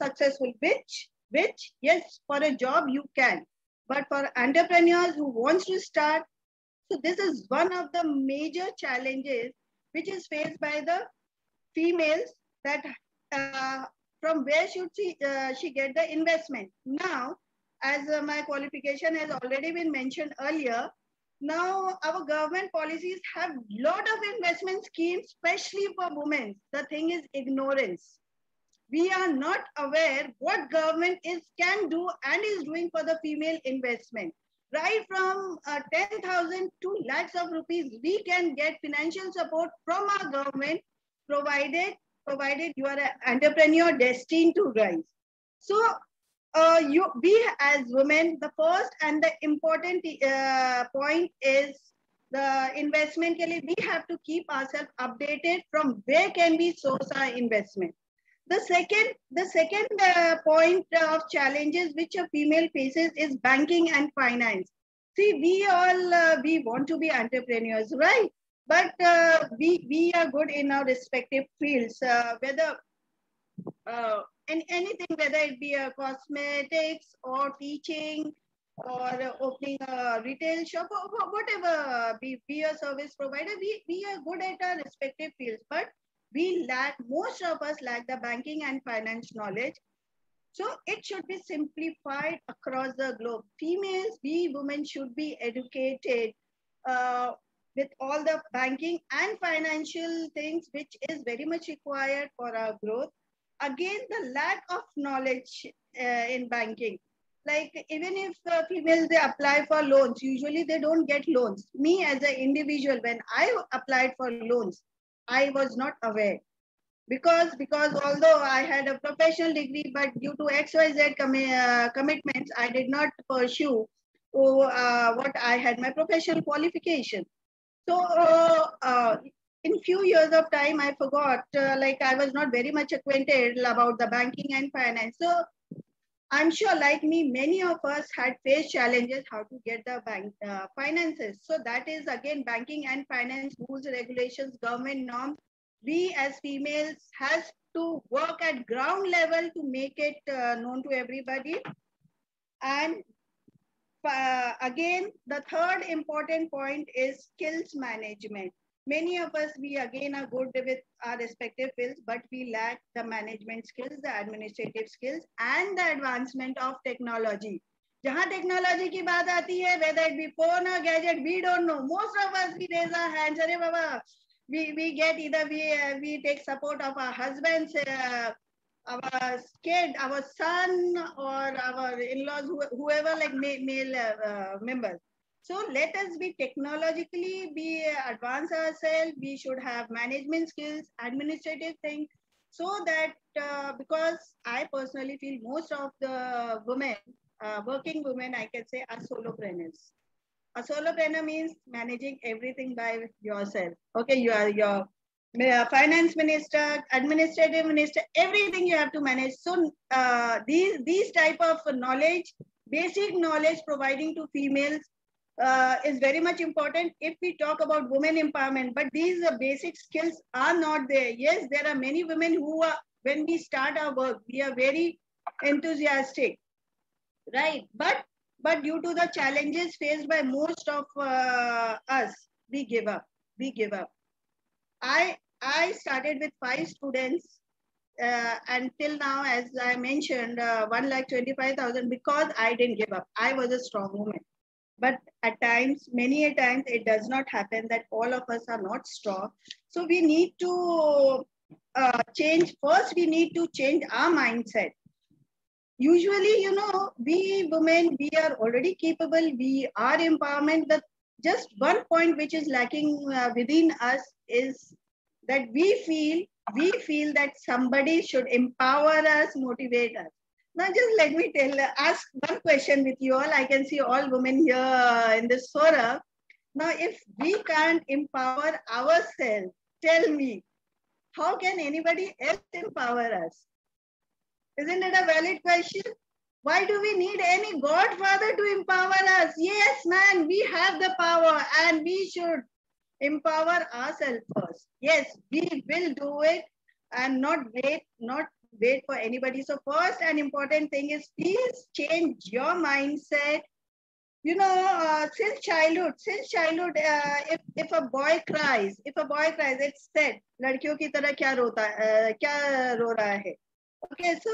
successful, which yes, for a job you can. But for entrepreneurs who wants to start, so this is one of the major challenges which is faced by the females, that from where should she get the investment? Now, as my qualification has already been mentioned earlier, now our government policies have lot of investment schemes, especially for women. The thing is ignorance. We are not aware what government can do and is doing for the female investment. Right from 10,000 to lakhs of rupees, we can get financial support from our government, provided you are an entrepreneur destined to rise. So we as women, the first and the important point is the investment. We have to keep ourselves updated from where can we source our investment. The second point of challenges which a female faces is banking and finance. See, we all we want to be entrepreneurs, right? But we are good in our respective fields, whether anything, whether it be cosmetics or teaching or opening a retail shop or whatever, be a service provider. We are good at our respective fields, but we lack, most of us lack the banking and finance knowledge. So it should be simplified across the globe. Females, we women should be educated with all the banking and financial things, which is very much required for our growth. Again, the lack of knowledge in banking. Like even if females, they apply for loans, usually they don't get loans. Me as an individual, when I applied for loans, I was not aware, because although I had a professional degree, but due to XYZ commitments, I did not pursue what I had my professional qualification. So in few years of time, I forgot, like I was not very much acquainted about the banking and finance. So I'm sure, like me, many of us had faced challenges how to get the bank finances. So that is again banking and finance rules, regulations, government norms. We as females has to work at ground level to make it known to everybody. And again, the third important point is skills management. Many of us, we again are good with our respective fields, but we lack the management skills, the administrative skills, and the advancement of technology. Jahan technology ki baat aati hai, whether it be phone or gadget, we don't know. Most of us, we raise our hands. Arey baba, we get either we take support of our husbands, our kid, our son, or our in-laws, whoever, like male members. So let us be technologically advance ourselves. We should have management skills, administrative things, so that because I personally feel most of the women, working women, I can say, are solopreneurs. A solopreneur means managing everything by yourself. Okay, you are your finance minister, administrative minister, everything you have to manage. So these type of knowledge, basic knowledge providing to females is very much important if we talk about women empowerment. But these basic skills are not there. Yes, there are many women who are, when we start our work, we are very enthusiastic, right? But due to the challenges faced by most of us, we give up. We give up. I started with 5 students, and till now, as I mentioned, 1,25,000, because I didn't give up. I was a strong woman. But at times, many a times, it does not happen that all of us are not strong. So we need to change. First, we need to change our mindset. Usually, you know, we women, we are already capable. We are empowerment. That just one point which is lacking within us is that we feel that somebody should empower us, motivate us. Now, just let me ask one question with you all. I can see all women here in this forum. Now, if we can't empower ourselves, tell me, how can anybody else empower us? Isn't it a valid question? Why do we need any godfather to empower us? Yes, man, we have the power and we should empower ourselves first. Yes, we will do it and not wait for anybody. So first and important thing is, please change your mindset. You know, since childhood, if a boy cries, it's said, लड़कियों की तरह क्या रो रहा है? Okay, so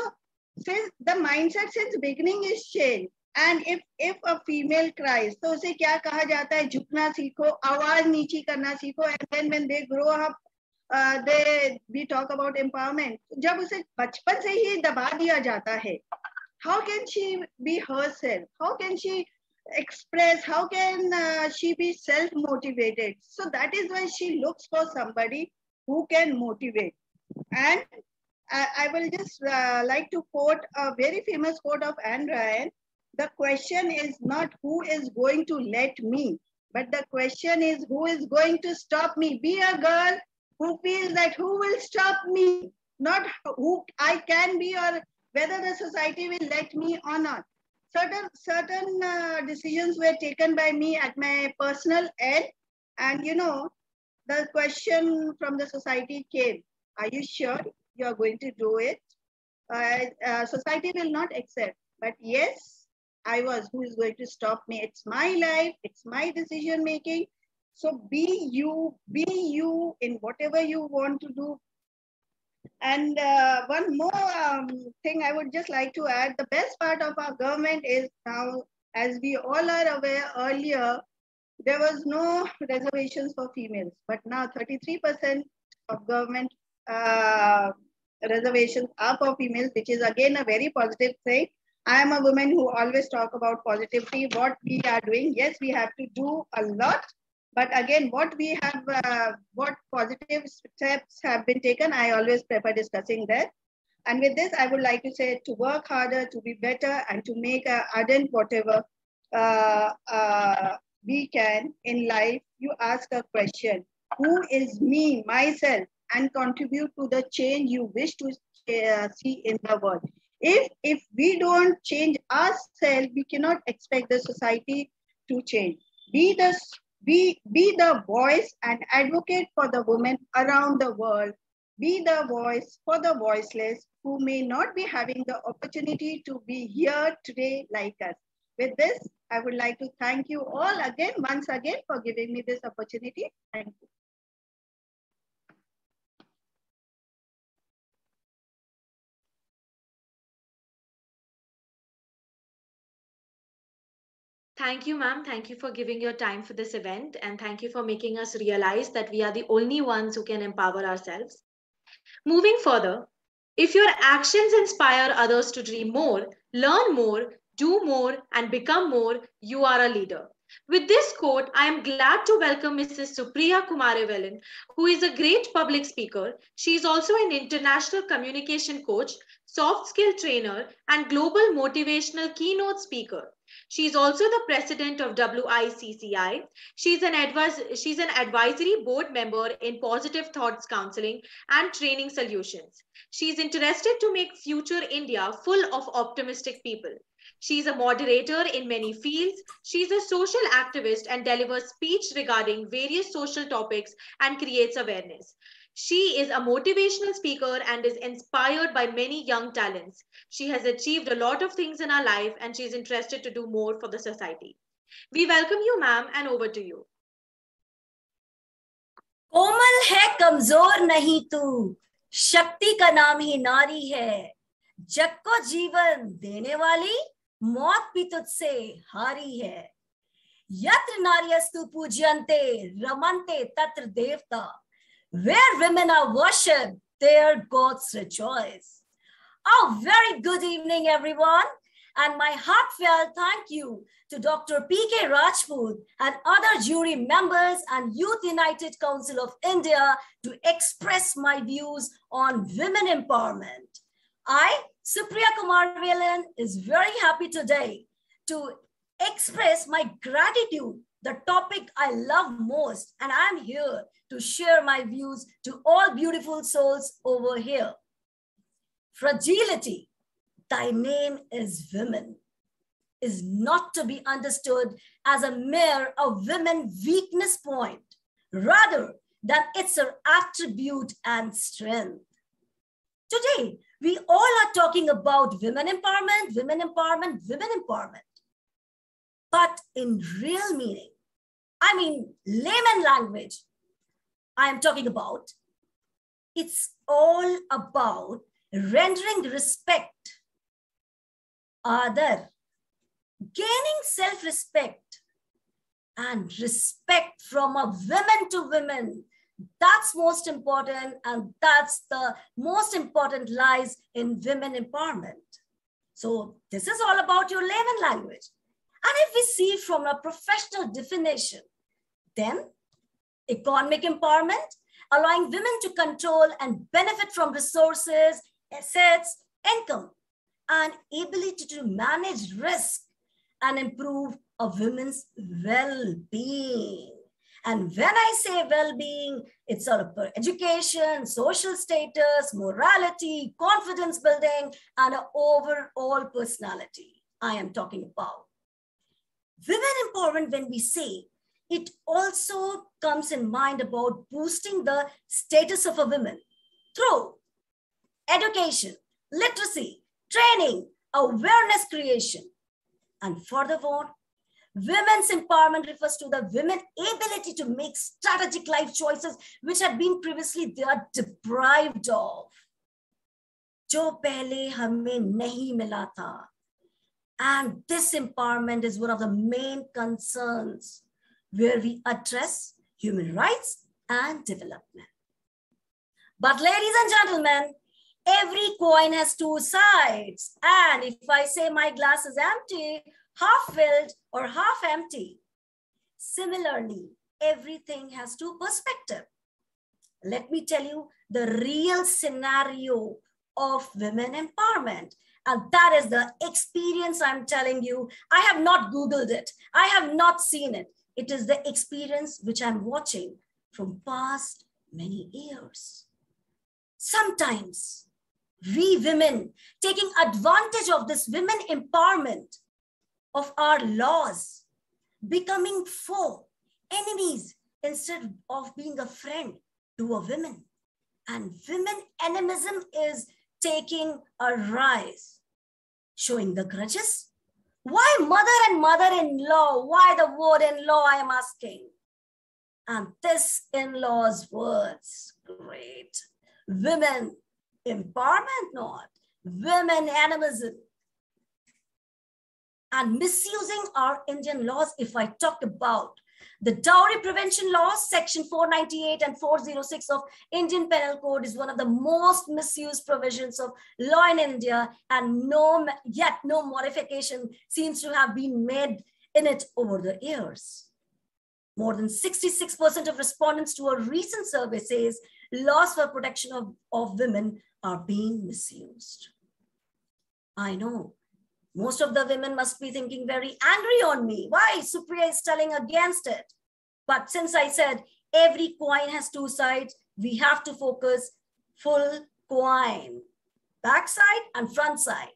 since the mindset since beginning is changed, and if a female cries, तो उसे क्या कहा जाता है? झुकना सीखो, आवाज नीची करना सीखो, and then when they grow up, we talk about empowerment. जब उसे बचपन से ही दबा दिया जाता है, how can she be herself? How can she express? How can she be self-motivated? So that is why she looks for somebody who can motivate. And I will just like to quote a very famous quote of Anne Ryan. The question is not who is going to let me, but the question is who is going to stop me. Be a girl who feels that who will stop me, not who I can be or whether the society will let me or not. Certain decisions were taken by me at my personal end, and you know, the question from the society came, are you sure you are going to do it? Society will not accept, but yes, I was, who is going to stop me? It's my life, it's my decision making. So be you in whatever you want to do. And one more thing I would just like to add, the best part of our government is now, as we all are aware earlier, there was no reservations for females, but now 33% of government reservations are for females, which is again a very positive thing. I am a woman who always talk about positivity, what we are doing. Yes, we have to do a lot, but again, what we have, what positive steps have been taken, I always prefer discussing that. And with this, I would like to say to work harder, to be better, and to make ardent whatever we can in life. You ask a question, who is me, myself, and contribute to the change you wish to see in the world. If we don't change ourselves, we cannot expect the society to change. Be the voice and advocate for the women around the world. Be the voice for the voiceless who may not be having the opportunity to be here today like us. With this, I would like to thank you all again, once again, for giving me this opportunity. Thank you. Thank you, ma'am. Thank you for giving your time for this event. And thank you for making us realize that we are the only ones who can empower ourselves. Moving further, if your actions inspire others to dream more, learn more, do more, and become more, you are a leader. With this quote, I am glad to welcome Mrs. Supriya Kumarevellan, who is a great public speaker. She is also an international communication coach, soft skill trainer, and global motivational keynote speaker. She is also the president of WICCI. She's an advisory board member in Positive Thoughts Counseling and Training Solutions. She's interested to make future India full of optimistic people. She's a moderator in many fields. She's a social activist and delivers speech regarding various social topics and creates awareness. She is a motivational speaker and is inspired by many young talents. She has achieved a lot of things in her life and she is interested to do more for the society. We welcome you, ma'am, and over to you. कोमल है कमजोर नहीं तू, शक्ति का नाम ही नारी है, जग को जीवन देने वाली मौत भी तुझसे हारी है. यत्र नार्यस्तु पूज्यन्ते रमन्ते तत्र देवता. Where women are worshipped, there gods rejoice. A very good evening, everyone. And my heartfelt thank you to Dr. P.K. Rajput and other jury members and Youth United Council of India to express my views on women empowerment. I, Supriya Kumarevellan, is very happy today to express my gratitude, the topic I love most, and I'm here to share my views to all beautiful souls over here. Fragility, thy name is women, is not to be understood as a mere women weakness point, rather than it's an attribute and strength. Today, we all are talking about women empowerment, women empowerment, women empowerment. But in real meaning, I mean layman language, I am talking about, it's all about rendering respect, adar, gaining self-respect, and respect from a women to women. That's most important, and that's the most important lies in women empowerment. So this is all about your layman language. And if we see from a professional definition, then economic empowerment, allowing women to control and benefit from resources, assets, income, and ability to manage risk and improve a woman's well-being. And when I say well-being, it's sort of education, social status, morality, confidence building, and an overall personality I am talking about. Women empowerment, when we say, it also comes in mind about boosting the status of a woman through education, literacy, training, awareness creation. And furthermore, women's empowerment refers to the women's ability to make strategic life choices which had been previously they are deprived of. Jo pehle hame nahi mila tha. And this empowerment is one of the main concerns where we address human rights and development. But ladies and gentlemen, every coin has two sides. And if I say my glass is empty, half filled or half empty, similarly, everything has two perspectives. Let me tell you the real scenario of women empowerment. And that is the experience I'm telling you. I have not Googled it. I have not seen it. It is the experience which I'm watching from past many years. Sometimes we women taking advantage of this women empowerment of our laws, becoming foe, enemies, instead of being a friend to a woman. And women animism is taking a rise, showing the grudges. Why mother and mother-in-law? Why the word in-law, I am asking. And this in-law's words, great. Women empowerment, not. Women animism. And misusing our Indian laws, if I talk about the dowry prevention laws, section 498 and 406 of Indian Penal Code is one of the most misused provisions of law in India, and no modification seems to have been made in it over the years. More than 66% of respondents to a recent survey says laws for protection of women are being misused. I know. Most of the women must be thinking very angry on me. Why Supriya is telling against it? But since I said every coin has two sides, we have to focus full coin, back side and front side.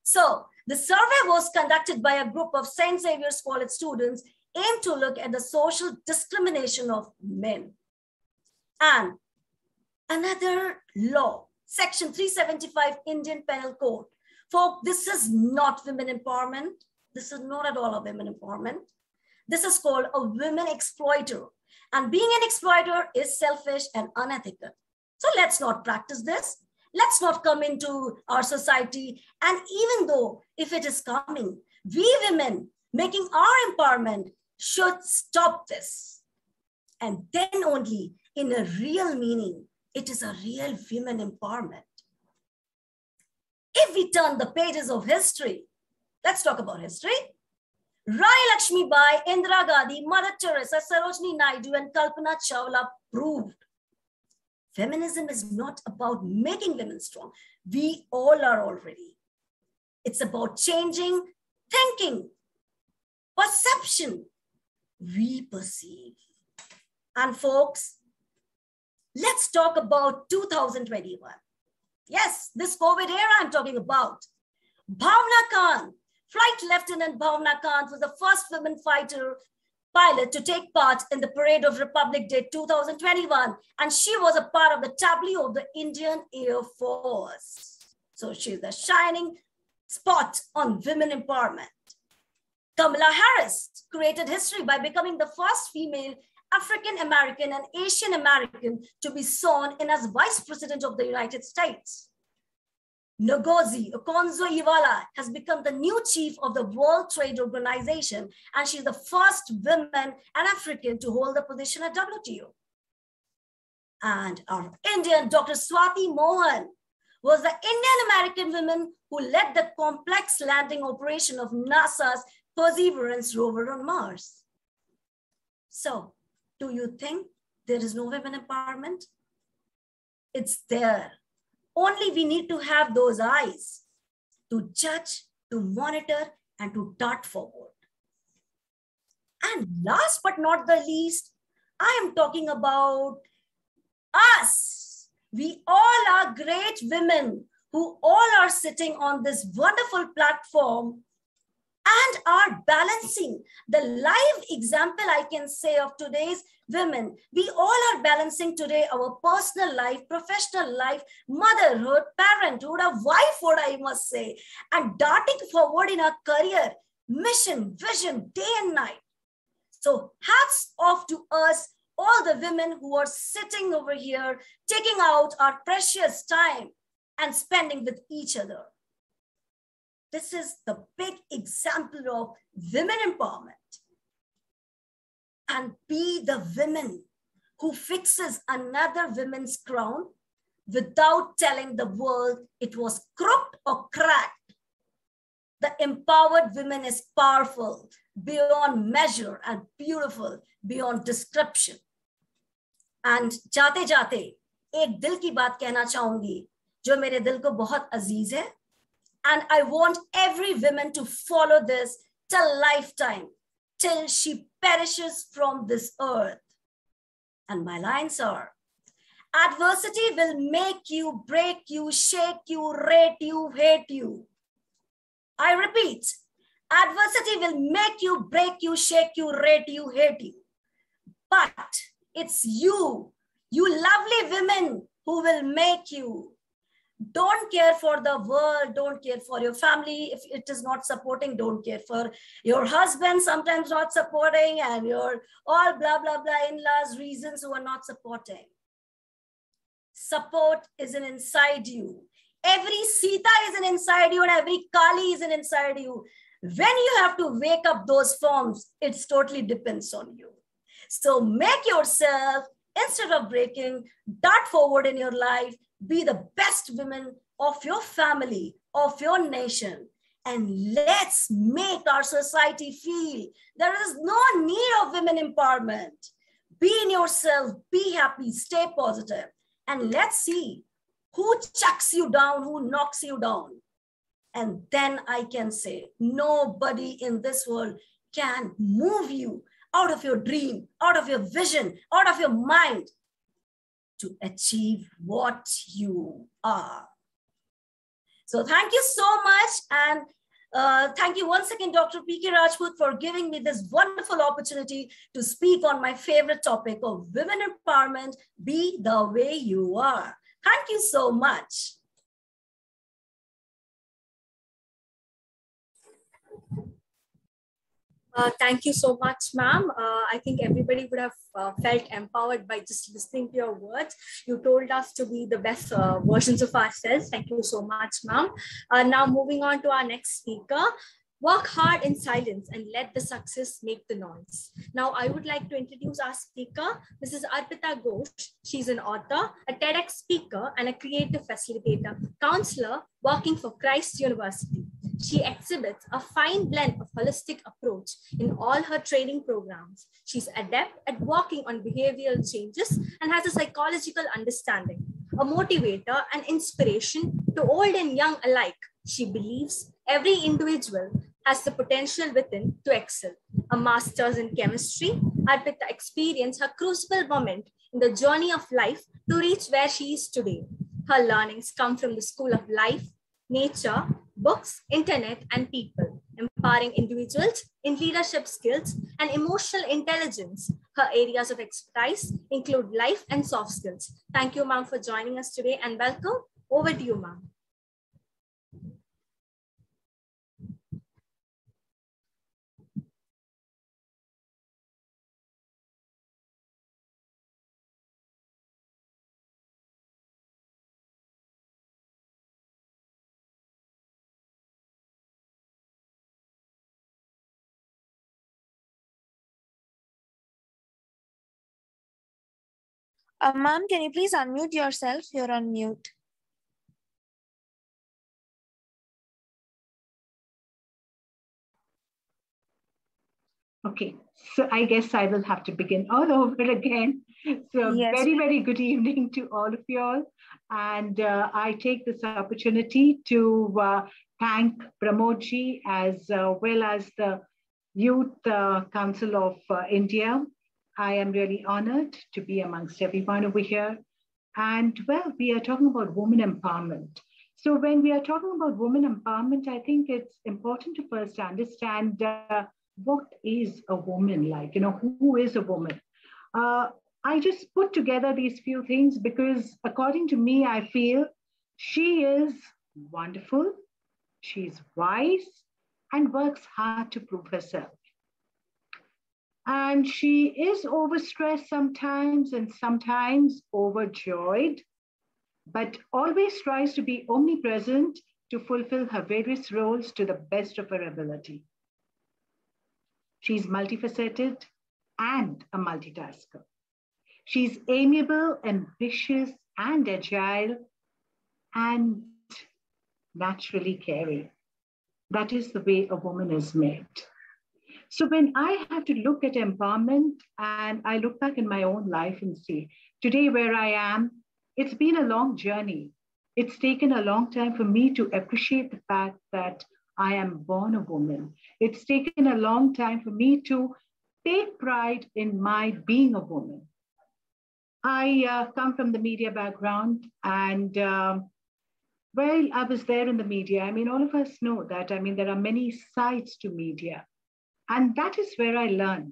So the survey was conducted by a group of St. Xavier's College students aimed to look at the social discrimination of men. And another law, section 375 Indian Penal Code. Folks, this is not women empowerment. This is not at all a women empowerment. This is called a women exploiter. And being an exploiter is selfish and unethical. So let's not practice this. Let's not come into our society. And even though if it is coming, we women making our empowerment should stop this. And then only in a real meaning, it is a real women empowerment. If we turn the pages of history, let's talk about history. Rai Lakshmi Bai, Indira Gandhi, Mother Teresa, Sarojini Naidu, and Kalpana Chawla proved feminism is not about making women strong. We all are already. It's about changing thinking, perception. We perceive. And folks, let's talk about 2021. Yes, this COVID era I'm talking about. Bhavna Kant, Flight Lieutenant Bhavna Kant was the first woman fighter pilot to take part in the Parade of Republic Day 2021. And she was a part of the tableau of the Indian Air Force. So she's the shining spot on women empowerment. Kamala Harris created history by becoming the first female African American and Asian American to be sworn in as Vice President of the United States. Ngozi Okonjo-Iweala has become the new chief of the World Trade Organization, and she's the first woman and African to hold the position at WTO. And our Indian Dr. Swati Mohan was the Indian American woman who led the complex landing operation of NASA's Perseverance rover on Mars. So, do you think there is no women empowerment? It's there. Only we need to have those eyes to judge, to monitor, and to dart forward. And last but not the least, I am talking about us. We all are great women who all are sitting on this wonderful platform and are balancing the live example, I can say, of today's women. We all are balancing today our personal life, professional life, motherhood, parenthood, our wifehood, I must say, and darting forward in our career, mission, vision, day and night. So hats off to us, all the women who are sitting over here, taking out our precious time and spending with each other. This is the big example of women empowerment. And be the woman who fixes another woman's crown without telling the world it was crooked or cracked. The empowered woman is powerful, beyond measure, and beautiful beyond description. And जाते जाते एक दिल की बात कहना चाहूंगी जो मेरे दिल को बहुत अजीज है. And I want every woman to follow this till lifetime, till she perishes from this earth. And my lines are, adversity will make you, break you, shake you, rate you, hate you. I repeat, adversity will make you, break you, shake you, rate you, hate you. But it's you lovely women, who will make you. Don't care for the world, don't care for your family. If it is not supporting, don't care for your husband, sometimes not supporting, and your all blah, blah, blah in-laws, reasons who are not supporting. Support is an inside you. Every Sita is an inside you, and every Kali is an inside you. When you have to wake up those forms, it totally depends on you. So make yourself, instead of breaking, dart forward in your life. Be the best women of your family, of your nation, and let's make our society feel there is no need of women empowerment. Be in yourself, be happy, stay positive, and let's see who chucks you down, who knocks you down. And then I can say, nobody in this world can move you out of your dream, out of your vision, out of your mind, to achieve what you are. So thank you so much. And thank you once again, Dr. P.K. Rajput, for giving me this wonderful opportunity to speak on my favorite topic of women empowerment, be the way you are. Thank you so much. Thank you so much, ma'am. I think everybody would have felt empowered by just listening to your words. You told us to be the best versions of ourselves. Thank you so much, ma'am. Now moving on to our next speaker. Work hard in silence and let the success make the noise. Now, I would like to introduce our speaker, Mrs. Arpita Ghosh. She's an author, a TEDx speaker, and a creative facilitator, counselor working for Christ University. She exhibits a fine blend of holistic approach in all her training programs. She's adept at working on behavioral changes and has a psychological understanding, a motivator and inspiration to old and young alike. She believes every individual has the potential within to excel. A master's in chemistry, Arpita experienced her crucible moment in the journey of life to reach where she is today. Her learnings come from the school of life, nature, books, internet, and people, empowering individuals in leadership skills and emotional intelligence. Her areas of expertise include life and soft skills. Thank you, ma'am, for joining us today, and welcome. Over to you, ma'am. Ma'am, can you please unmute yourself? You're on mute. Okay, so I guess I will have to begin all over again. So Yes. very, very good evening to all of you all. And I take this opportunity to thank Pramodji as well as the Youth Council of India. I am really honored to be amongst everyone over here. And well, we are talking about women empowerment. So when we are talking about women empowerment, I think it's important to first understand what is a woman like? You know, who is a woman? I just put together these few things because according to me, I feel she is wonderful, she's wise, and works hard to prove herself. And she is overstressed sometimes and sometimes overjoyed, but always tries to be omnipresent to fulfill her various roles to the best of her ability. She's multifaceted and a multitasker. She's amiable, ambitious, and agile, and naturally caring. That is the way a woman is made. So when I have to look at empowerment and I look back in my own life and see today where I am, it's been a long journey. It's taken a long time for me to appreciate the fact that I am born a woman. It's taken a long time for me to take pride in my being a woman. I come from the media background and well, I was there in the media. I mean, all of us know that. I mean, there are many sides to media. And that is where I learned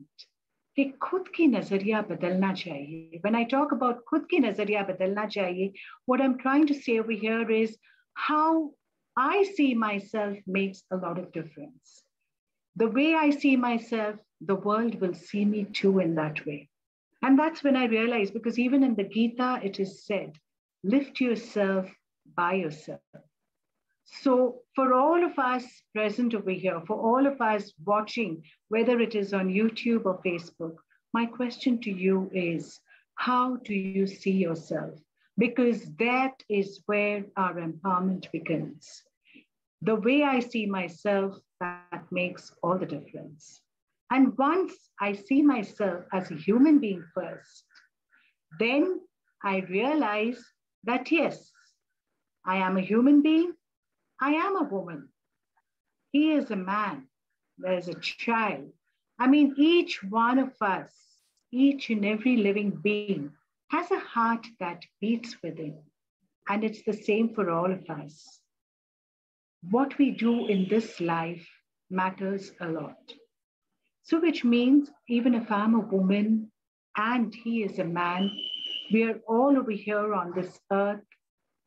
कि खुद की नजरिया बदलना चाहिए. When I talk about खुद की नजरिया बदलना चाहिए, what I'm trying to say over here is how I see myself makes a lot of difference. The way I see myself, the world will see me too in that way. And that's when I realized, because even in the Gita, it is said, lift yourself by yourself. So for all of us present over here, for all of us watching, whether it is on YouTube or Facebook, my question to you is, how do you see yourself? Because that is where our empowerment begins. The way I see myself, that makes all the difference. And once I see myself as a human being first, then I realize that yes, I am a human being, I am a woman. He is a man, there's a child. I mean, each one of us, each and every living being has a heart that beats within. And it's the same for all of us. What we do in this life matters a lot. So which means even if I'm a woman and he is a man, we are all over here on this earth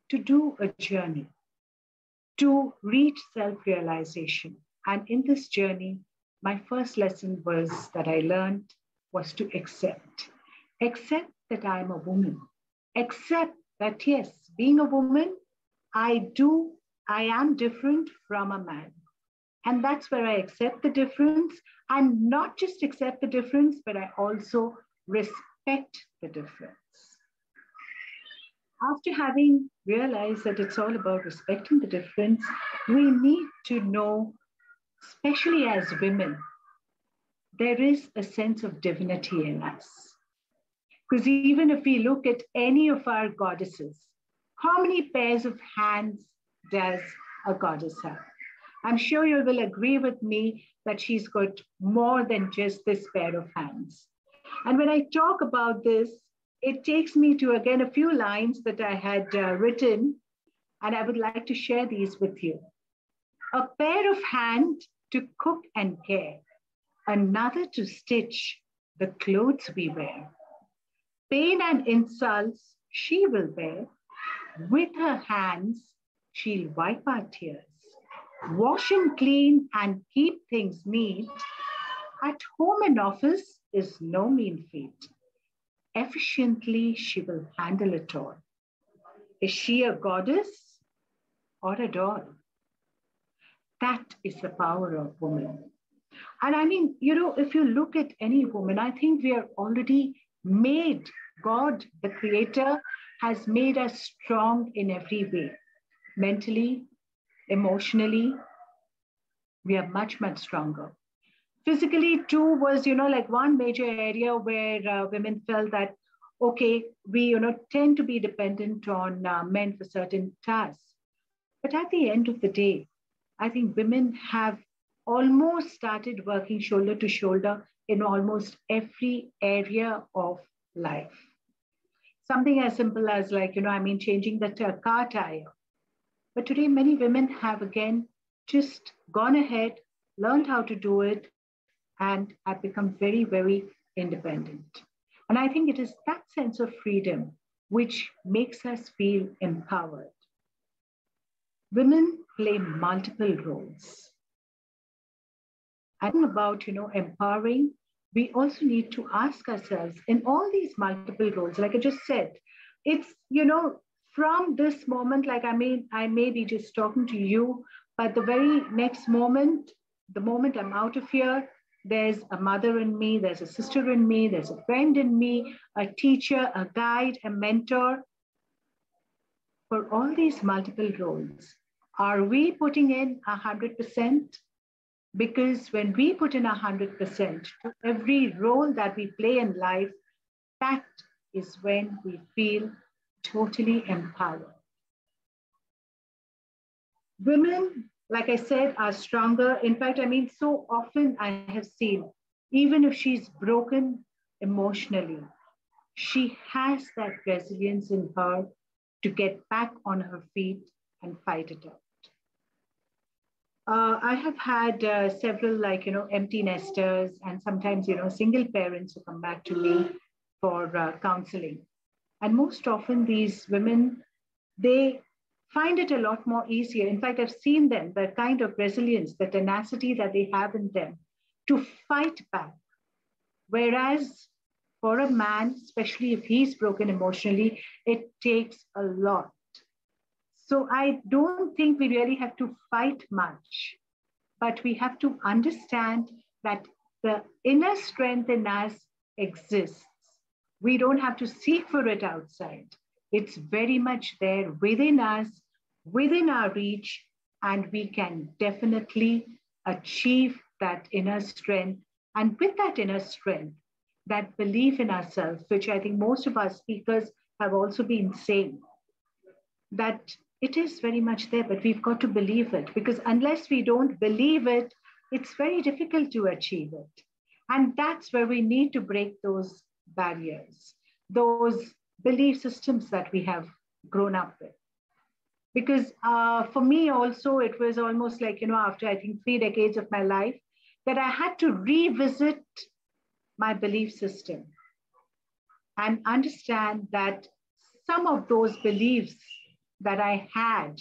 to do a journey, to reach self-realization. And in this journey, my first lesson that I learned was to accept. Accept that I'm a woman. Accept that yes, being a woman, I am different from a man. And that's where I accept the difference, and not just accept the difference, but I also respect the difference. After having realized that it's all about respecting the difference, we need to know, especially as women, there is a sense of divinity in us. Because even if we look at any of our goddesses, how many pairs of hands does a goddess have? I'm sure you will agree with me that she's got more than just this pair of hands. And when I talk about this, it takes me to, again, a few lines that I had written, and I would like to share these with you. A pair of hands to cook and care, another to stitch the clothes we wear. Pain and insults she will bear. With her hands, she'll wipe our tears. Wash and clean and keep things neat. At home and office is no mean feat. Efficiently, she will handle it all. Is she a goddess or a doll? That is the power of woman. And I mean, you know, if you look at any woman, I think we are already made God, the creator, has made us strong in every way. Mentally, emotionally, we are much, much stronger. Physically too was, like one major area where women felt that, okay, we, tend to be dependent on men for certain tasks. But at the end of the day, I think women have almost started working shoulder to shoulder in almost every area of life. Something as simple as like, changing the car tire. But today, many women have again just gone ahead, learned how to do it, and have become very, very independent. And I think it is that sense of freedom which makes us feel empowered. Women play multiple roles. And about, empowering, we also need to ask ourselves in all these multiple roles, like I just said, it's, from this moment, like, I may be just talking to you, but the very next moment, the moment I'm out of here, there's a mother in me, there's a sister in me, there's a friend in me, a teacher, a guide, a mentor. For all these multiple roles, are we putting in 100%? Because when we put in 100% to every role that we play in life, that is when we feel totally empowered. Women, like I said, are stronger. In fact, so often I have seen, even if she's broken emotionally, she has that resilience in her to get back on her feet and fight it out. I have had several, empty nesters and sometimes, single parents who come back to me for counseling. And most often these women, they find it a lot more easier. In fact, I've seen them, the kind of resilience, the tenacity that they have in them to fight back. Whereas for a man, especially if he's broken emotionally, it takes a lot. So I don't think we really have to fight much, but we have to understand that the inner strength in us exists. We don't have to seek for it outside. It's very much there within us, within our reach, and we can definitely achieve that inner strength. And with that inner strength, that belief in ourselves, which I think most of our speakers have also been saying, that it is very much there, but we've got to believe it, because unless we don't believe it, it's very difficult to achieve it. And that's where we need to break those barriers, those belief systems that we have grown up with. Because for me also, it was almost like, after I think 3 decades of my life, that I had to revisit my belief system and understand that some of those beliefs that I had,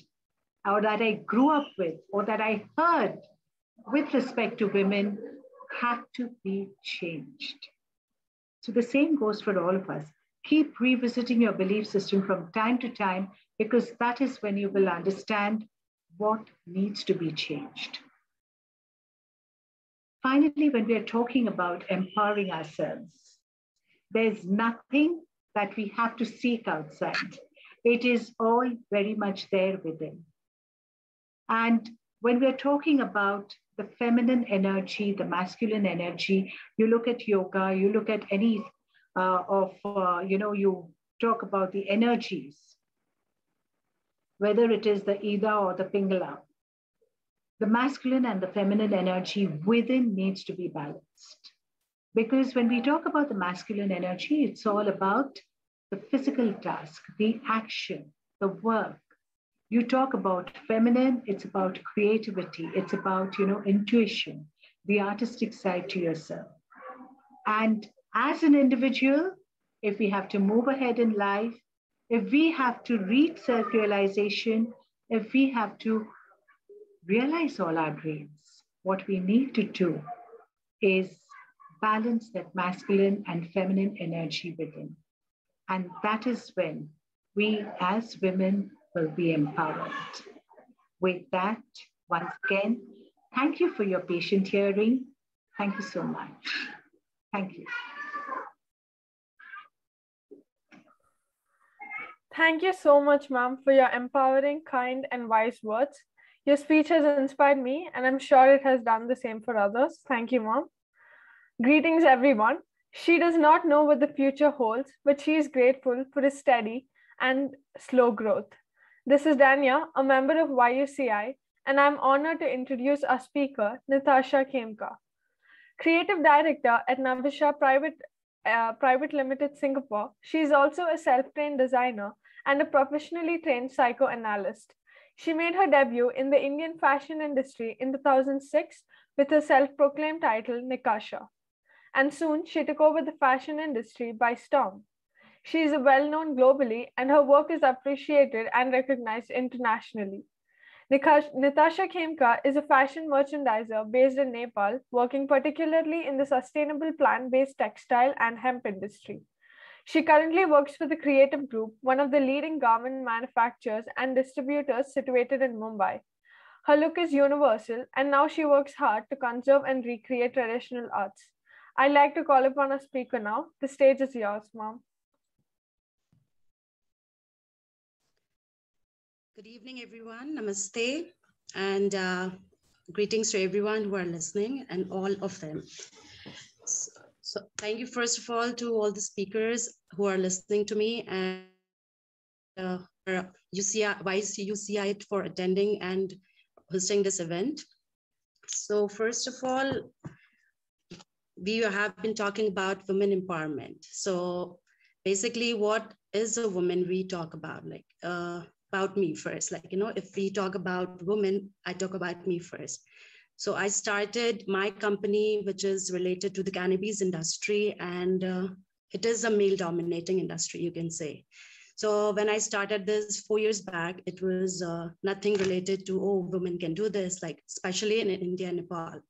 or that I grew up with, or that I heard with respect to women had to be changed. So the same goes for all of us. Keep revisiting your belief system from time to time, because that is when you will understand what needs to be changed. Finally, when we are talking about empowering ourselves, there's nothing that we have to seek outside. It is all very much there within. And when we're talking about the feminine energy, the masculine energy, you look at yoga, you look at any you talk about the energies, whether it is the Ida or the Pingala, the masculine and the feminine energy within needs to be balanced. Because when we talk about the masculine energy, it's all about the physical task, the action, the work. You talk about feminine, it's about creativity, it's about, intuition, the artistic side to yourself. And as an individual, if we have to move ahead in life, if we have to reach self-realization, if we have to realize all our dreams, what we need to do is balance that masculine and feminine energy within. And that is when we as women will be empowered. With that, once again, thank you for your patient hearing. Thank you so much. Thank you. Thank you so much, ma'am, for your empowering, kind, and wise words. Your speech has inspired me, and I'm sure it has done the same for others. Thank you, ma'am. Greetings, everyone. She does not know what the future holds, but she is grateful for a steady and slow growth. This is Dania, a member of YUCI, and I'm honored to introduce our speaker, Natasha Khemka. Creative Director at Navisha Private Limited, Singapore. She is also a self-trained designer and a professionally trained psychoanalyst. She made her debut in the Indian fashion industry in 2006 with her self-proclaimed title, Nikasha. And soon she took over the fashion industry by storm. She is well-known globally and her work is appreciated and recognized internationally. Natasha Khemka is a fashion merchandiser based in Nepal, working particularly in the sustainable plant-based textile and hemp industry. She currently works for the Creative Group, one of the leading garment manufacturers and distributors situated in Mumbai. Her look is universal, and now she works hard to conserve and recreate traditional arts. I'd like to call upon our speaker now. The stage is yours, ma'am. Good evening, everyone. Namaste, and greetings to everyone who are listening and all of them. So thank you, first of all, to all the speakers who are listening to me, and YUCI for attending and hosting this event. So first of all, we have been talking about women empowerment. So basically, what is a woman we talk about? Like about me first. Like, you know, if we talk about women, I talk about me first. So I started my company, which is related to the cannabis industry, and it is a male-dominating industry, you can say. So when I started this 4 years back, it was nothing related to, oh, women can do this, like especially in India and Nepal.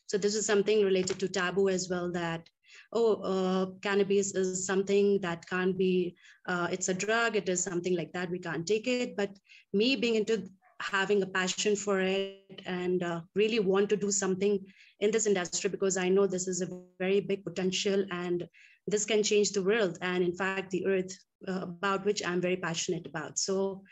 So this is something related to taboo as well, that, oh, cannabis is something that can't be, it's a drug, it is something like that, we can't take it. But me being into having a passion for it and really want to do something in this industry, because I know this is a very big potential and this can change the world and in fact the earth, about which I'm very passionate about. So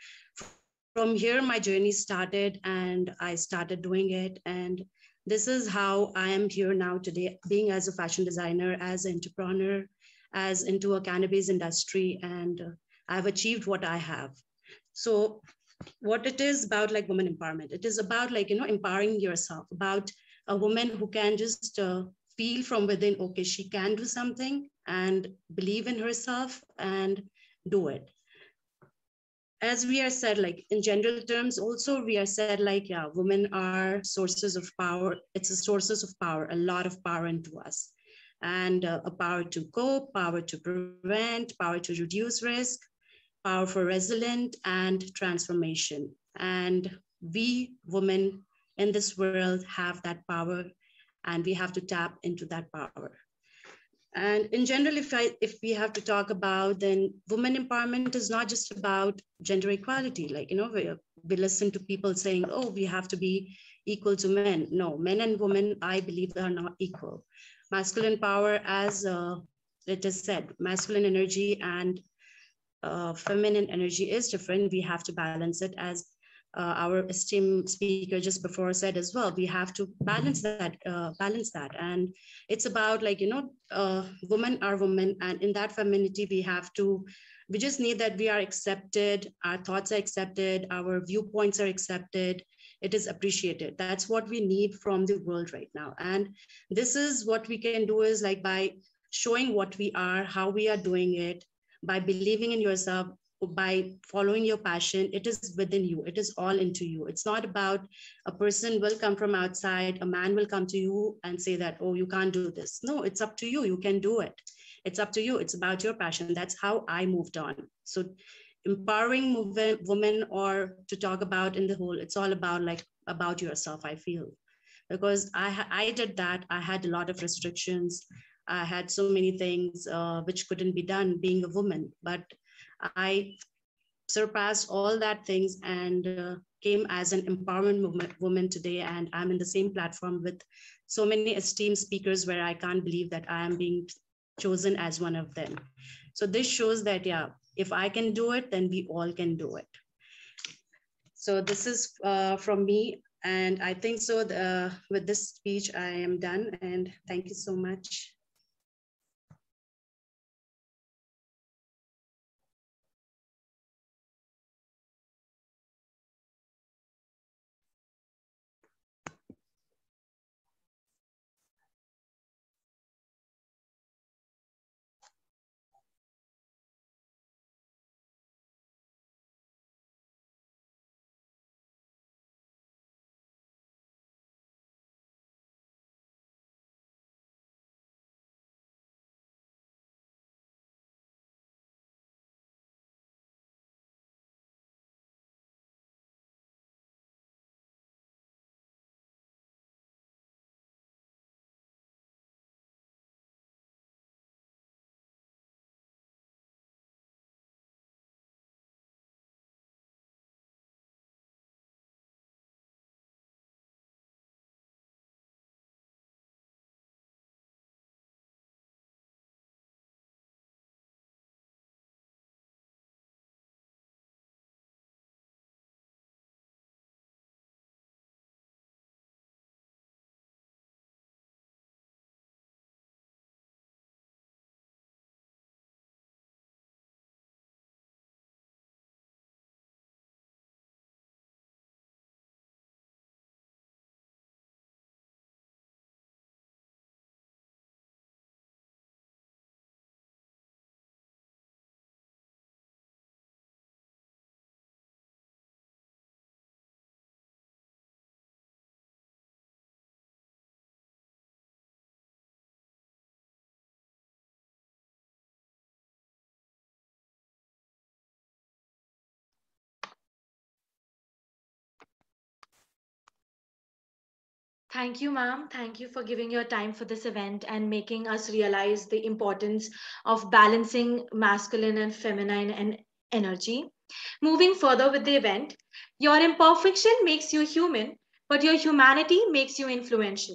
from here my journey started and I started doing it, and this is how I am here now today, being as a fashion designer, as an entrepreneur, as into a cannabis industry, and I've achieved what I have. So what it is about, like women empowerment, it is about, like, you know, empowering yourself, about a woman who can just feel from within, okay, she can do something and believe in herself and do it. As we are said, like in general terms, also we are said, like, yeah, women are sources of power. It's a sources of power, a lot of power into us, and a power to cope, power to prevent, power to reduce risk, power for resilience and transformation. And we women in this world have that power, and we have to tap into that power. And in general, if we have to talk about, then women empowerment is not just about gender equality. Like, you know, we listen to people saying, oh, we have to be equal to men. No, men and women, I believe, are not equal. Masculine power, as it is said, masculine energy and feminine energy is different. We have to balance it, as our esteemed speaker just before said as well. We have to balance that, and it's about, like, you know, women are women, and in that femininity we just need that we are accepted, our thoughts are accepted, our viewpoints are accepted, it is appreciated. That's what we need from the world right now. And this is what we can do, is like by showing what we are, how we are doing it, by believing in yourself, by following your passion. It is within you, it is all into you. It's not about a person will come from outside, a man will come to you and say that, oh, you can't do this. No, it's up to you, you can do it. It's up to you, it's about your passion. That's how I moved on. So empowering women, or to talk about in the whole, it's all about, like, about yourself, I feel, because I did that. I had a lot of restrictions, I had so many things which couldn't be done being a woman, but I surpassed all that things and came as an empowerment woman today. And I'm in the same platform with so many esteemed speakers, where I can't believe that I am being chosen as one of them. So this shows that, yeah, If I can do it, then we all can do it. So this is from me. And I think so with this speech, I am done. And thank you so much. Thank you, ma'am. Thank you for giving your time for this event and making us realize the importance of balancing masculine and feminine and energy. Moving further with the event, your imperfection makes you human, but your humanity makes you influential.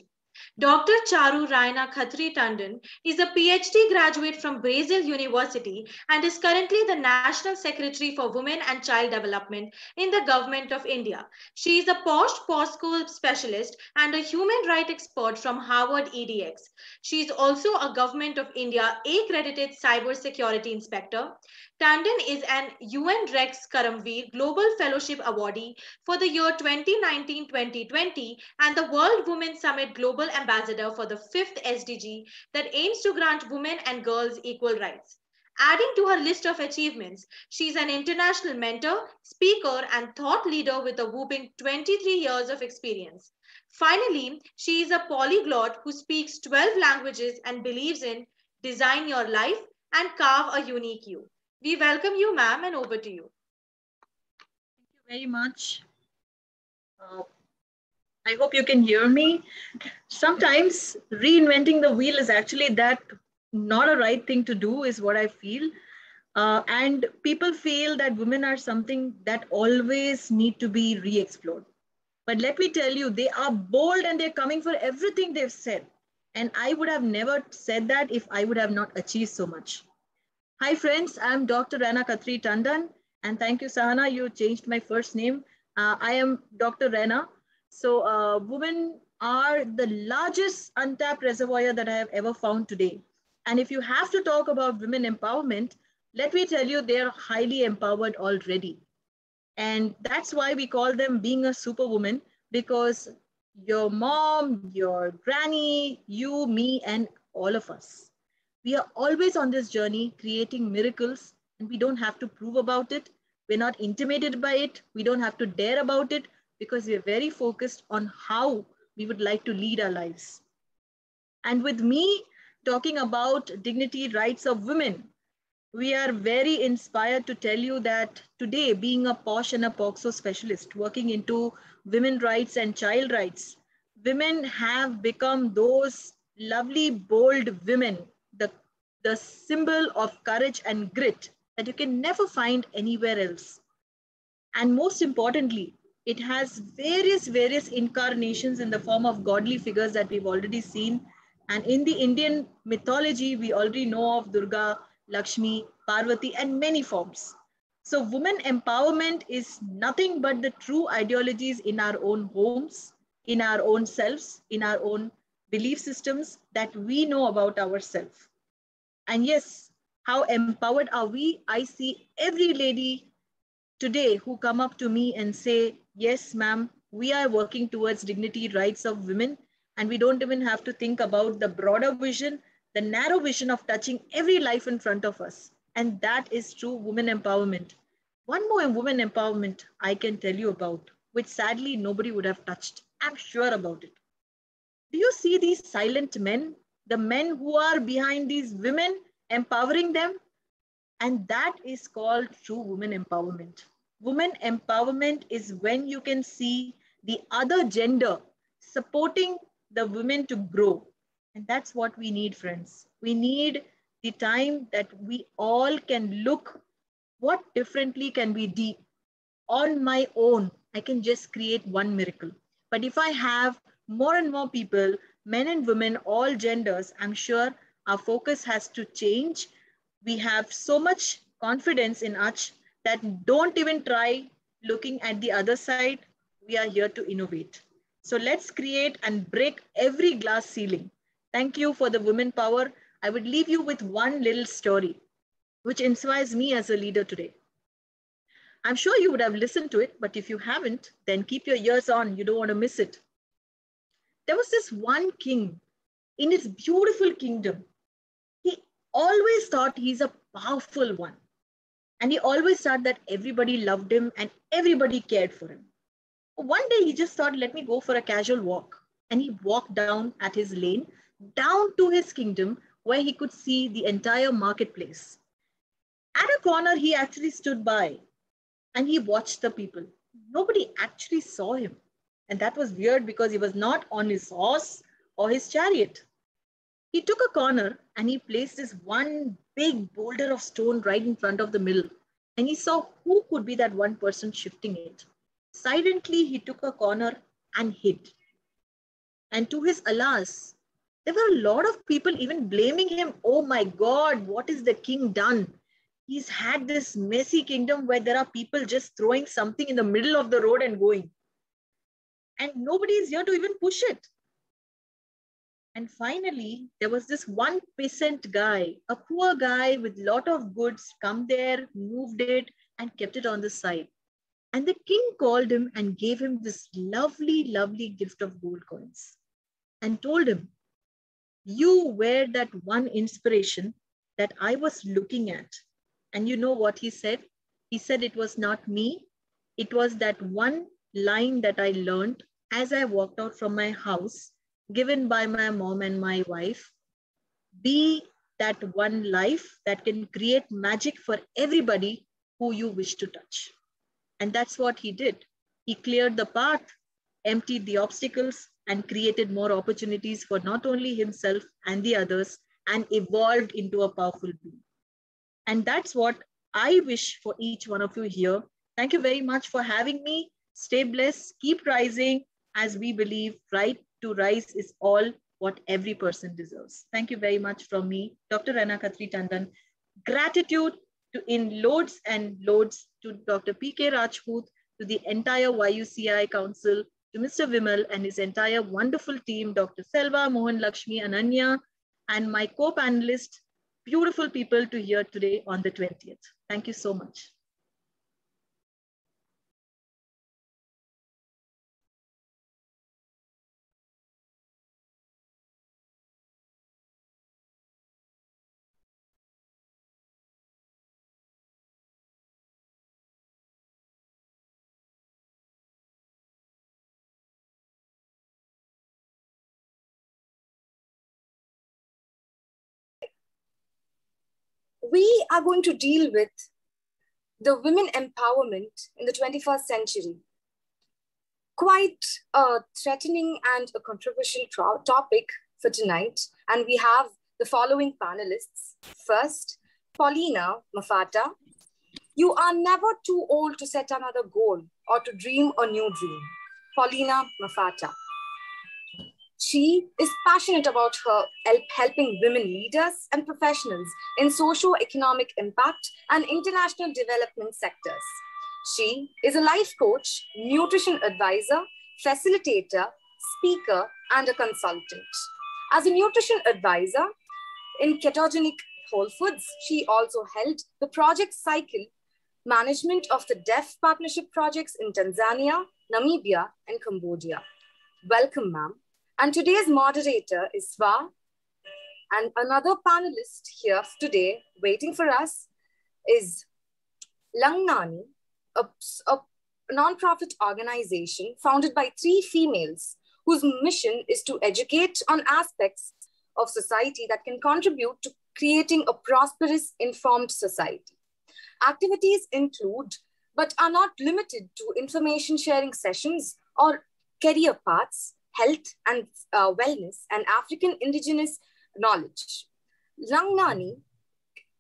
Dr. Charu Raina Khatri Tandon is a PhD graduate from Brazil University and is currently the National Secretary for Women and Child Development in the Government of India. She is a post-school specialist and a human rights expert from Harvard EDX. She is also a Government of India accredited cybersecurity inspector. Tandon is an UN Rex Karamveer Global Fellowship Awardee for the year 2019-2020 and the World Women Summit Global Ambassador for the 5th SDG that aims to grant women and girls equal rights. Adding to her list of achievements, she is an international mentor, speaker, and thought leader with a whopping 23 years of experience. Finally, she is a polyglot who speaks 12 languages and believes in design your life and carve a unique you. We welcome you, ma'am, and over to you. Thank you very much. I hope you can hear me. Sometimes reinventing the wheel is actually not a right thing to do, is what I feel. And people feel that women are something that always need to be re-explored. But let me tell you, they are bold and they're coming for everything they've said. And I would have never said that if I would have not achieved so much. Hi friends, I'm Dr. Raina Khatri Tandon. And thank you, Sahana, you changed my first name. I am Dr. Raina. So women are the largest untapped reservoir that I have ever found today. And if you have to talk about women empowerment, let me tell you, they're highly empowered already. And that's why we call them being a superwoman, because your mom, your granny, you, me, and all of us, we are always on this journey creating miracles, and we don't have to prove about it. We're not intimidated by it. We don't have to dare about it, because we're very focused on how we would like to lead our lives. And with me talking about dignity, rights of women, we are very inspired to tell you that today, being a POSH and a POXO specialist working into women rights and child rights, women have become those lovely, bold women, the symbol of courage and grit that you can never find anywhere else. And most importantly, it has various incarnations in the form of godly figures that we've already seen. And in the Indian mythology, we already know of Durga, Lakshmi, Parvati, and many forms. So women empowerment is nothing but the true ideologies in our own homes, in our own selves, in our own belief systems that we know about ourselves. And yes, how empowered are we? I see every lady today who come up to me and say, yes, ma'am, we are working towards dignity, rights of women, and we don't even have to think about the broader vision, the narrow vision of touching every life in front of us. And that is true women empowerment. One more women empowerment I can tell you about, which sadly nobody would have touched. I'm sure about it. Do you see these silent men, the men who are behind these women, empowering them? And that is called true women empowerment. Women empowerment is when you can see the other gender supporting the women to grow. And that's what we need, friends. We need the time that we all can look what differently can we do. On my own, I can just create one miracle. But if I have more and more people, men and women, all genders, I'm sure our focus has to change. We have so much confidence in us that don't even try looking at the other side. We are here to innovate. So let's create and break every glass ceiling. Thank you for the women power. I would leave you with one little story, which inspires me as a leader today. I'm sure you would have listened to it, but if you haven't, then keep your ears on. You don't want to miss it. There was this one king in his beautiful kingdom. He always thought he's a powerful one. And he always thought that everybody loved him and everybody cared for him. One day he just thought, let me go for a casual walk. And he walked down at his lane, down to his kingdom, where he could see the entire marketplace. At a corner, he actually stood by and he watched the people. Nobody actually saw him. And that was weird because he was not on his horse or his chariot. He took a corner and he placed this one big boulder of stone right in front of the mill. And he saw who could be that one person shifting it. Silently, he took a corner and hid. And to his alas, there were a lot of people even blaming him. Oh my God, what is the king done? He's had this messy kingdom where there are people just throwing something in the middle of the road and going. And nobody is here to even push it. And finally, there was this one peasant guy, a poor guy with a lot of goods, come there, moved it, and kept it on the side. And the king called him and gave him this lovely, lovely gift of gold coins and told him, you were that one inspiration that I was looking at. And you know what he said? He said it was not me. It was that one line that I learned as I walked out from my house, given by my mom and my wife. Be that one life that can create magic for everybody who you wish to touch. And that's what he did. He cleared the path, emptied the obstacles, and created more opportunities for not only himself and the others, and evolved into a powerful being. And that's what I wish for each one of you here. Thank you very much for having me. Stay blessed, keep rising, as we believe right to rise is all what every person deserves. Thank you very much from me, Dr. Rana Khatri Tandon. Gratitude in loads and loads to Dr. P.K. Rajput, to the entire YUCI Council, to Mr. Vimal and his entire wonderful team, Dr. Selva, Mohan Lakshmi, Ananya, and my co-panelists, beautiful people to hear today on the 20th. Thank you so much. We are going to deal with the women empowerment in the 21st century. Quite a threatening and a controversial topic for tonight. And we have the following panelists. First, Paulina Mafata. You are never too old to set another goal or to dream a new dream. Paulina Mafata. She is passionate about helping women leaders and professionals in socio-economic impact and international development sectors. She is a life coach, nutrition advisor, facilitator, speaker, and a consultant. As a nutrition advisor in ketogenic whole foods, she also held the project cycle management of the deaf partnership projects in Tanzania, Namibia, and Cambodia. Welcome, ma'am. And today's moderator is Swa, and another panelist here today waiting for us is Langnani, a non-profit organization founded by 3 females whose mission is to educate on aspects of society that can contribute to creating a prosperous, informed society. Activities include, but are not limited to, information sharing sessions or career paths, health and wellness, and African indigenous knowledge. Langnani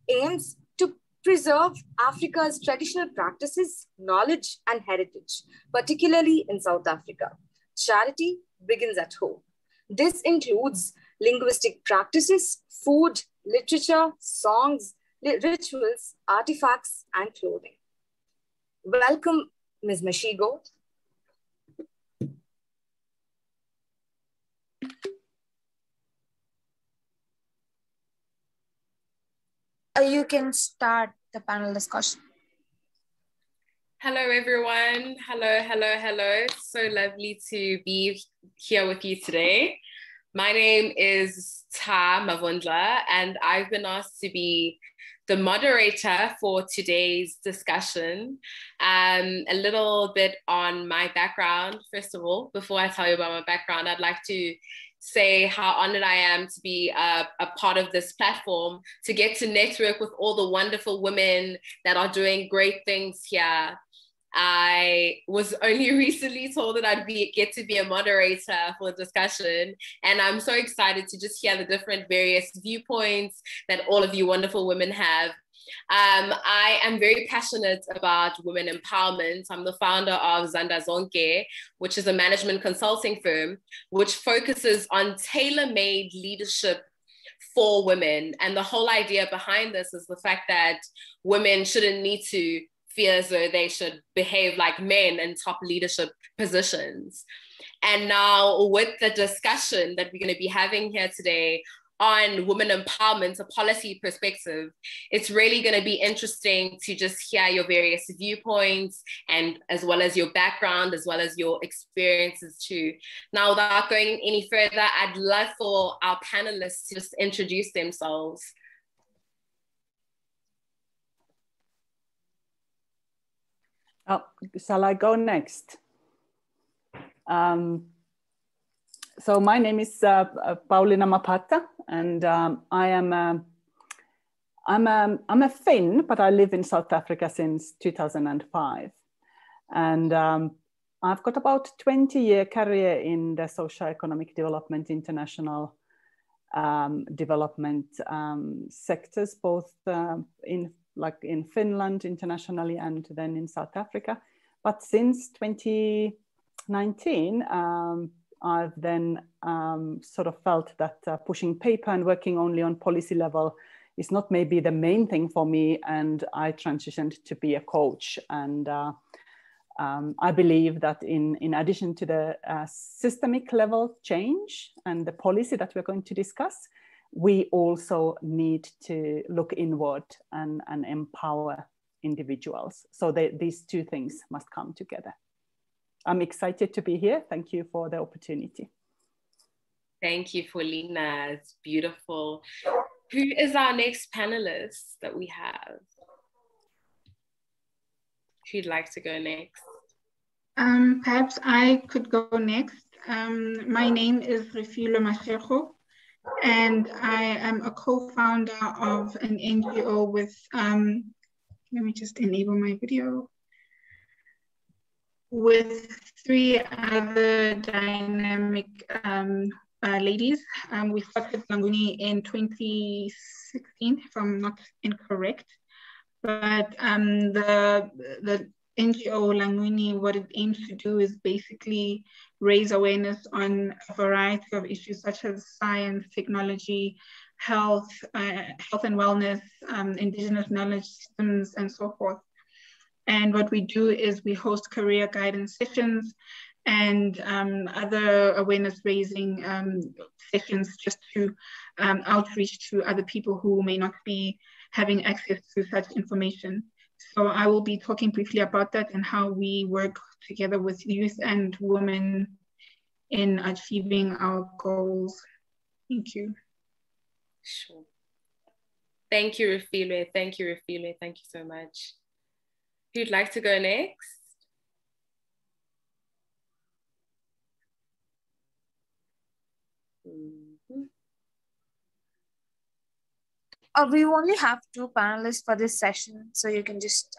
aims to preserve Africa's traditional practices, knowledge, and heritage, particularly in South Africa. Charity begins at home. This includes linguistic practices, food, literature, songs, rituals, artifacts, and clothing. Welcome, Ms. Mashigo. You can start the panel discussion. Hello, everyone. Hello, hello, hello. So lovely to be here with you today. My name is Ta Mavundla, and I've been asked to be the moderator for today's discussion. A little bit on my background. First of all, before I tell you about my background, I'd like to say how honored I am to be a part of this platform, to get to network with all the wonderful women that are doing great things here. I was only recently told that I'd get to be a moderator for the discussion, and I'm so excited to just hear the different various viewpoints that all of you wonderful women have. I am very passionate about women empowerment. I'm the founder of Zanda Zonke, which is a management consulting firm, which focuses on tailor-made leadership for women. And the whole idea behind this is the fact that women shouldn't need to feel as though they should behave like men in top leadership positions. And now with the discussion that we're going to be having here today on women empowerment, a policy perspective, it's really going to be interesting to just hear your various viewpoints, and as well as your background, as well as your experiences too. Now, without going any further, I'd love for our panelists to just introduce themselves. Oh, shall I go next? So my name is Pauliina Mapata, and I'm a Finn, but I live in South Africa since 2005. And I've got about 20-year career in the socio-economic development, international development sectors, both in Finland internationally and then in South Africa. But since 2019, I've then sort of felt that pushing paper and working only on policy level is not maybe the main thing for me, and I transitioned to be a coach. And I believe that in addition to the systemic level change and the policy that we're going to discuss, we also need to look inward and empower individuals. So these two things must come together. I'm excited to be here. Thank you for the opportunity. Thank you, Pauliina. It's beautiful. Who is our next panelist that we have? Who'd like to go next? Perhaps I could go next. My name is Refilo Mashego, and I am a co-founder of an NGO with, let me just enable my video, with 3 other dynamic ladies. We started Languni in 2016, if I'm not incorrect. But the NGO Languni, what it aims to do is basically raise awareness on a variety of issues such as science, technology, health, health and wellness, indigenous knowledge systems, and so forth. And what we do is we host career guidance sessions and other awareness raising sessions just to outreach to other people who may not be having access to such information. So I will be talking briefly about that and how we work together with youth and women in achieving our goals. Thank you. Sure. Thank you, Refilwe. Thank you, Refilwe. Thank you so much. Who'd like to go next? We only have 2 panelists for this session, so you can just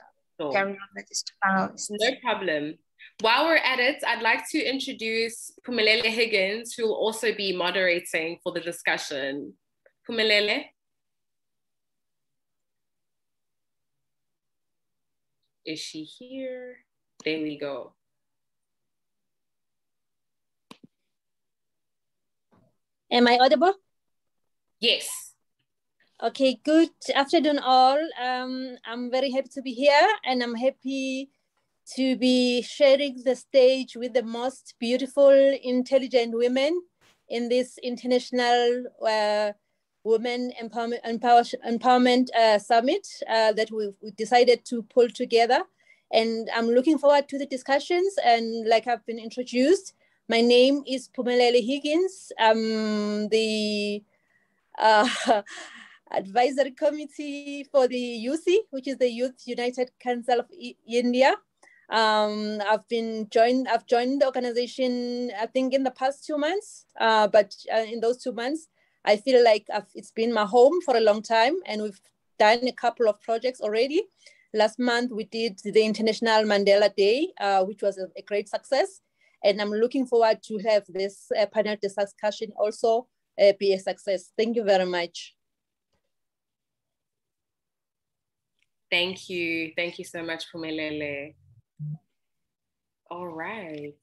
carry on with this panelists. No problem. While we're at it, I'd like to introduce Phumelele Higgins, who will also be moderating for the discussion. Phumelele. Is she here? There we go. Am I audible? Yes. Okay, good afternoon all. I'm very happy to be here, and I'm happy to be sharing the stage with the most beautiful, intelligent women in this International Women Empowerment Summit that we decided to pull together. And I'm looking forward to the discussions. And like I've been introduced, my name is Phumelele Higgins. I'm the advisory committee for the YUCI, which is the Youth United Council of India. I've joined the organization, I think, in the past 2 months, but in those 2 months, I feel like it's been my home for a long time, and we've done a couple of projects already. Last month, we did the International Mandela Day, which was a great success, and I'm looking forward to have this panel discussion also be a success. Thank you very much. Thank you. Thank you so much, Phumelele. All right.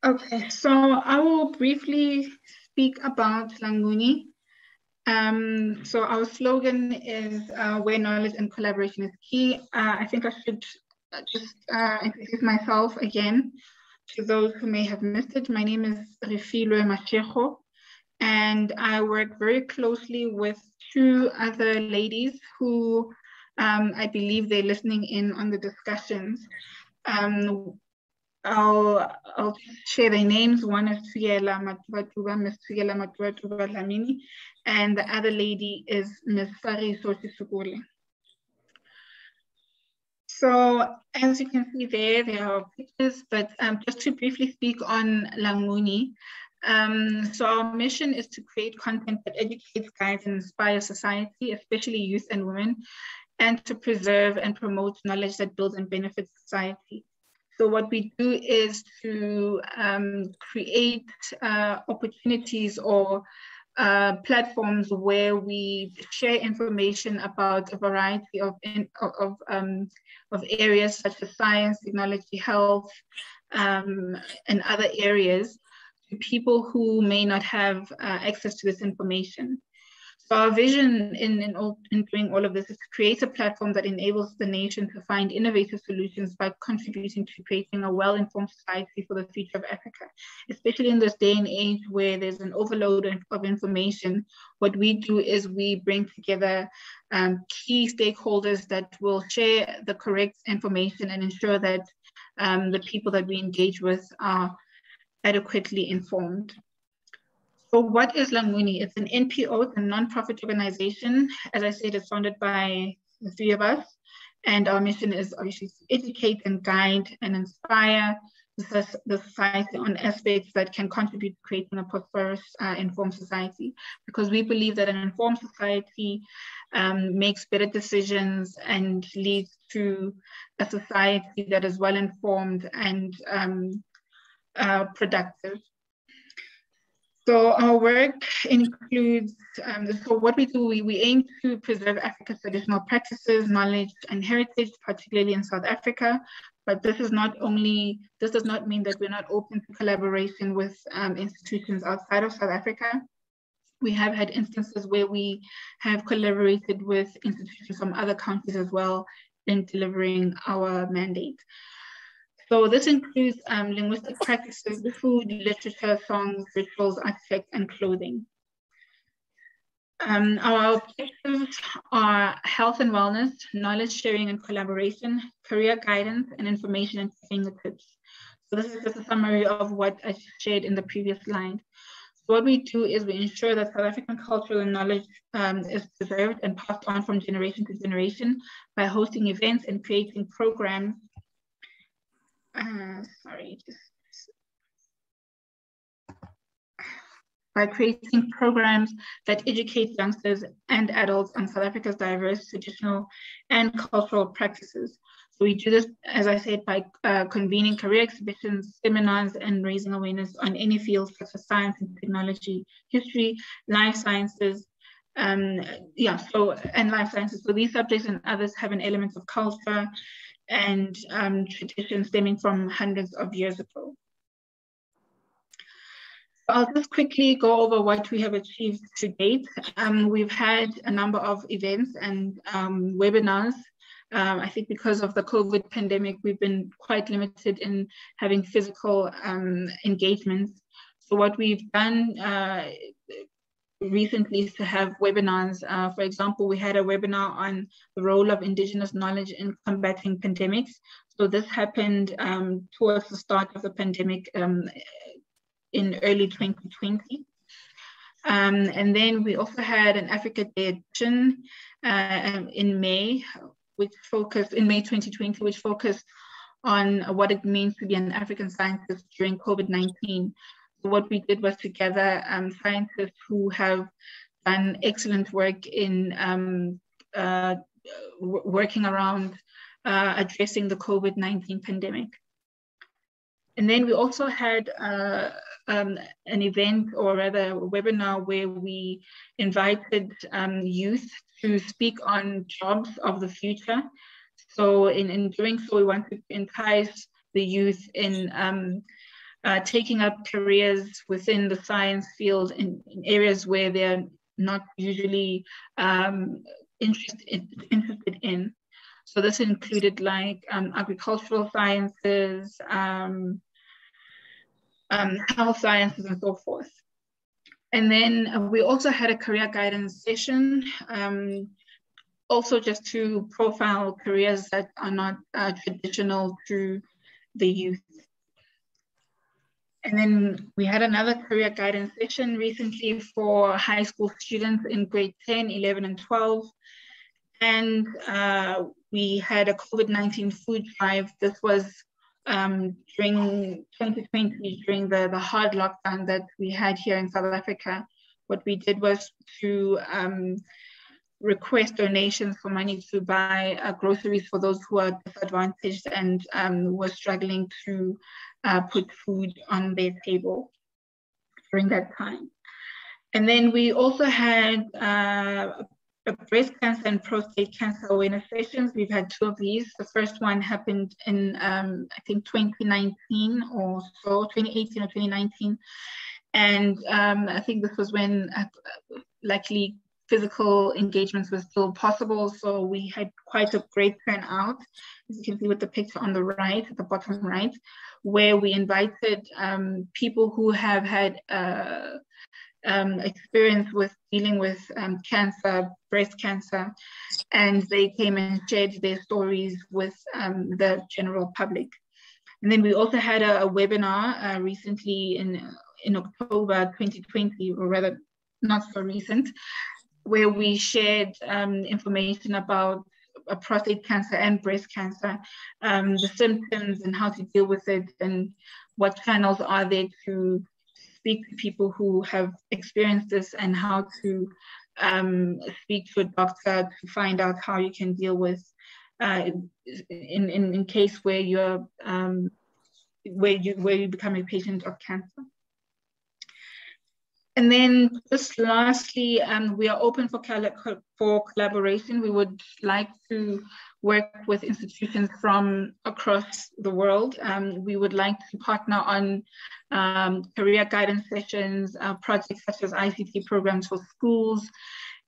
Okay, so I will briefly speak about Languni. So our slogan is where knowledge and collaboration is key. I think I should just introduce myself again to those who may have missed it. My name is Refilwe Mashego, and I work very closely with 2 other ladies who I believe they're listening in on the discussions. I'll share their names. One is Miss Tugela Matuba Lamini, and the other lady is Miss Sari Sosisukule. So as you can see there are pictures, but just to briefly speak on Languni. So our mission is to create content that educates, guides, and inspires society, especially youth and women, and to preserve and promote knowledge that builds and benefits society. So what we do is to create opportunities or platforms where we share information about a variety of areas such as science, technology, health, and other areas to people who may not have access to this information. So our vision in doing all of this is to create a platform that enables the nation to find innovative solutions by contributing to creating a well-informed society for the future of Africa, especially in this day and age where there's an overload of information. What we do is we bring together key stakeholders that will share the correct information and ensure that the people that we engage with are adequately informed. So what is Languni? It's an NPO, it's a non-profit organization. As I said, it's founded by the 3 of us. And our mission is obviously to educate and guide and inspire the society on aspects that can contribute to creating a prosperous, informed society. Because we believe that an informed society makes better decisions and leads to a society that is well-informed and productive. So our work includes, so what we do, we aim to preserve Africa's traditional practices, knowledge, and heritage, particularly in South Africa. But this does not mean that we're not open to collaboration with institutions outside of South Africa. We have had instances where we have collaborated with institutions from other countries as well in delivering our mandate. So this includes linguistic practices, food, literature, songs, rituals, artifacts, and clothing. Our objectives are health and wellness, knowledge sharing and collaboration, career guidance, and information and fingertips. So this is just a summary of what I shared in the previous slide. So what we do is we ensure that South African cultural and knowledge is preserved and passed on from generation to generation by hosting events and creating programs. By creating programs that educate youngsters and adults on South Africa's diverse traditional and cultural practices. So we do this, as I said, by convening career exhibitions, seminars, and raising awareness on any fields such as science and technology, history, life sciences, and life sciences. So these subjects and others have an element of culture and tradition stemming from hundreds of years ago. I'll just quickly go over what we have achieved to date. We've had a number of events and webinars. I think because of the COVID pandemic, we've been quite limited in having physical engagements. So what we've done recently is to have webinars. For example, we had a webinar on the role of Indigenous knowledge in combating pandemics. So this happened towards the start of the pandemic in early 2020. And then we also had an Africa Day edition in May, in May 2020, which focused on what it means to be an African scientist during COVID-19. So what we did was to gather scientists who have done excellent work in working around addressing the COVID-19 pandemic. And then we also had an event, or rather a webinar, where we invited youth to speak on jobs of the future. So in doing so, we want to entice the youth in taking up careers within the science field in areas where they're not usually interested in. So this included like agricultural sciences, health sciences, and so forth. And then we also had a career guidance session, also just to profile careers that are not traditional to the youth. And then we had another career guidance session recently for high school students in grade 10, 11, and 12. And we had a COVID-19 food drive. This was during 2020, during the hard lockdown that we had here in South Africa. What we did was to request donations for money to buy groceries for those who are disadvantaged and were struggling to put food on their table during that time. And then we also had breast cancer and prostate cancer awareness sessions. We've had 2 of these. The first one happened in, I think, 2019 or so, 2018 or 2019. And I think this was when, luckily, physical engagements were still possible. So we had quite a great turnout, as you can see with the picture on the right, at the bottom right, where we invited people who have had experience with dealing with cancer, breast cancer, and they came and shared their stories with the general public. And then we also had a webinar recently in October 2020, or rather not so recent, where we shared information about prostate cancer and breast cancer, the symptoms and how to deal with it, and what channels are there to speak to people who have experienced this, and how to speak to a doctor to find out how you can deal with in case where you're where you become a patient of cancer. And then just lastly, we are open for collaboration. We would like to work with institutions from across the world. We would like to partner on career guidance sessions, projects such as ICT programs for schools.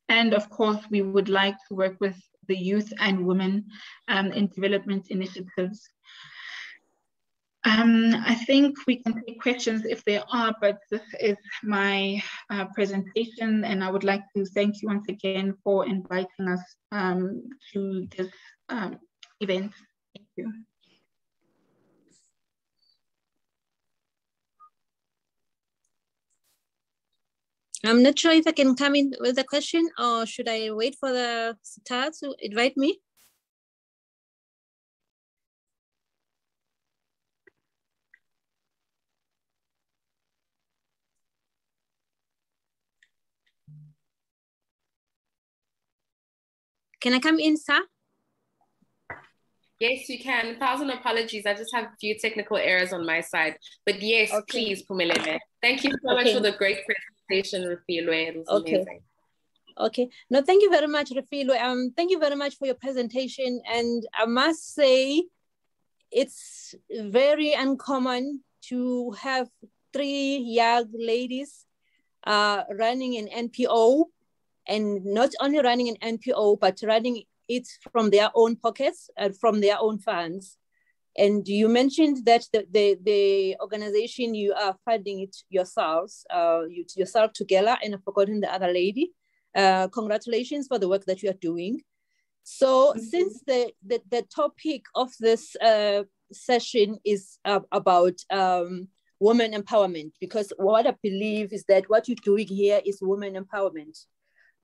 And of course, we would like to work with the youth and women in development initiatives. I think we can take questions if there are, but this is my presentation, and I would like to thank you once again for inviting us to this event. Thank you. I'm not sure if I can come in with a question, or should I wait for the star to invite me? Can I come in, sir? Yes, you can. 1,000 apologies. I just have a few technical errors on my side. But yes, please, Phumelele. Thank you so much for the great presentation, Refilwe. It was amazing. Okay. No, thank you very much, Refilwe. Thank you very much for your presentation. And I must say, it's very uncommon to have 3 young ladies running an NPO, and not only running an NPO, but running it from their own pockets and from their own funds. And you mentioned that the organization, you are funding it yourselves, yourself together, and I've forgotten the other lady. Congratulations for the work that you are doing. So since the topic of this session is about women empowerment, because what I believe is that what you're doing here is women empowerment.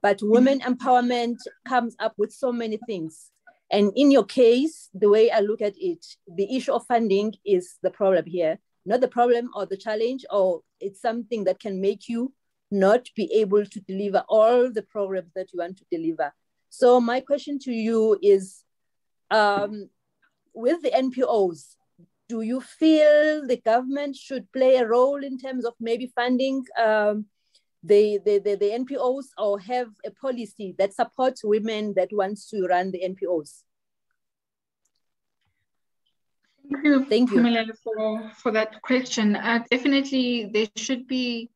But women empowerment comes up with so many things. And in your case, the way I look at it, the issue of funding is the problem here, not the problem or the challenge, or it's something that can make you not be able to deliver all the programs that you want to deliver. So my question to you is, with the NPOs, do you feel the government should play a role in terms of maybe funding the NPOs, or have a policy that supports women that wants to run the NPOs? Thank you, for that question. Definitely, there should be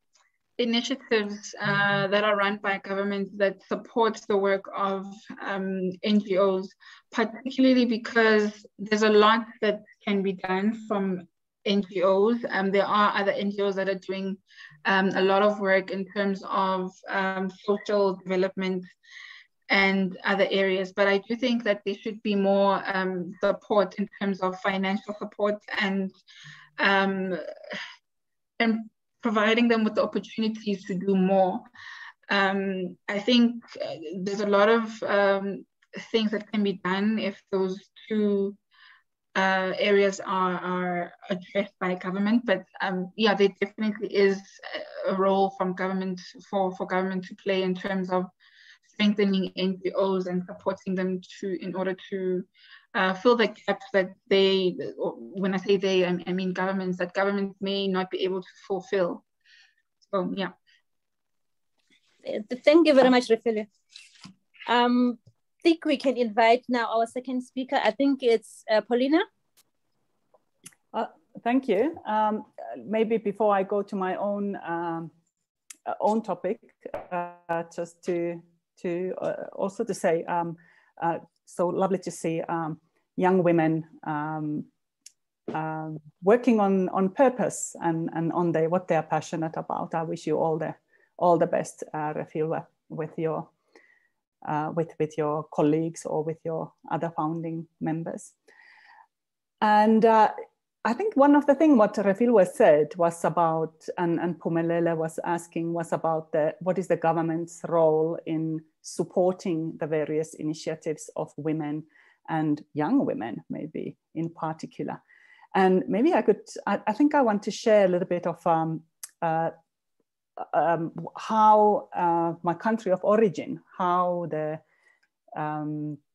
initiatives that are run by government that support the work of NGOs, particularly because there's a lot that can be done from NGOs. There are other NGOs that are doing a lot of work in terms of social development and other areas. But I do think that there should be more support in terms of financial support and providing them with the opportunities to do more. I think there's a lot of things that can be done if those two areas are addressed by government, but yeah, there definitely is a role from government for government to play in terms of strengthening NGOs and supporting them in order to fill the gaps that they, when I say they, I mean governments, that governments may not be able to fulfill. So yeah. Thank you very much, Refilwe. I think we can invite now our second speaker. I think it's Paulina. Thank you. Maybe before I go to my own topic, just to also to say, so lovely to see young women working on purpose and on what they are passionate about. I wish you all the best, Refilwe, with your colleagues or with your other founding members. And I think one of the things what Refilwe said was about, and Phumelele was asking, was about what is the government's role in supporting the various initiatives of women and young women, maybe in particular. And maybe I think I want to share a little bit of how my country of origin, how the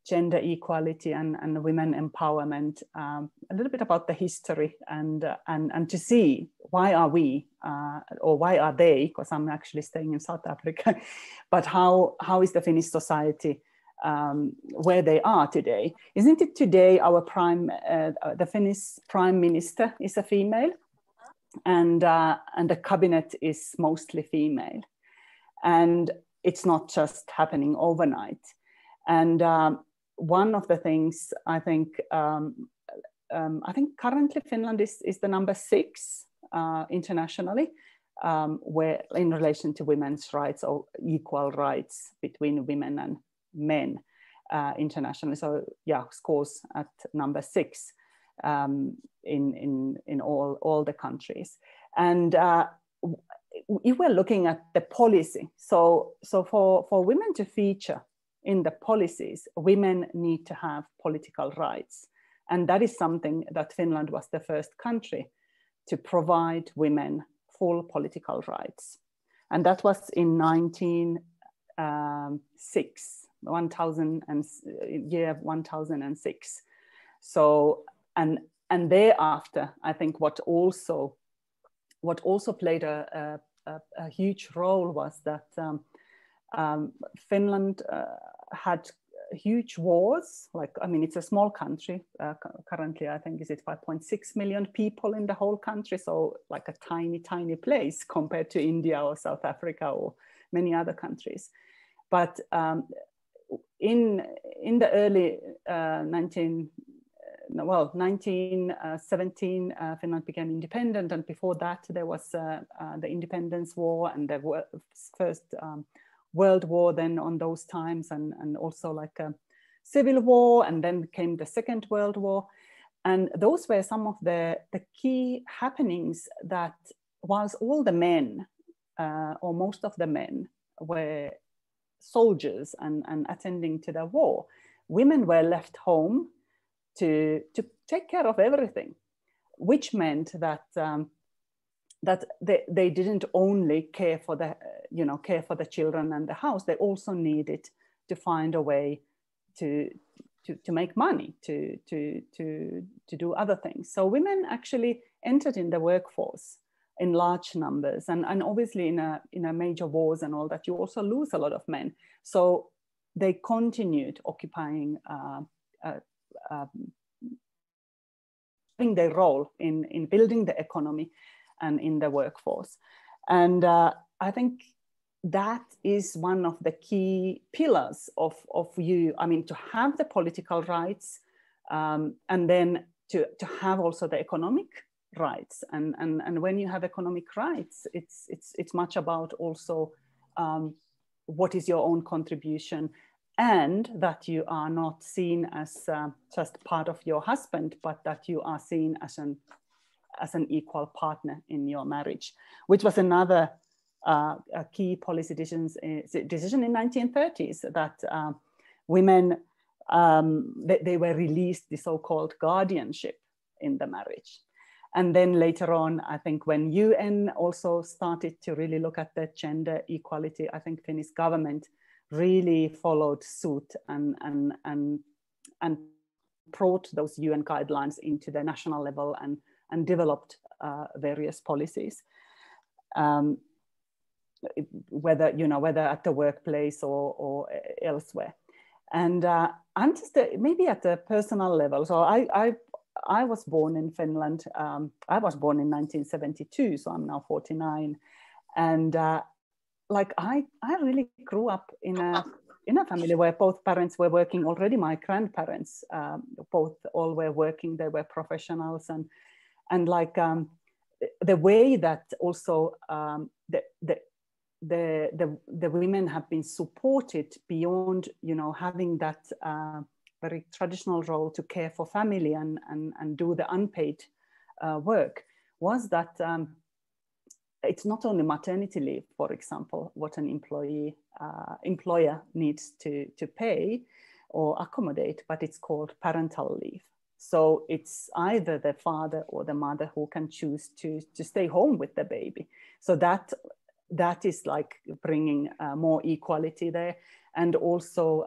gender equality and women empowerment, a little bit about the history and to see why are we, or why are they, because I'm actually staying in South Africa, but how is the Finnish society where they are today? Isn't it today our the Finnish Prime Minister is a female, and the cabinet is mostly female, and it's not just happening overnight. And one of the things I think currently Finland is the number 6 internationally, where in relation to women's rights or equal rights between women and men internationally. So yeah, scores at number 6 in all the countries. And if we're looking at the policy, so for women to feature in the policies, women need to have political rights. And that is something that Finland was the first country to provide women full political rights. And that was in 1006. So, and thereafter, I think what also played a huge role was that Finland had huge wars. Like, I mean, it's a small country. Currently, I think, is it 5.6 million people in the whole country? So like a tiny, tiny place compared to India or South Africa or many other countries. But in the early 1917, Finland became independent, and before that there was the Independence War and the first World War then on those times, and also like a civil war, and then came the Second World War. And those were some of the key happenings that whilst all the men, or most of the men, were soldiers and attending to the war, women were left home to take care of everything, which meant that that they didn't only care for the children and the house. They also needed to find a way to make money, to do other things. So women actually entered in the workforce in large numbers, and obviously in a major wars and all that, you also lose a lot of men. So they continued occupying their role in building the economy and in the workforce. And I think that is one of the key pillars of you, I mean, to have the political rights, and then to have also the economic rights. And when you have economic rights, it's much about also what is your own contribution, and that you are not seen as just part of your husband, but that you are seen as an equal partner in your marriage, which was another a key policy decision in 1930s, that women, they were released the so-called guardianship in the marriage. And then later on, I think when UN also started to really look at the gender equality, I think Finnish government really followed suit and brought those UN guidelines into the national level and developed various policies, whether at the workplace or elsewhere. And I'm just maybe at a personal level. So I was born in Finland. I was born in 1972, so I'm now 49, and like I really grew up in a family where both parents were working already. My grandparents both all were working. They were professionals, and like the way that also the women have been supported beyond having that very traditional role to care for family and do the unpaid work, was that it's not only maternity leave, for example, what an employer needs to pay or accommodate, but it's called parental leave. So it's either the father or the mother who can choose to stay home with the baby. So that is like bringing more equality there. And also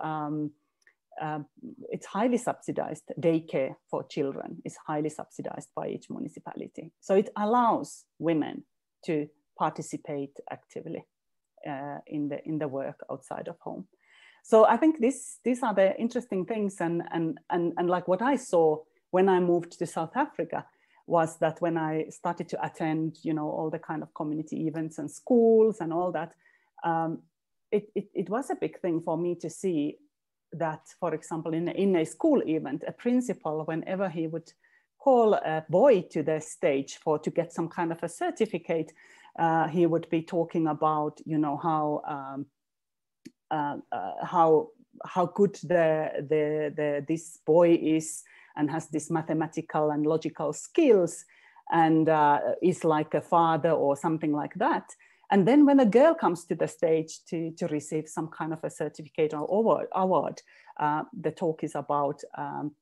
it's highly subsidized. Daycare for children is highly subsidized by each municipality. So it allows women to participate actively in the work outside of home. So I think these are the interesting things, and like what I saw when I moved to South Africa was that when I started to attend, all the kind of community events and schools and all that, it was a big thing for me to see that, for example, in a school event, a principal, whenever he would call a boy to the stage to get some kind of a certificate, he would be talking about, how good this boy is and has this mathematical and logical skills and is like a father or something like that. And then when a girl comes to the stage to receive some kind of a certificate or award, the talk is about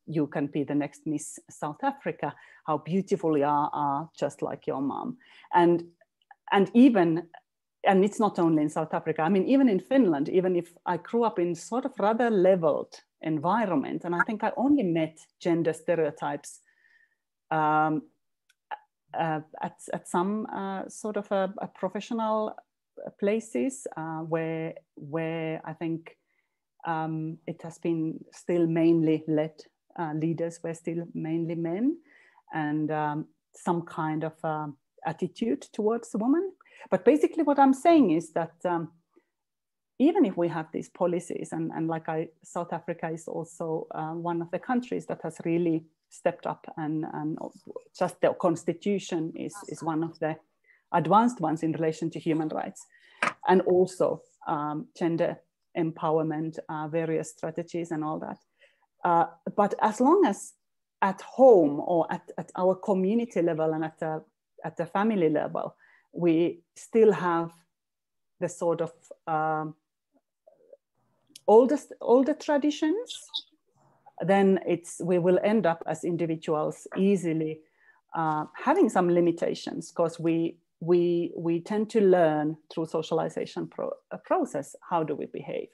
you can be the next Miss South Africa, how beautiful you are just like your mom. And it's not only in South Africa, I mean, even in Finland, even if I grew up in sort of rather leveled environment, and I think I only met gender stereotypes at some sort of a professional places where I think it has been still mainly led, leaders were still mainly men, and some kind of attitude towards the woman. But basically what I'm saying is that even if we have these policies, and like South Africa is also one of the countries that has really stepped up, and just the constitution is one of the advanced ones in relation to human rights, and also gender empowerment, various strategies and all that. But as long as at home or at our community level and at the family level, we still have the sort of older traditions, then we will end up as individuals easily having some limitations, because we tend to learn through socialization process, how do we behave.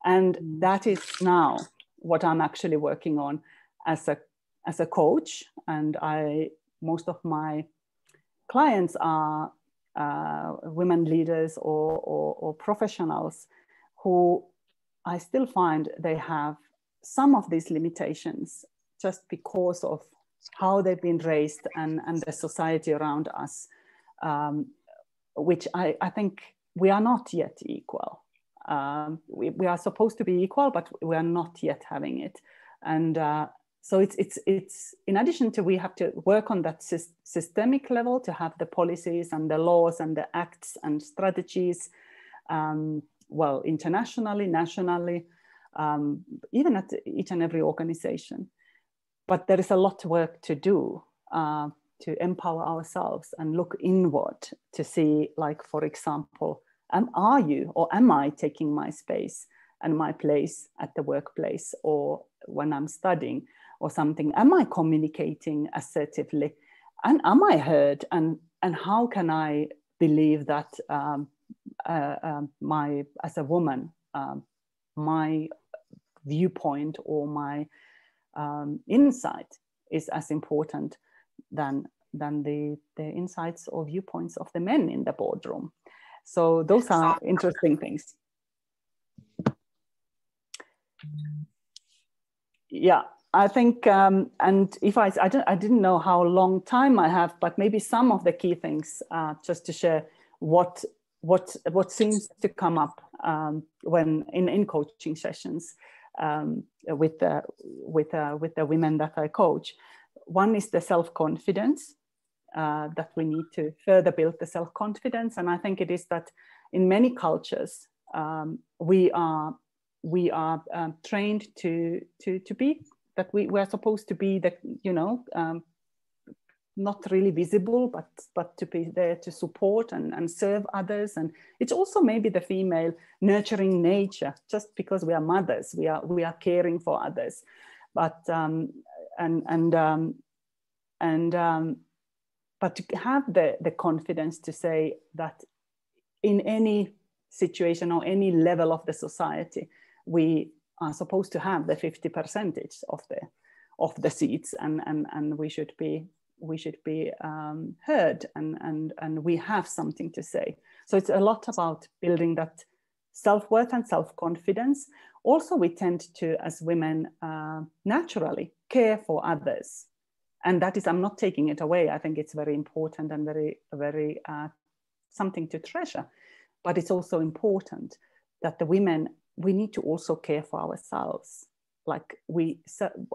And that is now what I'm actually working on as a coach. And most of my clients are women leaders or professionals who I still find they have some of these limitations just because of how they've been raised and the society around us, which I think we are not yet equal. We are supposed to be equal, but we are not yet having it. And so it's in addition to, we have to work on that systemic level to have the policies and the laws and the acts and strategies, well, internationally, nationally, even at each and every organization. But there is a lot of work to do to empower ourselves and look inward to see, like, for example, am I taking my space and my place at the workplace, or when I'm studying or something? Am I communicating assertively? And am I heard? And how can I believe that as a woman, my viewpoint or my insight is as important than the insights or viewpoints of the men in the boardroom? So those are interesting things. Yeah, I think, and if I didn't know how long time I have, but maybe some of the key things, just to share what seems to come up when in coaching sessions with the women that I coach. One is the self-confidence, that we need to further build the self-confidence. And I think it is that in many cultures, we are trained to be, that we are supposed to be the, not really visible, but to be there to support and serve others. And it's also maybe the female nurturing nature, just because we are mothers, we are caring for others. But but to have the confidence to say that in any situation or any level of the society, we are supposed to have the 50% of the seats, and we should be heard, and we have something to say. So it's a lot about building that self-worth and self-confidence. Also, we tend to, as women, naturally care for others. And that is, I'm not taking it away. I think it's very important and very something to treasure. But it's also important that the women, we need to also care for ourselves. Like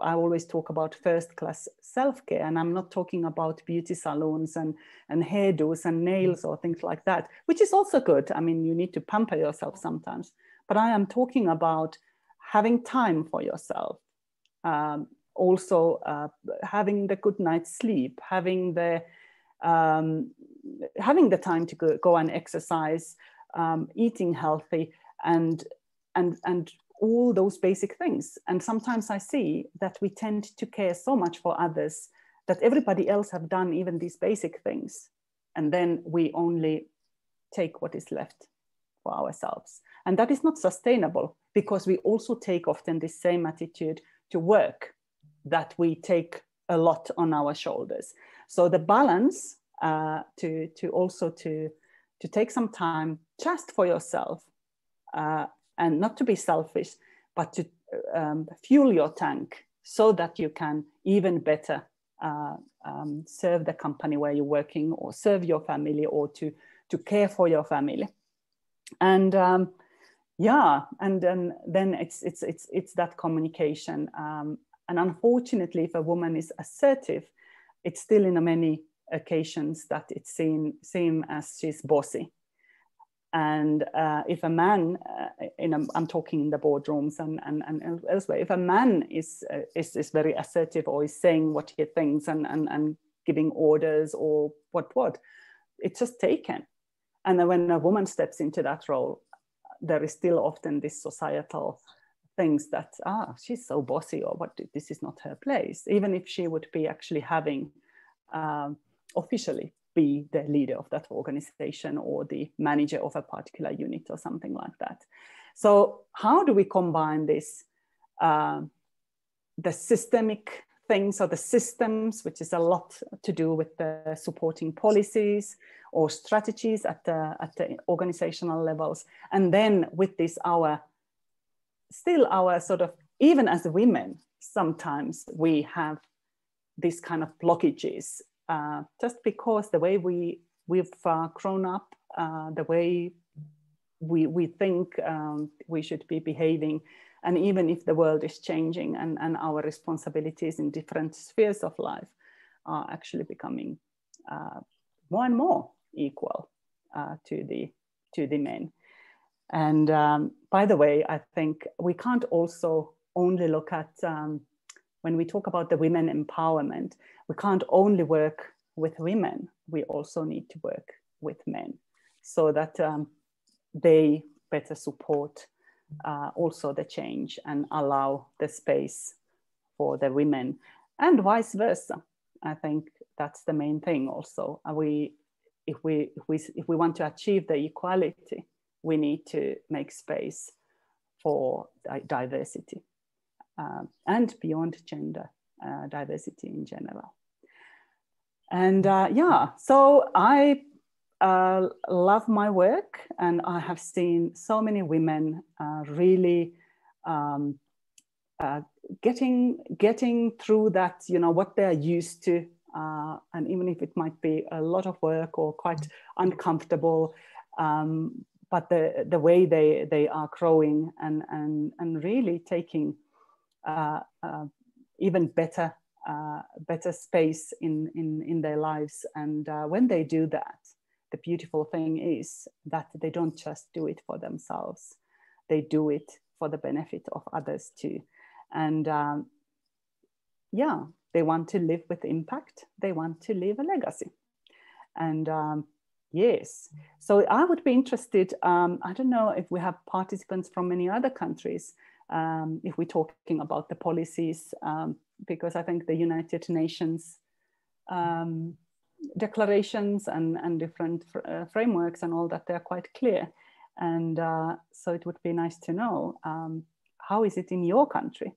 I always talk about first-class self-care, and I'm not talking about beauty salons and hairdos and nails or things like that, which is also good. I mean, you need to pamper yourself sometimes. But I am talking about having time for yourself. Also having the good night's sleep, having the time to go and exercise, eating healthy, and all those basic things. And sometimes I see that we tend to care so much for others that everybody else have done even these basic things. And then we only take what is left for ourselves. And that is not sustainable, because we also take often the same attitude to work, that we take a lot on our shoulders. So the balance to take some time just for yourself, and not to be selfish, but to fuel your tank so that you can even better serve the company where you're working, or serve your family, or to care for your family. And yeah, and then it's that communication. And unfortunately, if a woman is assertive, it's still in many occasions that it's seen as she's bossy. And if a man, I'm talking in the boardrooms and elsewhere, if a man is very assertive, or is saying what he thinks and giving orders, or what, it's just taken. And then when a woman steps into that role, there is still often this societal things that, she's so bossy, or what, this is not her place, even if she would be actually having officially be the leader of that organization, or the manager of a particular unit, or something like that. So how do we combine this, the systemic things, or the systems, which is a lot to do with the supporting policies or strategies at the organizational levels, and then with this our sort of, even as women, sometimes we have this kind of blockages, just because the way we've grown up, the way we think we should be behaving, and even if the world is changing, and our responsibilities in different spheres of life are actually becoming more and more equal to the men. And by the way, I think we can't also only look at, when we talk about the women empowerment, we can't only work with women, we also need to work with men, so that they better support also the change, and allow the space for the women, and vice versa. I think that's the main thing also. If we want to achieve the equality, we need to make space for diversity, and beyond gender, diversity in general. And yeah, so I love my work, and I have seen so many women really getting through that, what they're used to, and even if it might be a lot of work or quite uncomfortable, but the way they are growing and really taking even better space in their lives. And when they do that, the beautiful thing is that they don't just do it for themselves, they do it for the benefit of others too. And yeah, they want to live with impact, they want to leave a legacy. And yes, so I would be interested, I don't know if we have participants from many other countries, if we're talking about the policies, because I think the United Nations declarations and different frameworks and all that, they're quite clear. And so it would be nice to know how is it in your country?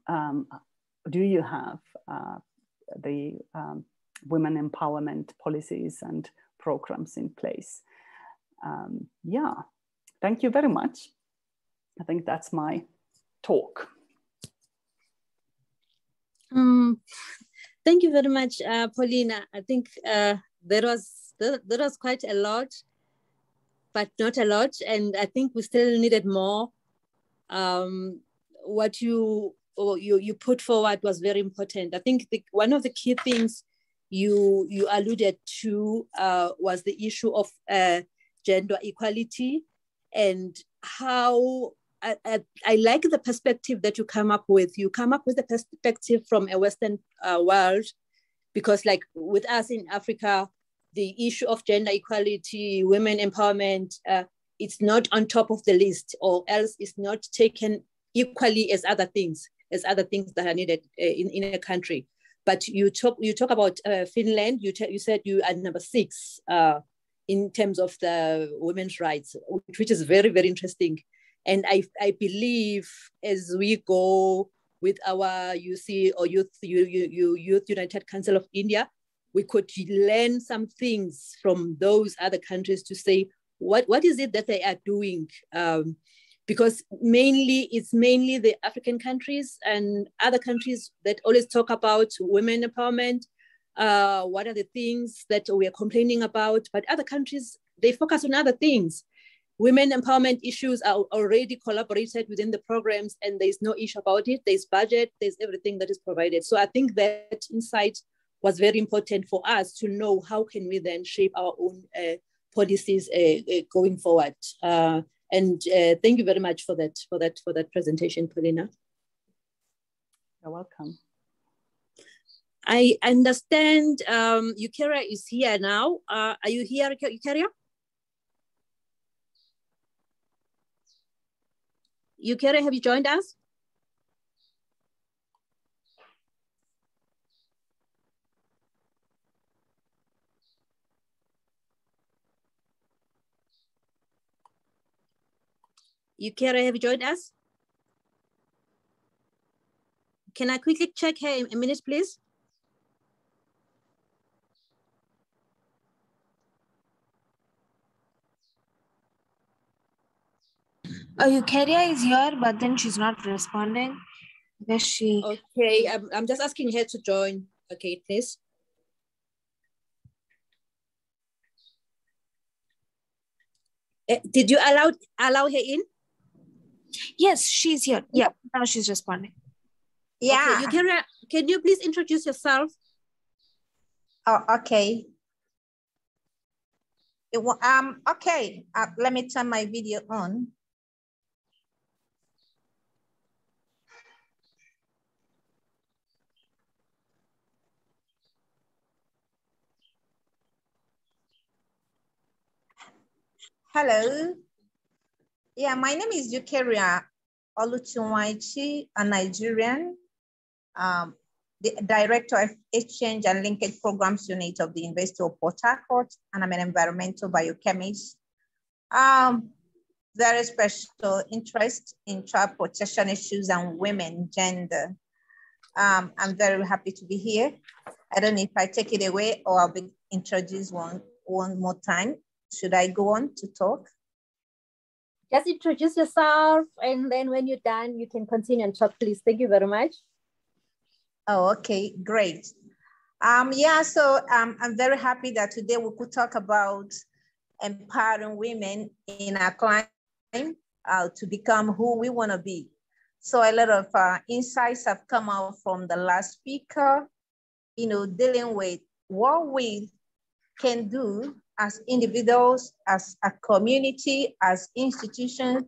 Do you have the women empowerment policies and programs in place? Yeah, thank you very much. I think that's my talk. Thank you very much, Paulina. I think there was quite a lot, but not a lot. And I think we still needed more. What you put forward was very important. I think one of the key things you alluded to was the issue of gender equality, and how I like the perspective that you come up with. You come up with a perspective from a Western world, because like with us in Africa, the issue of gender equality, women empowerment, it's not on top of the list, or else it's not taken equally as other things that are needed in a country. But you talk about Finland. You said you are number 6 in terms of the women's rights, which is very, very interesting. And I believe as we go with our YUCI or Youth United Council of India, we could learn some things from those other countries to say, what is it that they are doing? Because it's mainly the African countries and other countries that always talk about women empowerment. What are the things that we are complaining about? But other countries, they focus on other things. Women empowerment issues are already collaborated within the programs, and there's no issue about it. There's budget, there's everything that is provided. So I think that insight was very important for us to know how can we then shape our own policies going forward. And thank you very much for that presentation, Paulina. You're welcome. I understand Eucharia is here now. Are you here, Eucharia? Eucharia, have you joined us? Eucharia, have you joined us? Can I quickly check her in a minute, please? Eucharia is here, but then she's not responding. Yes, she. Okay, I'm just asking her to join. Okay, please. Did you allow her in? Yes, she's here. Yeah, now she's responding. Yeah. Okay, Eucharia, can you please introduce yourself? Oh, okay. Okay, let me turn my video on. Hello. Yeah, my name is Eucharia Olutunwaichi, a Nigerian, the Director of Exchange and Linkage Programs Unit of the University of Port Harcourt, and I'm an environmental biochemist. Very special interest in child protection issues and women gender. I'm very happy to be here. I don't know if I take it away or I'll be introduced one more time. Should I go on to talk? Just introduce yourself, and then when you're done, you can continue and talk, please. Thank you very much. Oh, okay, great. Yeah, so I'm very happy that today we could talk about empowering women in our climb to become who we want to be. So a lot of insights have come out from the last speaker, dealing with what we can do as individuals, as a community, as institutions,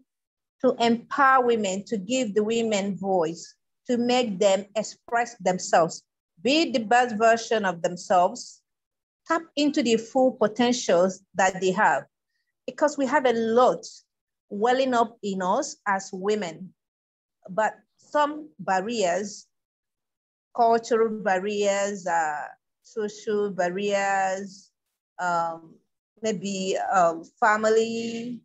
to empower women, to give the women voice, to make them express themselves, be the best version of themselves, tap into the full potentials that they have. Because we have a lot welling up in us as women, but some barriers, cultural barriers, social barriers, maybe family,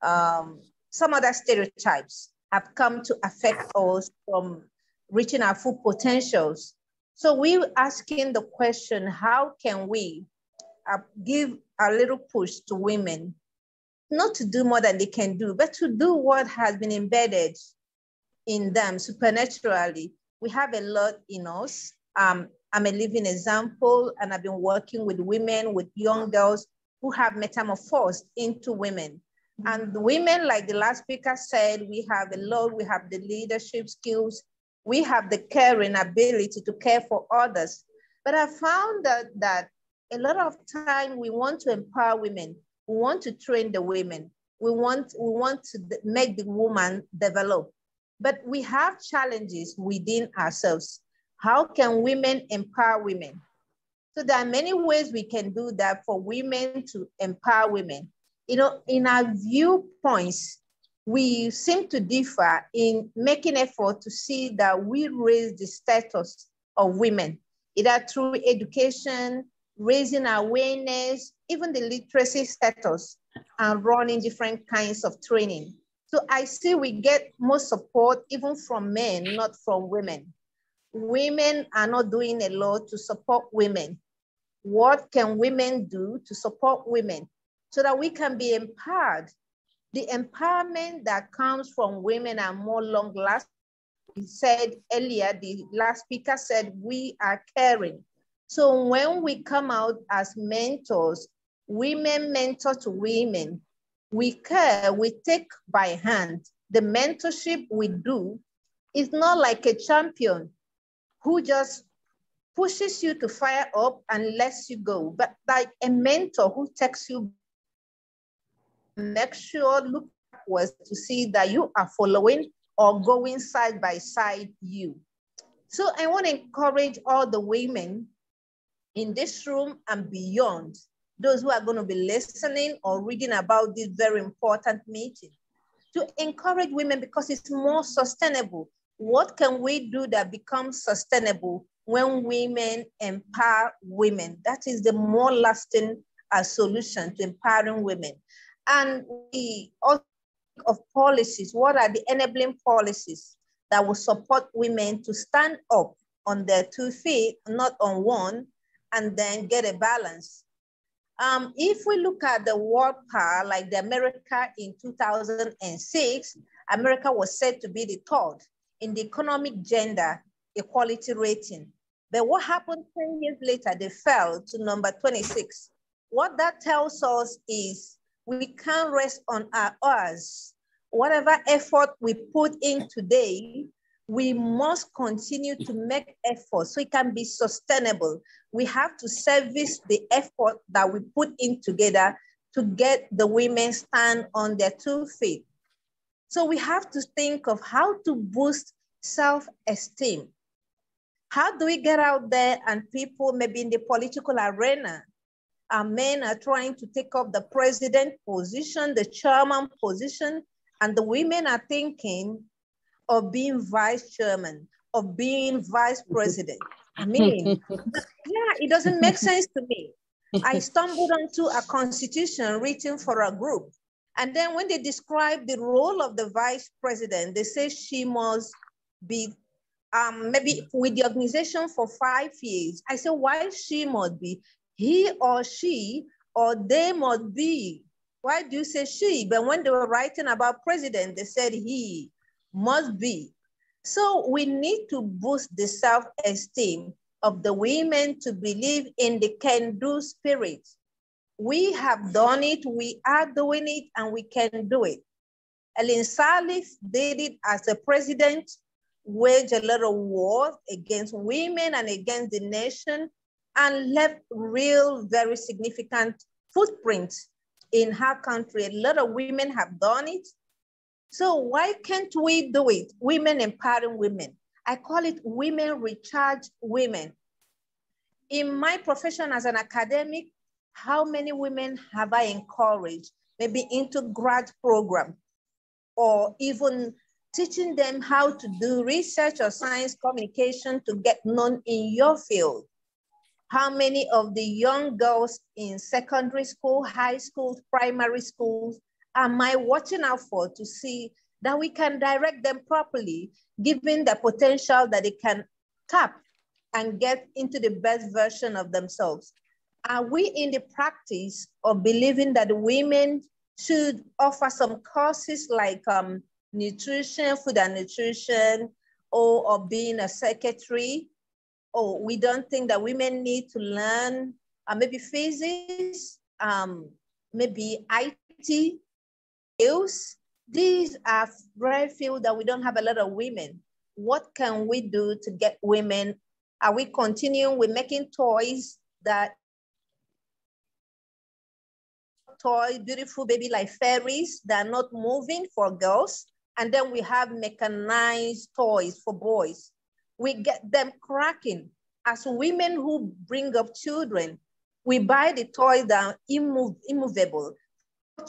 some other stereotypes have come to affect us from reaching our full potentials. So we're asking the question, how can we give a little push to women, not to do more than they can do, but to do what has been embedded in them supernaturally. We have a lot in us. I'm a living example, and I've been working with women, with young girls who have metamorphosed into women. And the women, like the last speaker said, we have a lot, we have the leadership skills, we have the caring ability to care for others. But I found that a lot of time we want to empower women, we want to train the women, we want to make the woman develop. But we have challenges within ourselves. How can women empower women? So there are many ways we can do that for women to empower women. You know, in our viewpoints, we seem to differ in making effort to see that we raise the status of women, either through education, raising awareness, even the literacy status, and running different kinds of training. So I see we get more support even from men, not from women. Women are not doing a lot to support women. What can women do to support women so that we can be empowered? The empowerment that comes from women are more long-lasting. He said earlier, the last speaker said, we are caring. So when we come out as mentors, women mentor to women, we care, we take by hand. The mentorship we do is not like a champion who just pushes you to fire up and lets you go, but like a mentor who takes you, make sure, look backwards to see that you are following or going side by side you. So I want to encourage all the women in this room and beyond, those who are going to be listening or reading about this very important meeting, to encourage women because it's more sustainable. What can we do that becomes sustainable when women empower women? That is the more lasting solution to empowering women. And we also think of policies. What are the enabling policies that will support women to stand up on their 2 feet, not on one, and then get a balance? If we look at the world power, like the America in 2006, America was said to be the third in the economic gender equality rating. But what happened 10 years later, they fell to number 26. What that tells us is we can't rest on our oars. Whatever effort we put in today, we must continue to make efforts so it can be sustainable. We have to service the effort that we put in together to get the women stand on their 2 feet. So we have to think of how to boost self-esteem. How do we get out there and people maybe in the political arena, men are trying to take up the president position, the chairman position, and the women are thinking of being vice chairman, of being vice president. I mean, yeah, it doesn't make sense to me. I stumbled onto a constitution written for a group. And then when they describe the role of the vice president, they say she must be maybe with the organization for 5 years. I said, why she must be? He or she or they must be. Why do you say she? But when they were writing about president, they said he must be. So we need to boost the self-esteem of the women to believe in the can-do spirit. We have done it, we are doing it, and we can do it. Ellen Sirleaf did it as a president, waged a lot of war against women and against the nation, and left real, very significant footprints in her country. A lot of women have done it. So why can't we do it? Women empowering women. I call it women recharge women. In my profession as an academic, how many women have I encouraged, maybe into grad program, or even teaching them how to do research or science communication to get known in your field? How many of the young girls in secondary school, high schools, primary schools, am I watching out for to see that we can direct them properly, given the potential that they can tap and get into the best version of themselves. Are we in the practice of believing that women should offer some courses like nutrition, food and nutrition, or being a secretary? Or we don't think that women need to learn maybe physics, maybe IT skills? These are very few that we don't have a lot of women. What can we do to get women? Are we continuing with making toys that beautiful baby like fairies that are not moving for girls? And then we have mechanized toys for boys. We get them cracking. As women who bring up children, we buy the toys that are immovable.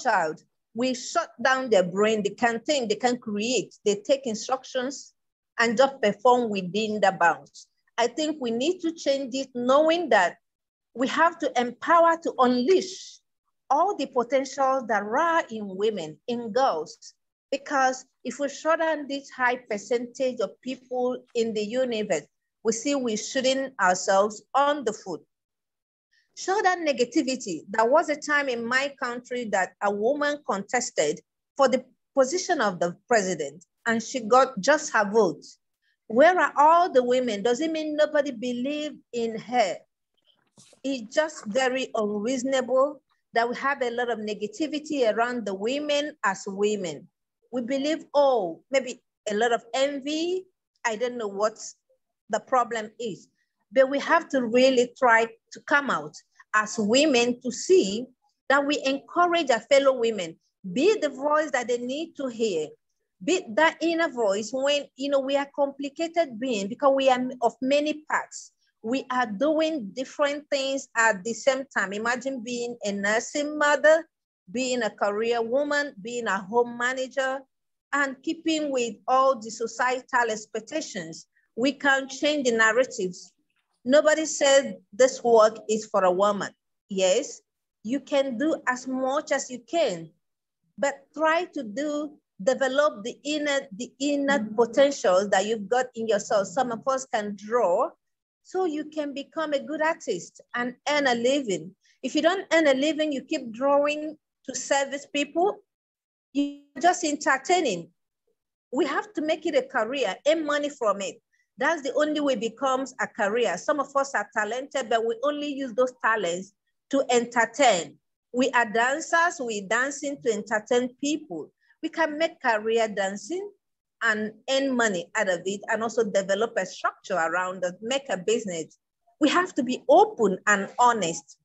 Child, we shut down their brain. They can think, they can create, they take instructions and just perform within the bounds. I think we need to change it, knowing that we have to empower, to unleash all the potential that are in women, in girls. Because if we shut down this high percentage of people in the universe, we see we're shooting ourselves on the foot. Show that negativity. There was a time in my country that a woman contested for the position of the president and she got just her vote. Where are all the women? Does it mean nobody believed in her? It's just very unreasonable that we have a lot of negativity around the women as women. We believe, oh, maybe a lot of envy. I don't know what the problem is, but we have to really try to come out as women to see that we encourage our fellow women, be the voice that they need to hear, be that inner voice when, we are complicated beings because we are of many parts. We are doing different things at the same time. Imagine being a nursing mother, being a career woman, being a home manager, and keeping with all the societal expectations. We can change the narratives. Nobody said this work is for a woman. Yes, you can do as much as you can, but try to develop the inner potentials that you've got in yourself. Some of us can draw, so you can become a good artist and earn a living. If you don't earn a living, you keep drawing to service people, you're just entertaining. We have to make it a career, earn money from it. That's the only way it becomes a career. Some of us are talented, but we only use those talents to entertain. We are dancers, we're dancing to entertain people. We can make career dancing and earn money out of it, and also develop a structure around it, make a business. We have to be open and honest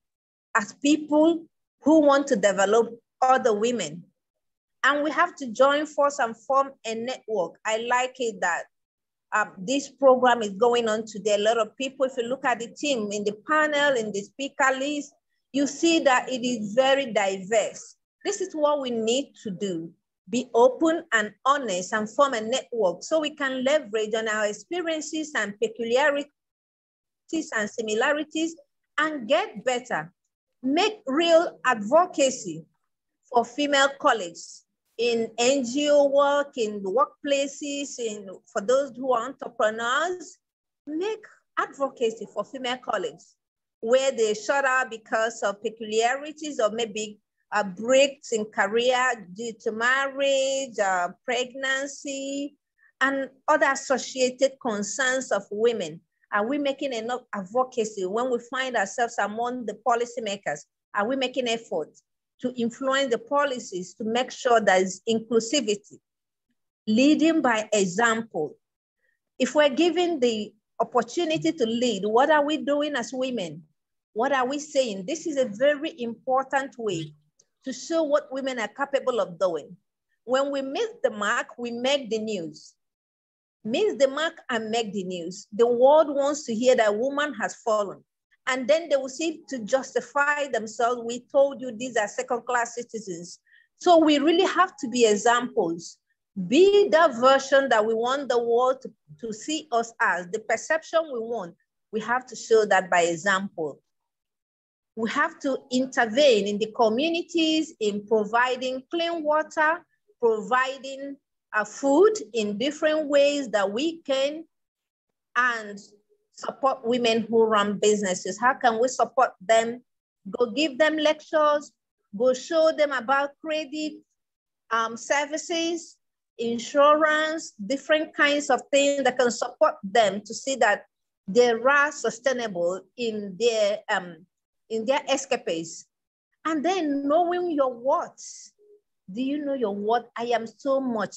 as people who want to develop other women. And we have to join force and form a network. I like it that this program is going on today. A lot of people, if you look at the team in the panel, in the speaker list, you see that it is very diverse. This is what we need to do. Be open and honest and form a network so we can leverage on our experiences and peculiarities and similarities and get better. Make real advocacy for female colleagues in NGO work, in workplaces, for those who are entrepreneurs. Make advocacy for female colleagues where they shut out because of peculiarities or maybe breaks in career due to marriage, pregnancy, and other associated concerns of women. Are we making enough advocacy when we find ourselves among the policymakers? Are we making efforts to influence the policies to make sure there's inclusivity? Leading by example. If we're given the opportunity to lead, what are we doing as women? What are we saying? This is a very important way to show what women are capable of doing. When we miss the mark, we make the news. Miss the mark and make the news. The world wants to hear that a woman has fallen. And then they will seek to justify themselves. We told you these are second-class citizens. So we really have to be examples. Be the version that we want the world to see us as, the perception we want. We have to show that by example. We have to intervene in the communities in providing clean water, providing food in different ways that we can, and support women who run businesses. How can we support them? Go give them lectures, go show them about credit, services, insurance, different kinds of things that can support them to see that they are sustainable in their escapades. And then knowing your worth. Do you know your worth? I am so much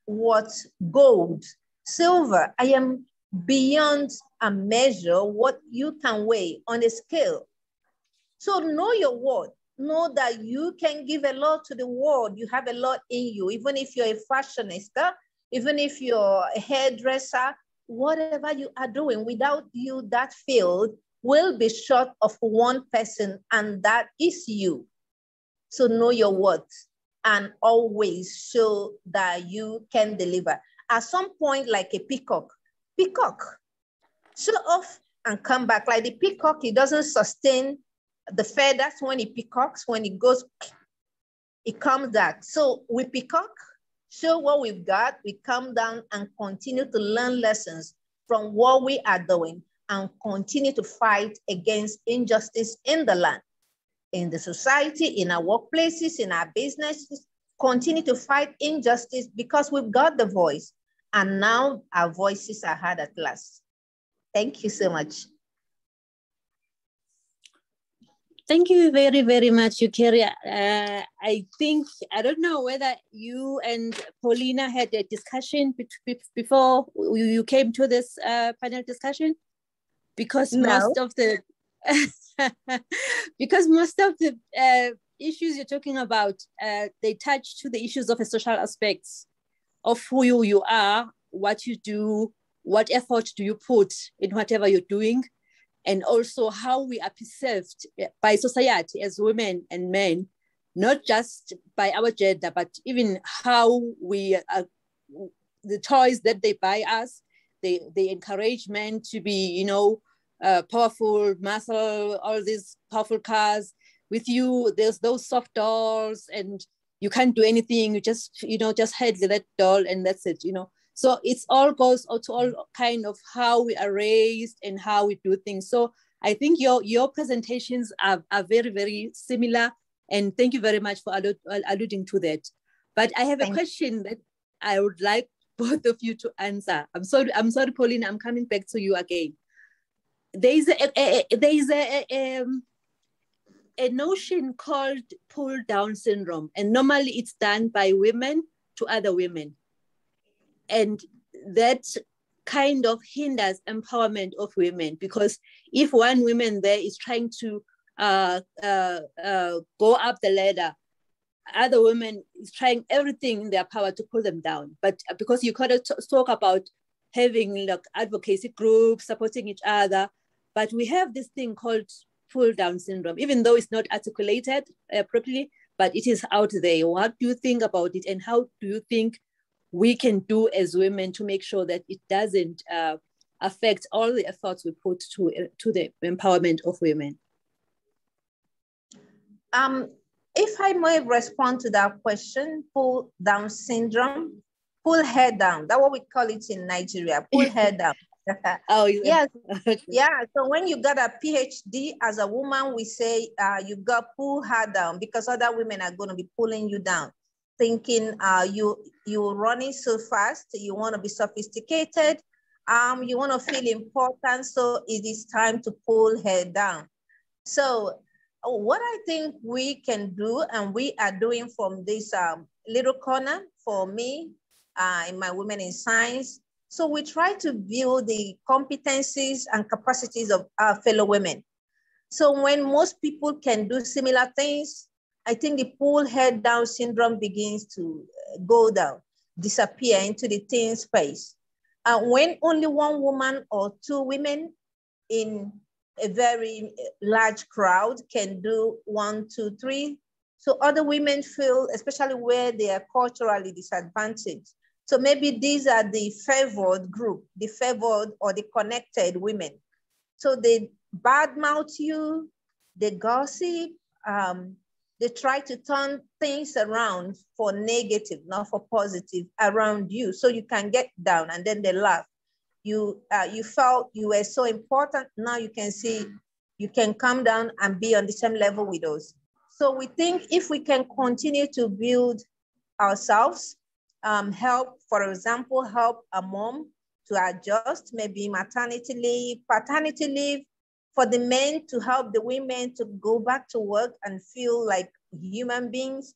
worth gold, silver. I am beyond a measure what you can weigh on a scale. So know your worth. Know that you can give a lot to the world. You have a lot in you, even if you're a fashionista, even if you're a hairdresser, whatever you are doing, without you, that field will be short of one person, and that is you. So know your worth and always show that you can deliver. At some point, like a peacock, show off and come back. Like the peacock, it doesn't sustain the feathers when it peacocks. When it goes, it comes back. So we peacock, show what we've got, we come down and continue to learn lessons from what we are doing and continue to fight against injustice in the land, in the society, in our workplaces, in our businesses. Continue to fight injustice because we've got the voice, and now our voices are heard at last. Thank you so much. Thank you very, very much, YUCI. I think, I don't know whether you and Paulina had a discussion before you came to this panel discussion, because most of the issues you're talking about, they touch to the issues of the social aspects of who you are, what you do, what effort do you put in whatever you're doing, and also how we are perceived by society as women and men, not just by our gender, but even how we are, the toys that they buy us, the encouragement to be, powerful, muscle, all these powerful cars. With you, there's those soft dolls and you can't do anything. You just handle that doll and that's it, So it's all goes to all kind of how we are raised and how we do things. So I think your presentations are very, very similar. And thank you very much for alluding to that. But I have a question that I would like both of you to answer. I'm sorry, Pauline, I'm coming back to you again. There is a notion called pull down syndrome, and normally it's done by women to other women. And that kind of hinders empowerment of women, because if one woman there is trying to go up the ladder, other women is trying everything in their power to pull them down. But because you kind of talk about having like advocacy groups, supporting each other, but we have this thing called pull down syndrome, even though it's not articulated properly, but it is out there. What do you think about it, and how do you think we can do as women to make sure that it doesn't affect all the efforts we put to the empowerment of women? If I may respond to that question, pull down syndrome, pull head down. That's what we call it in Nigeria, pull head down. Oh, yes. Yeah, so when you got a PhD as a woman, we say you got pull her down, because other women are going to be pulling you down, thinking you're running so fast, you want to be sophisticated, you want to feel important, so it is time to pull her down. So what I think we can do, and we are doing from this little corner for me in my Women in Science, so we try to build the competencies and capacities of our fellow women. So when most people can do similar things, I think the pull head down syndrome begins to go down, disappear into the teen space. When only one woman or two women in a very large crowd can do 1, 2, 3, so other women feel, especially where they are culturally disadvantaged. So maybe these are the favored group, the favored or the connected women. So they badmouth you, they gossip, they try to turn things around for negative, not for positive around you, so you can get down, and then they laugh. You felt you were so important. Now you can see you can come down and be on the same level with us. So we think if we can continue to build ourselves, help, for example, help a mom to adjust, maybe maternity leave, paternity leave, for the men to help the women to go back to work and feel like human beings,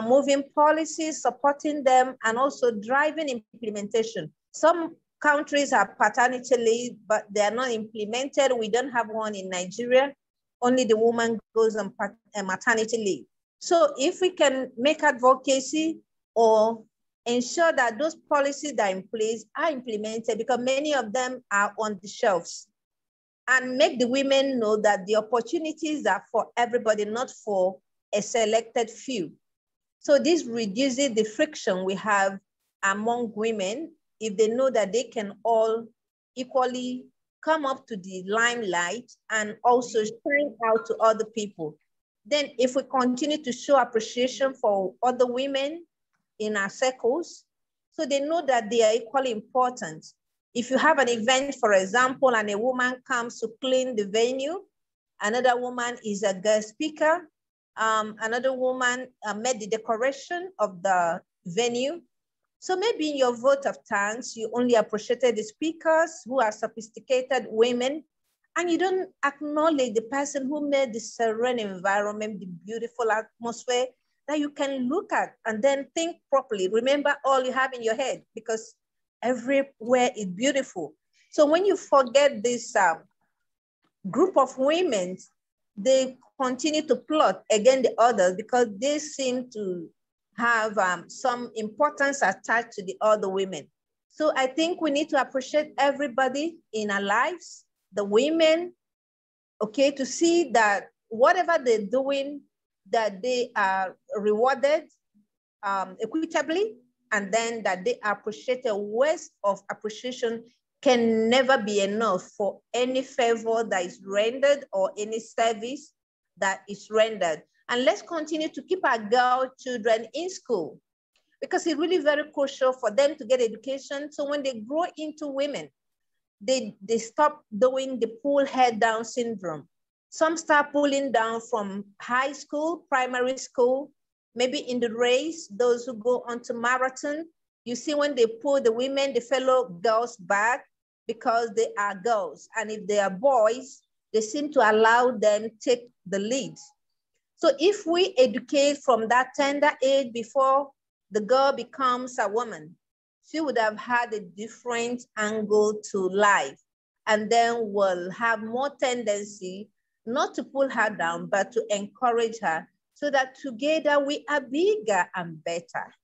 moving policies, supporting them, and also driving implementation. Some countries have paternity leave, but they are not implemented. We don't have one in Nigeria. Only the woman goes on maternity leave. So if we can make advocacy or ensure that those policies that are in place are implemented, because many of them are on the shelves, and make the women know that the opportunities are for everybody, not for a selected few. So this reduces the friction we have among women if they know that they can all equally come up to the limelight and also shine out to other people. Then if we continue to show appreciation for other women in our circles, so they know that they are equally important. If you have an event, for example, and a woman comes to clean the venue, another woman is a guest speaker, another woman made the decoration of the venue. So maybe in your vote of thanks, you only appreciated the speakers who are sophisticated women, and you don't acknowledge the person who made the serene environment, the beautiful atmosphere that you can look at and then think properly. Remember all you have in your head, because everywhere is beautiful. So when you forget this group of women, they continue to plot against the others because they seem to have some importance attached to the other women. So I think we need to appreciate everybody in our lives, the women, okay, to see that whatever they're doing, that they are rewarded equitably, and then that they appreciate. A waste of appreciation can never be enough for any favor that is rendered or any service that is rendered. And let's continue to keep our girl children in school, because it's really very crucial for them to get education. So when they grow into women, they stop doing the pull head down syndrome. Some start pulling down from high school, primary school, maybe in the race, those who go on to marathon. You see when they pull the women, the fellow girls back because they are girls. And if they are boys, they seem to allow them take the lead. So if we educate from that tender age before the girl becomes a woman, she would have had a different angle to life, and then will have more tendency not to pull her down, but to encourage her, so that together we are bigger and better.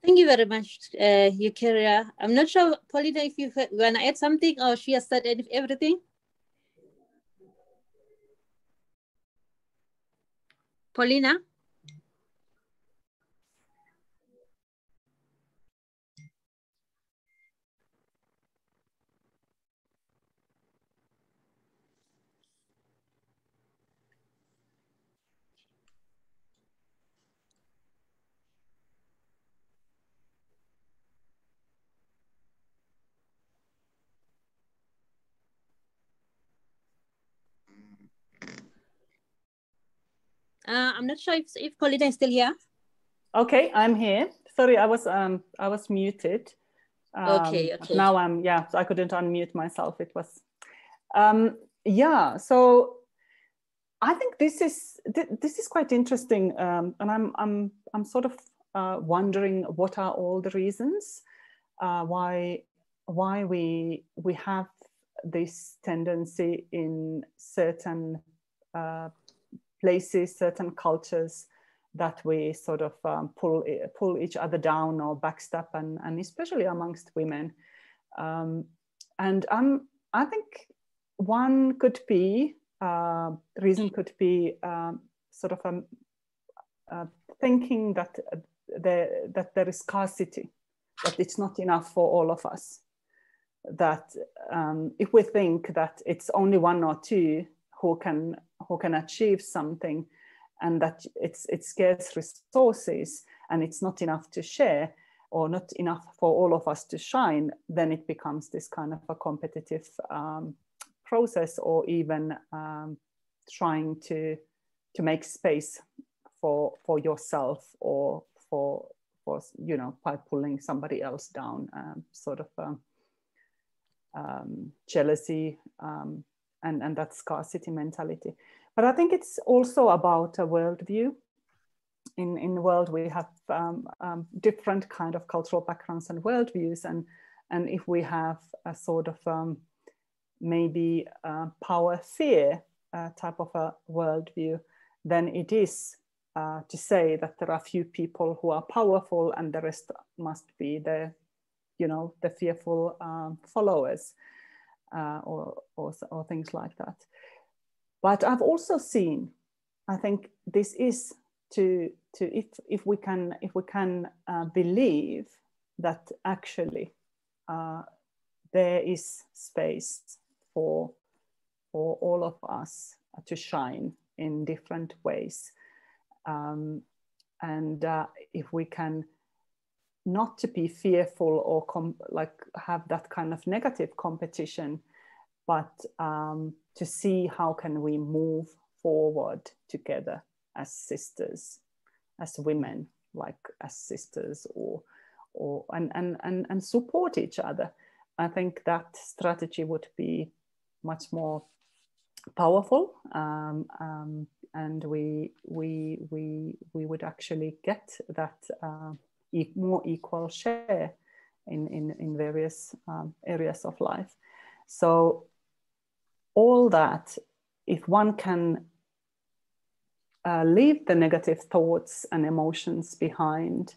Thank you very much, Eucharia. I'm not sure, Paulina, if you want to add something, or she has said everything. Paulina? I'm not sure if Paulina is still here. Okay, I'm here. Sorry, I was muted. Okay. Now so I couldn't unmute myself. It was, yeah. So I think this is quite interesting, and I'm sort of wondering what are all the reasons why we have this tendency in certain places, certain cultures, that we sort of pull each other down or backstep, and especially amongst women. And I think one could be, reason could be sort of thinking that there is scarcity, that it's not enough for all of us. That if we think that it's only one or two who can achieve something, and that it's scarce resources and it's not enough to share, or not enough for all of us to shine, then it becomes this kind of a competitive process, or even trying to make space for yourself, or for you know, by pulling somebody else down, sort of jealousy and that scarcity mentality. But I think it's also about a worldview. In the world, we have different kind of cultural backgrounds and worldviews, and if we have a sort of maybe power fear type of a worldview, then it is to say that there are few people who are powerful and the rest must be the, you know, the fearful followers, or things like that. But I've also seen, I think this is to if we can believe that actually there is space for all of us to shine in different ways, and if we can not to be fearful or like have that kind of negative competition, but to see how can we move forward together as sisters, as women, like as sisters, and support each other. I think that strategy would be much more powerful, and we would actually get that more equal share in various areas of life. So all that, if one can leave the negative thoughts and emotions behind,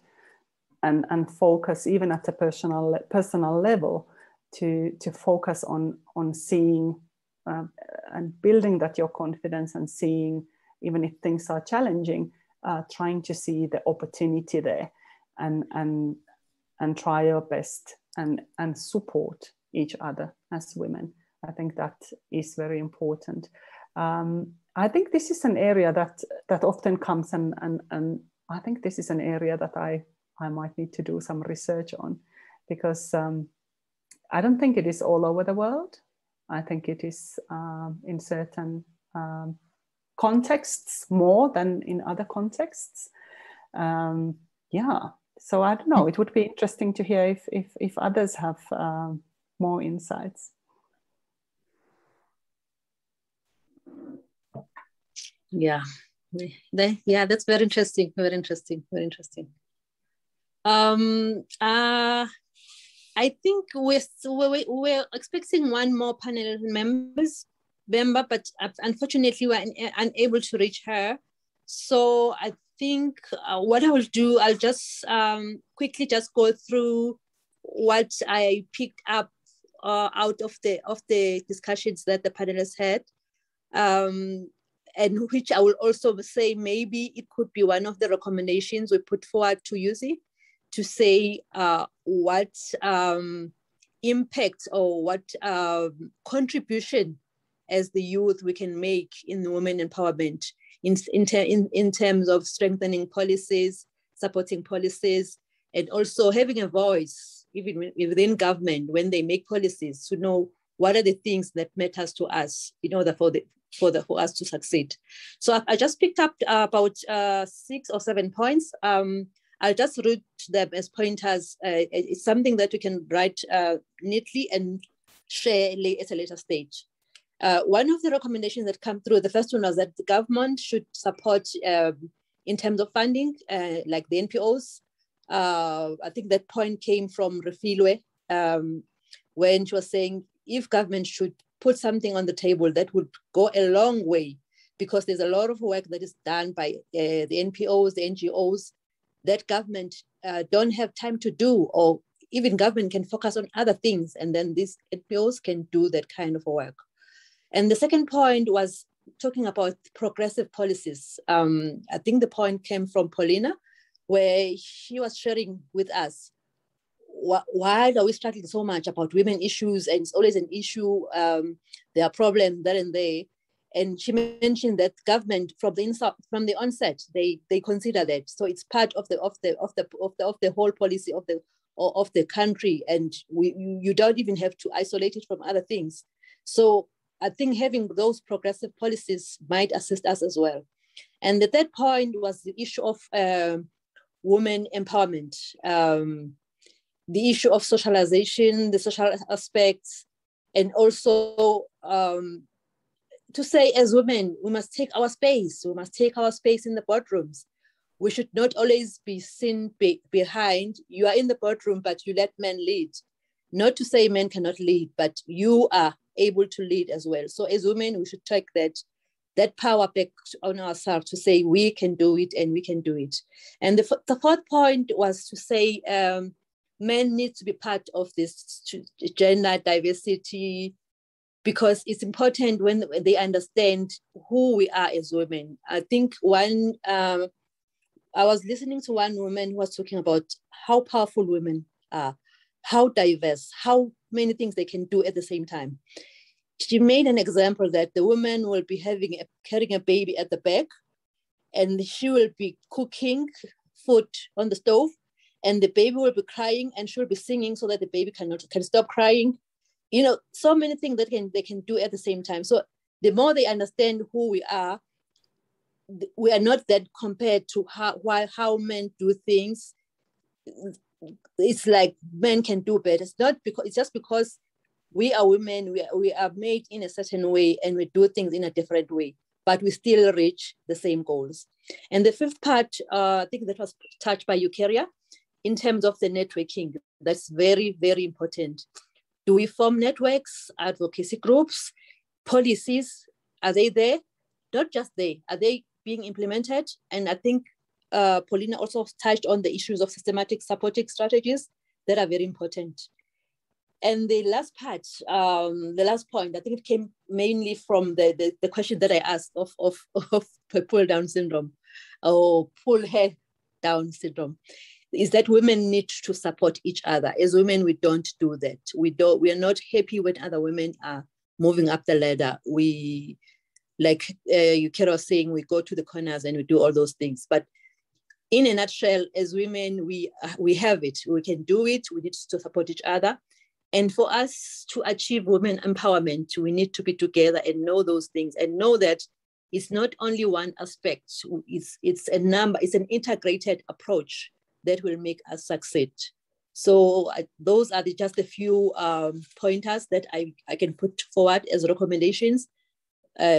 and focus even at a personal level to focus on seeing and building that your confidence, and seeing even if things are challenging, trying to see the opportunity there, and try your best and support each other as women. I think that is very important. I think this is an area that often comes, and I think this is an area that I might need to do some research on, because I don't think it is all over the world. I think it is in certain contexts more than in other contexts. Yeah, so I don't know, it would be interesting to hear if others have more insights. Yeah, that's very interesting, very interesting, very interesting. I think we're expecting one more panel member, but unfortunately we're unable to reach her. So I think what I will do, I'll just quickly just go through what I picked up out of the discussions that the panelists had, and which I will also say maybe it could be one of the recommendations we put forward to YUCI, to say what impact or what contribution as the youth we can make in women empowerment in terms of strengthening policies, supporting policies, and also having a voice even within government when they make policies, to know what are the things that matters to us in order for us to succeed. So I just picked up about 6 or 7 points. I'll just read them as pointers. It's something that we can write neatly and share at a later stage. One of the recommendations that come through, the first one was that the government should support in terms of funding, like the NPOs. I think that point came from Refilwe when she was saying if government should put something on the table, that would go a long way, because there's a lot of work that is done by the NPOs, the NGOs, that government don't have time to do, or even government can focus on other things, and then these NPOs can do that kind of work. And the second point was talking about progressive policies. I think the point came from Paulina, where she was sharing with us, why are we struggling so much about women issues, and it's always an issue, there are problems there and there. And she mentioned that government from the onset, they consider that. So it's part of the whole policy of the country, and you don't even have to isolate it from other things. So I think having those progressive policies might assist us as well. And the third point was the issue of women empowerment, the issue of socialization, the social aspects, and also to say as women, we must take our space. We must take our space in the boardrooms. We should not always be seen behind. You are in the boardroom, but you let men lead. Not to say men cannot lead, but you are able to lead as well. So as women, we should take that power back on ourselves to say we can do it and we can do it. And the fourth point was to say men need to be part of this gender diversity, because it's important when they understand who we are as women. I think I was listening to one woman who was talking about how powerful women are, how diverse, how many things they can do at the same time. She made an example that the woman will be carrying a baby at the back, and she will be cooking food on the stove, and the baby will be crying, and she'll be singing so that the baby can stop crying. You know, so many things that they can do at the same time. So the more they understand who we are not that compared to how men do things. It's like men can do better. It's just because we are women, we are made in a certain way and we do things in a different way, but we still reach the same goals. And the fifth part, I think that was touched by Eucharia, in terms of the networking. That's very, very important. Do we form networks, advocacy groups, policies? Are they there? Not just there. Are they being implemented? And I think Paulina also touched on the issues of systematic supporting strategies that are very important. And the last part, the last point, I think it came mainly from the question that I asked of pull down syndrome or pull head down syndrome, is that women need to support each other. As women, we don't do that. We are not happy when other women are moving up the ladder. We, like Eucharia was saying, we go to the corners and we do all those things. But in a nutshell, as women, we have it. We can do it. We need to support each other. And for us to achieve women empowerment, we need to be together and know those things and know that it's not only one aspect. It's an integrated approach that will make us succeed. So those are just a few pointers that I can put forward as recommendations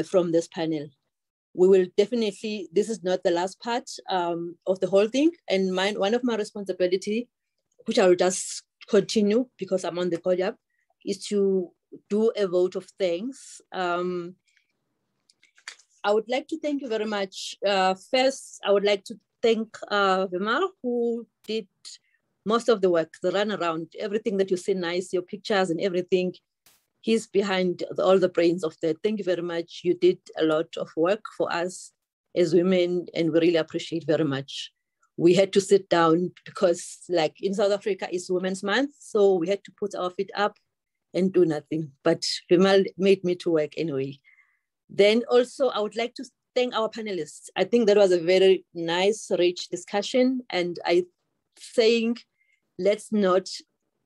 from this panel. We will definitely, this is not the last part of the whole thing. And one of my responsibility, which I will just continue because I'm on the podium, is to do a vote of thanks. I would like to thank you very much. First, I would like to thank Vimal, who did most of the work, the runaround, everything that you see nice, your pictures and everything. He's behind all the brains of that. Thank you very much. You did a lot of work for us as women, and we really appreciate very much. We had to sit down because, like in South Africa, it's Women's Month, so we had to put our feet up and do nothing. But Vimal made me to work anyway. Then also, I would like to thank our panelists. I think that was a very nice, rich discussion, and I think let's not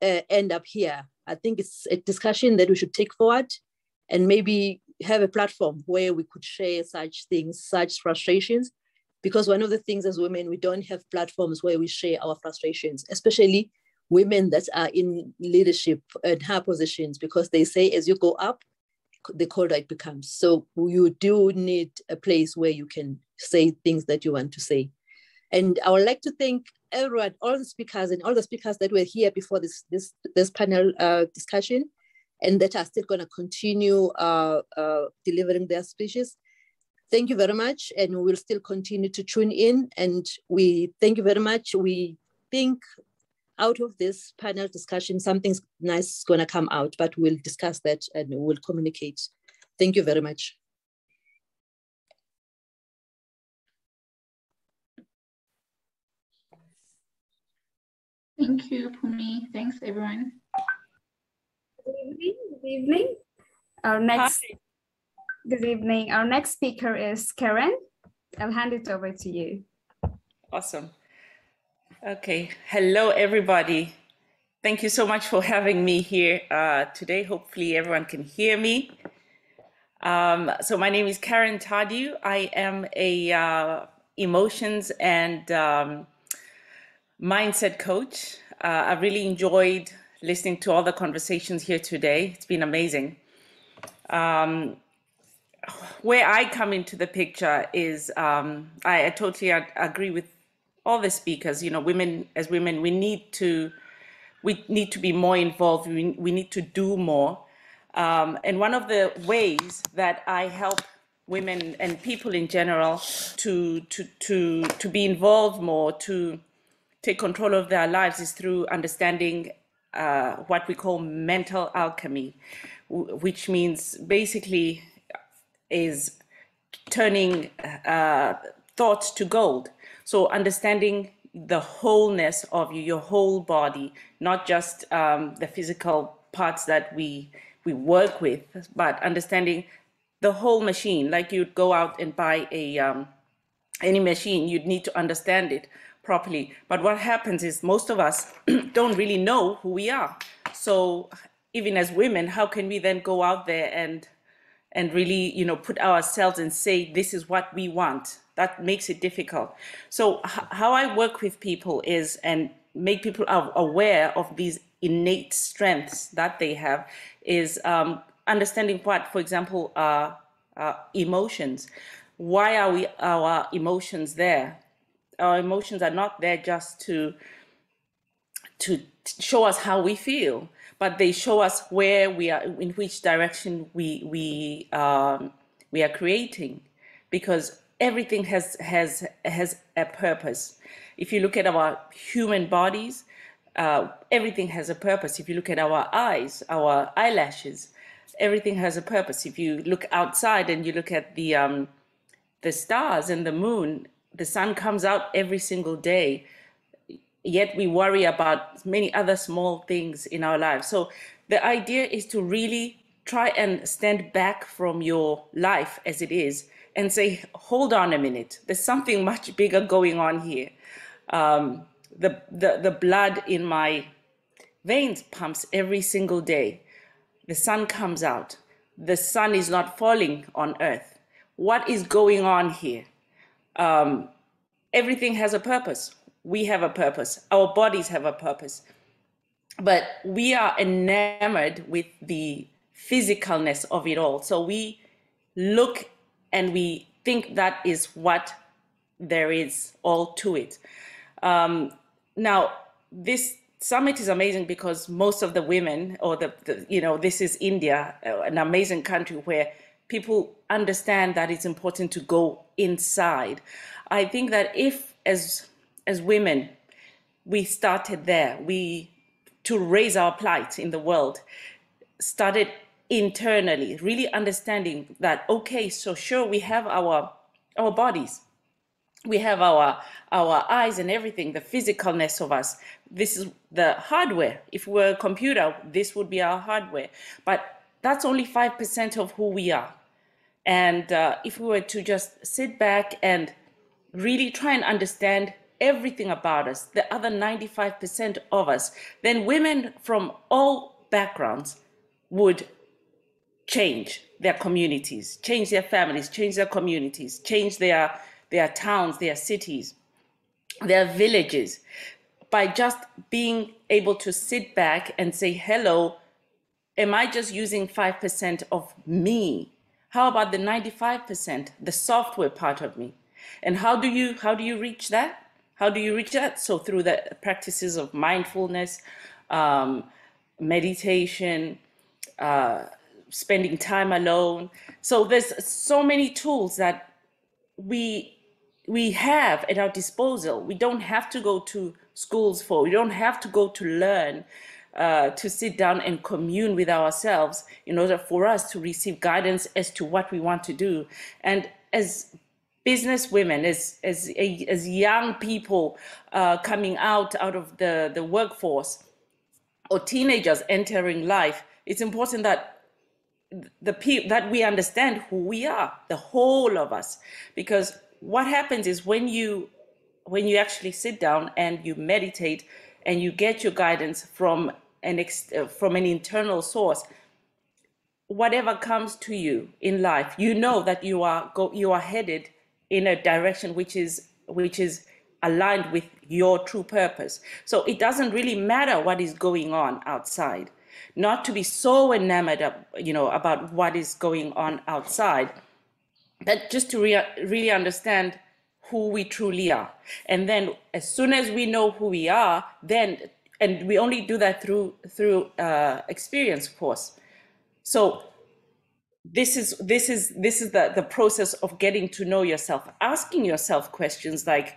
end up here. I think it's a discussion that we should take forward and maybe have a platform where we could share such things, such frustrations, because one of the things as women, we don't have platforms where we share our frustrations, especially women that are in leadership and high positions, because they say as you go up, the colder it becomes. So you do need a place where you can say things that you want to say. And I would like to thank everyone, all the speakers and all the speakers that were here before this panel discussion, and that are still going to continue delivering their speeches. Thank you very much, and we will still continue to tune in. And we thank you very much. We think out of this panel discussion, something nice is going to come out, but we'll discuss that and we'll communicate. Thank you very much. Thank you, Pumi. Thanks, everyone. Good evening. Good evening. Our next Good evening. Our next speaker is Karen. I'll hand it over to you. Awesome. Okay. Hello, everybody. Thank you so much for having me here today. Hopefully everyone can hear me. So my name is Karen Tadiu. I am a emotions and mindset coach. I've really enjoyed listening to all the conversations here today. It's been amazing. Where I come into the picture is I totally agree with all the speakers. You know, as women, we need to be more involved. We need to do more. And one of the ways that I help women and people in general to be involved more, to take control of their lives, is through understanding what we call mental alchemy, which means basically is turning thoughts to gold. So understanding the wholeness of you, your whole body, not just the physical parts that we work with, but understanding the whole machine. Like you'd go out and buy any machine, you'd need to understand it properly. But what happens is most of us don't really know who we are. So even as women, how can we then go out there and really, you know, put ourselves and say, this is what we want? That makes it difficult. So how I work with people is, and make people aware of these innate strengths that they have, is understanding what, for example, emotions. Why are our emotions there? Our emotions are not there just to show us how we feel, but they show us where we are, in which direction we are creating, because everything has a purpose. If you look at our human bodies, everything has a purpose. If you look at our eyes, our eyelashes, everything has a purpose. If you look outside and you look at the stars and the moon, the sun comes out every single day. Yet we worry about many other small things in our lives. So the idea is to really try and stand back from your life as it is and say, hold on a minute, there's something much bigger going on here. The blood in my veins pumps every single day. The sun comes out. The sun is not falling on earth. What is going on here? Everything has a purpose. We have a purpose. Our bodies have a purpose. But we are enamored with the physicalness of it all. So we look and we think that is what there is all to it. Now, this summit is amazing because most of the women, or this is India, an amazing country where people understand that it's important to go inside. I think that if, as women, we started there, to raise our plight in the world, started internally, really understanding that, okay, so sure, we have our bodies, we have our eyes and everything, the physicalness of us. This is the hardware. If we were a computer, this would be our hardware. But that's only 5% of who we are. And if we were to just sit back and really try and understand everything about us, the other 95% of us, then women from all backgrounds would change their communities, change their families, change their communities, change their towns, their cities, their villages, by just being able to sit back and say, hello, am I just using 5% of me? How about the 95%, the software part of me? And how do you reach that? How do you reach that? So through the practices of mindfulness, meditation, spending time alone. So there's so many tools that we have at our disposal. We don't have to go to schools for. We don't have to go to learn, to sit down and commune with ourselves in order for us to receive guidance as to what we want to do. And as business women, as young people coming out of the workforce, or teenagers entering life, it's important that that we understand who we are, the whole of us. Because what happens is when you actually sit down and you meditate and you get your guidance from an internal source, whatever comes to you in life, you know that you are headed in a direction which is aligned with your true purpose. So it doesn't really matter what is going on outside. Not to be so enamored of, about what is going on outside, but just to really understand who we truly are. And then as soon as we know who we are, and we only do that through experience, of course. So this is the process of getting to know yourself, asking yourself questions like,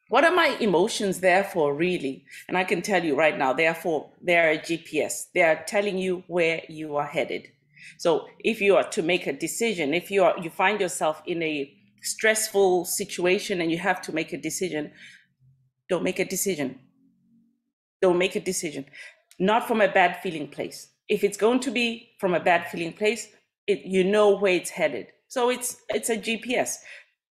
what are my emotions there for, really? And I can tell you right now, they are a GPS. They are telling you where you are headed. So if you are to make a decision, if you find yourself in a stressful situation and you have to make a decision, don't make a decision. Don't make a decision. Not from a bad feeling place. If it's going to be from a bad feeling place, you know where it's headed. So it's a GPS.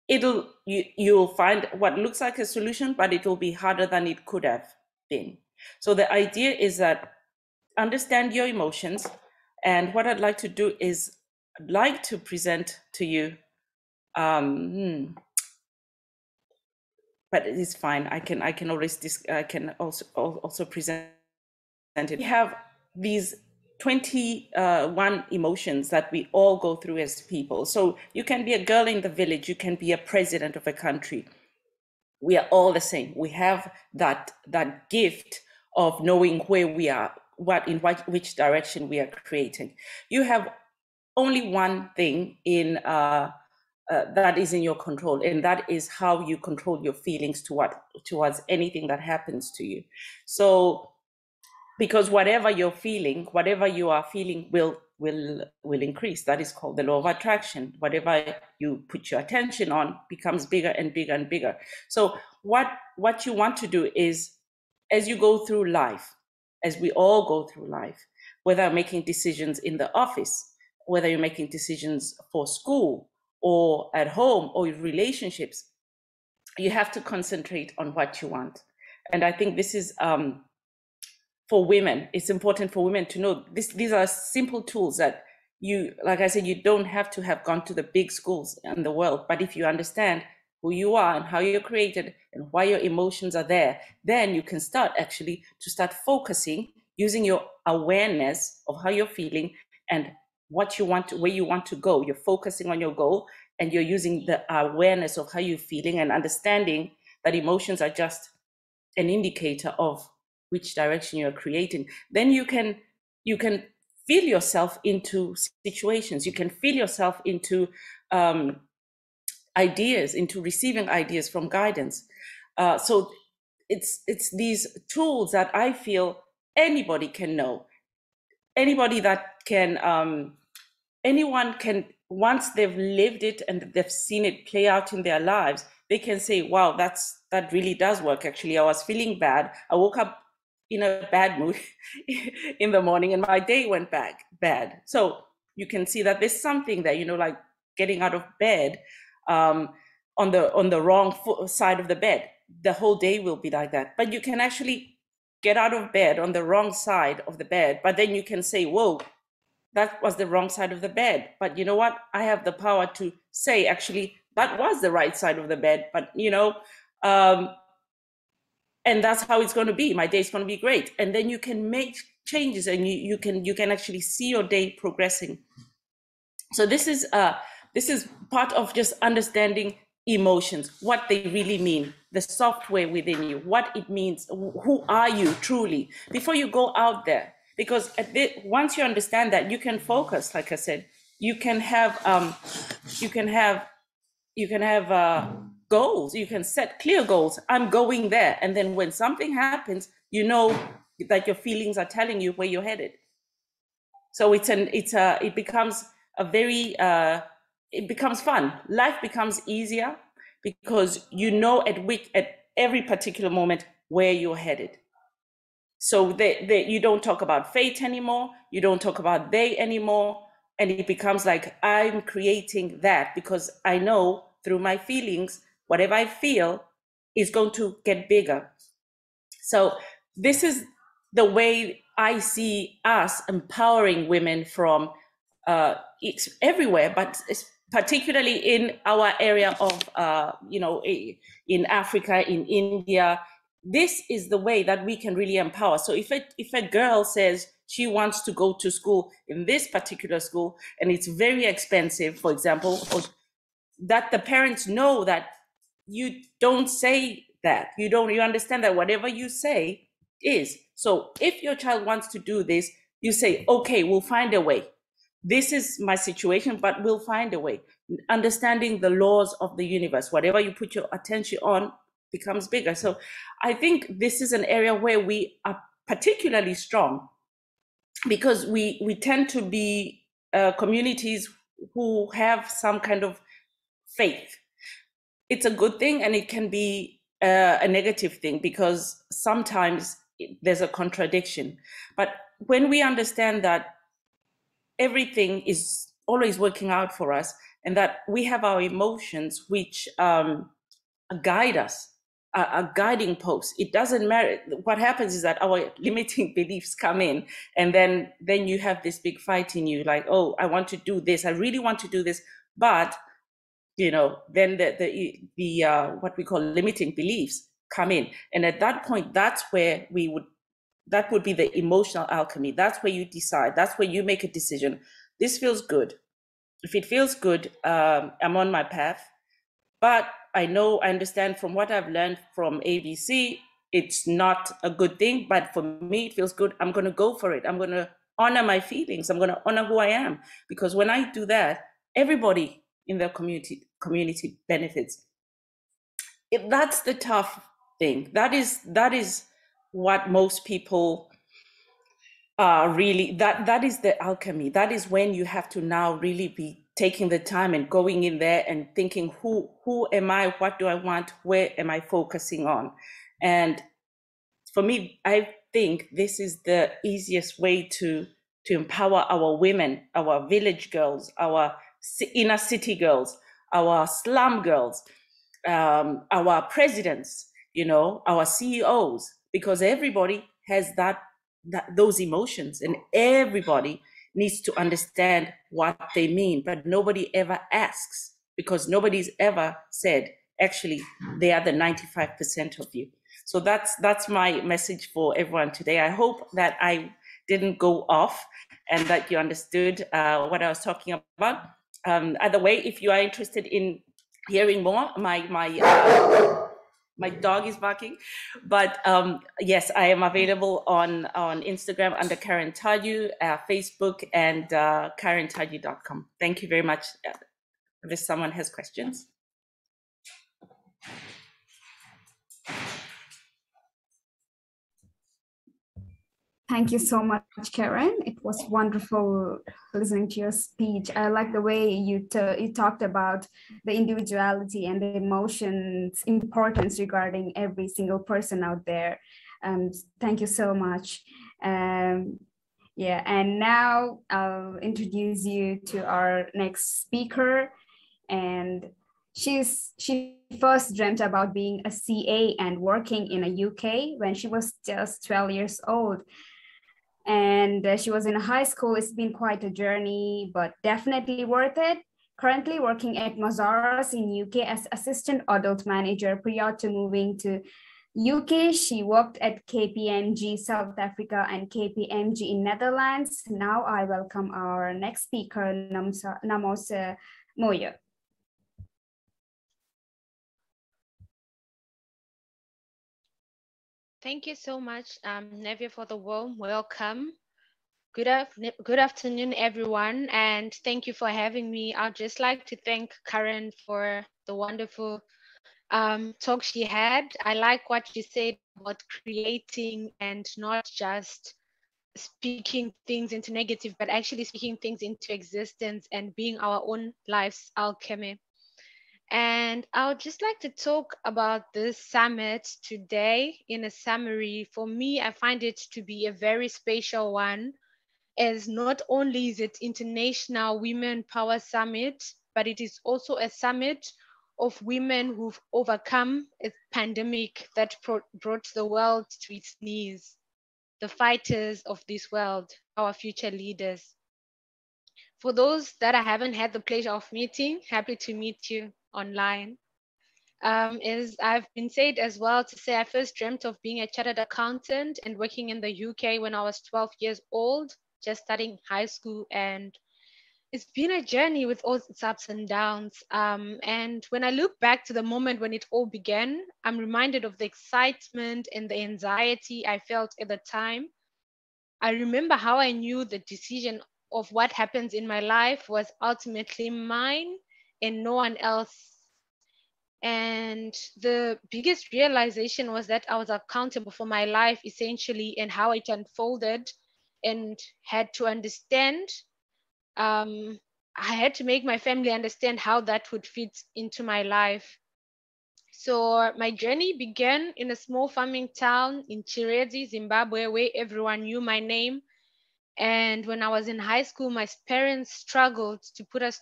You'll find what looks like a solution, but it will be harder than it could have been. So the idea is that understand your emotions. And what I'd like to do is I'd like to present to you, but it's fine. I can also present it. We have these 21 emotions that we all go through as people. So you can be a girl in the village, you can be a president of a country. We are all the same. We have that gift of knowing where we are, which direction we are creating. You have only one thing that is in your control, and that is how you control your feelings towards anything that happens to you. So because whatever you are feeling will increase. That is called the law of attraction. Whatever you put your attention on becomes bigger and bigger and bigger. So what you want to do is, as you go through life, as we all go through life, whether making decisions in the office, whether you're making decisions for school or at home or relationships, you have to concentrate on what you want. And I think this is for women, it's important for women to know these are simple tools that like I said, you don't have to have gone to the big schools in the world, but if you understand who you are and how you're created and why your emotions are there, then you can start focusing, using your awareness of how you're feeling and what you want, where you want to go. You're focusing on your goal and you're using the awareness of how you're feeling and understanding that emotions are just an indicator of which direction you're creating. Then you can feel yourself into situations. You can feel yourself into ideas, into receiving ideas from guidance. So it's these tools that I feel anybody can know. Anybody that can, anyone can, once they've lived it and they've seen it play out in their lives, they can say, wow, that really does work. Actually, I was feeling bad. I woke up in a bad mood in the morning and my day went bad. So you can see that there's something there, like getting out of bed on the wrong side of the bed. The whole day will be like that. But you can actually get out of bed on the wrong side of the bed, but then you can say, whoa, that was the wrong side of the bed. But you know what? I have the power to say, actually, that was the right side of the bed. But, and that's how it's going to be. My day is going to be great. And then you can make changes and you can actually see your day progressing. So this is part of just understanding emotions, what they really mean, the software within you, what it means, who are you truly, before you go out there. Because once you understand that, you can focus, like I said, you can have goals, you can set clear goals. I'm going there. And then when something happens, you know that your feelings are telling you where you're headed. So it becomes it becomes fun. Life becomes easier because you know at every particular moment where you're headed. So you don't talk about fate anymore. You don't talk about they anymore. And it becomes like, I'm creating that because I know through my feelings, whatever I feel is going to get bigger. So this is the way I see us empowering women from everywhere, but particularly in our area of, in Africa, in India. This is the way that we can really empower. So if a girl says she wants to go to school in this particular school and it's very expensive, for example, or that the parents know that you don't say that. You understand that whatever you say is. So if your child wants to do this, you say, okay, we'll find a way. This is my situation, but we'll find a way. Understanding the laws of the universe, whatever you put your attention on becomes bigger. So I think this is an area where we are particularly strong because we tend to be communities who have some kind of faith. It's a good thing and it can be a negative thing because sometimes there's a contradiction. But when we understand that everything is always working out for us and that we have our emotions which guide us, a guiding post. It doesn't matter. What happens is that our limiting beliefs come in and then you have this big fight in you like, oh, I want to do this. I really want to do this. But then the what we call limiting beliefs come in. And at that point, that would be the emotional alchemy. That's where you decide. That's where you make a decision. This feels good. If it feels good, I'm on my path. But I understand from what I've learned from ABC, it's not a good thing. But for me, it feels good. I'm going to go for it. I'm going to honor my feelings. I'm going to honor who I am. Because when I do that, everybody in the community benefits. That's the tough thing. That is what most people really, that is the alchemy. That is when you have to now really be taking the time and going in there and thinking, who am I? What do I want? Where am I focusing on? And for me, I think this is the easiest way to empower our women, our village girls, our inner city girls, our slum girls, our presidents, our CEOs, because everybody has those emotions and everybody needs to understand what they mean, but nobody ever asks because nobody's ever said, actually, they are the 95% of you. So that's my message for everyone today. I hope that I didn't go off and that you understood what I was talking about. Either way, if you are interested in hearing more, my dog is barking, but yes, I am available on Instagram under Karen Taju, Facebook, and karentaju.com. Thank you very much. If someone has questions. Thank you so much, Karen. It was wonderful listening to your speech. I like the way you talked about the individuality and the emotions importance regarding every single person out there. Thank you so much. Yeah, and now I'll introduce you to our next speaker. And she first dreamt about being a CA and working in a UK when she was just 12 years old. And she was in high school. It's been quite a journey, but definitely worth it. Currently working at Mazars in UK as assistant adult manager. Prior to moving to UK, she worked at KPMG South Africa and KPMG in Netherlands. Now I welcome our next speaker, Namos Moyo. Thank you so much, Nevia, for the warm welcome. Good afternoon, everyone, and thank you for having me. I'd just like to thank Karen for the wonderful talk she had. I like what you said about creating and not just speaking things into negative, but actually speaking things into existence and being our own life's alchemy. And I would just like to talk about this summit today in a summary. For me, I find it to be a very special one, as not only is it International Women Power Summit, but it is also a summit of women who've overcome a pandemic that brought the world to its knees, the fighters of this world, our future leaders. For those that I haven't had the pleasure of meeting, happy to meet you online. As I've been said as well, to say I first dreamt of being a chartered accountant and working in the UK when I was 12 years old, just starting high school. And it's been a journey with all its ups and downs. And when I look back to the moment when it all began, I'm reminded of the excitement and the anxiety I felt at the time. I remember how I knew the decision of what happens in my life was ultimately mine and no one else. And the biggest realization was that I was accountable for my life essentially and how it unfolded, and had to understand. I had to make my family understand how that would fit into my life. So my journey began in a small farming town in Chirezi, Zimbabwe, where everyone knew my name. And when I was in high school, my parents struggled to put us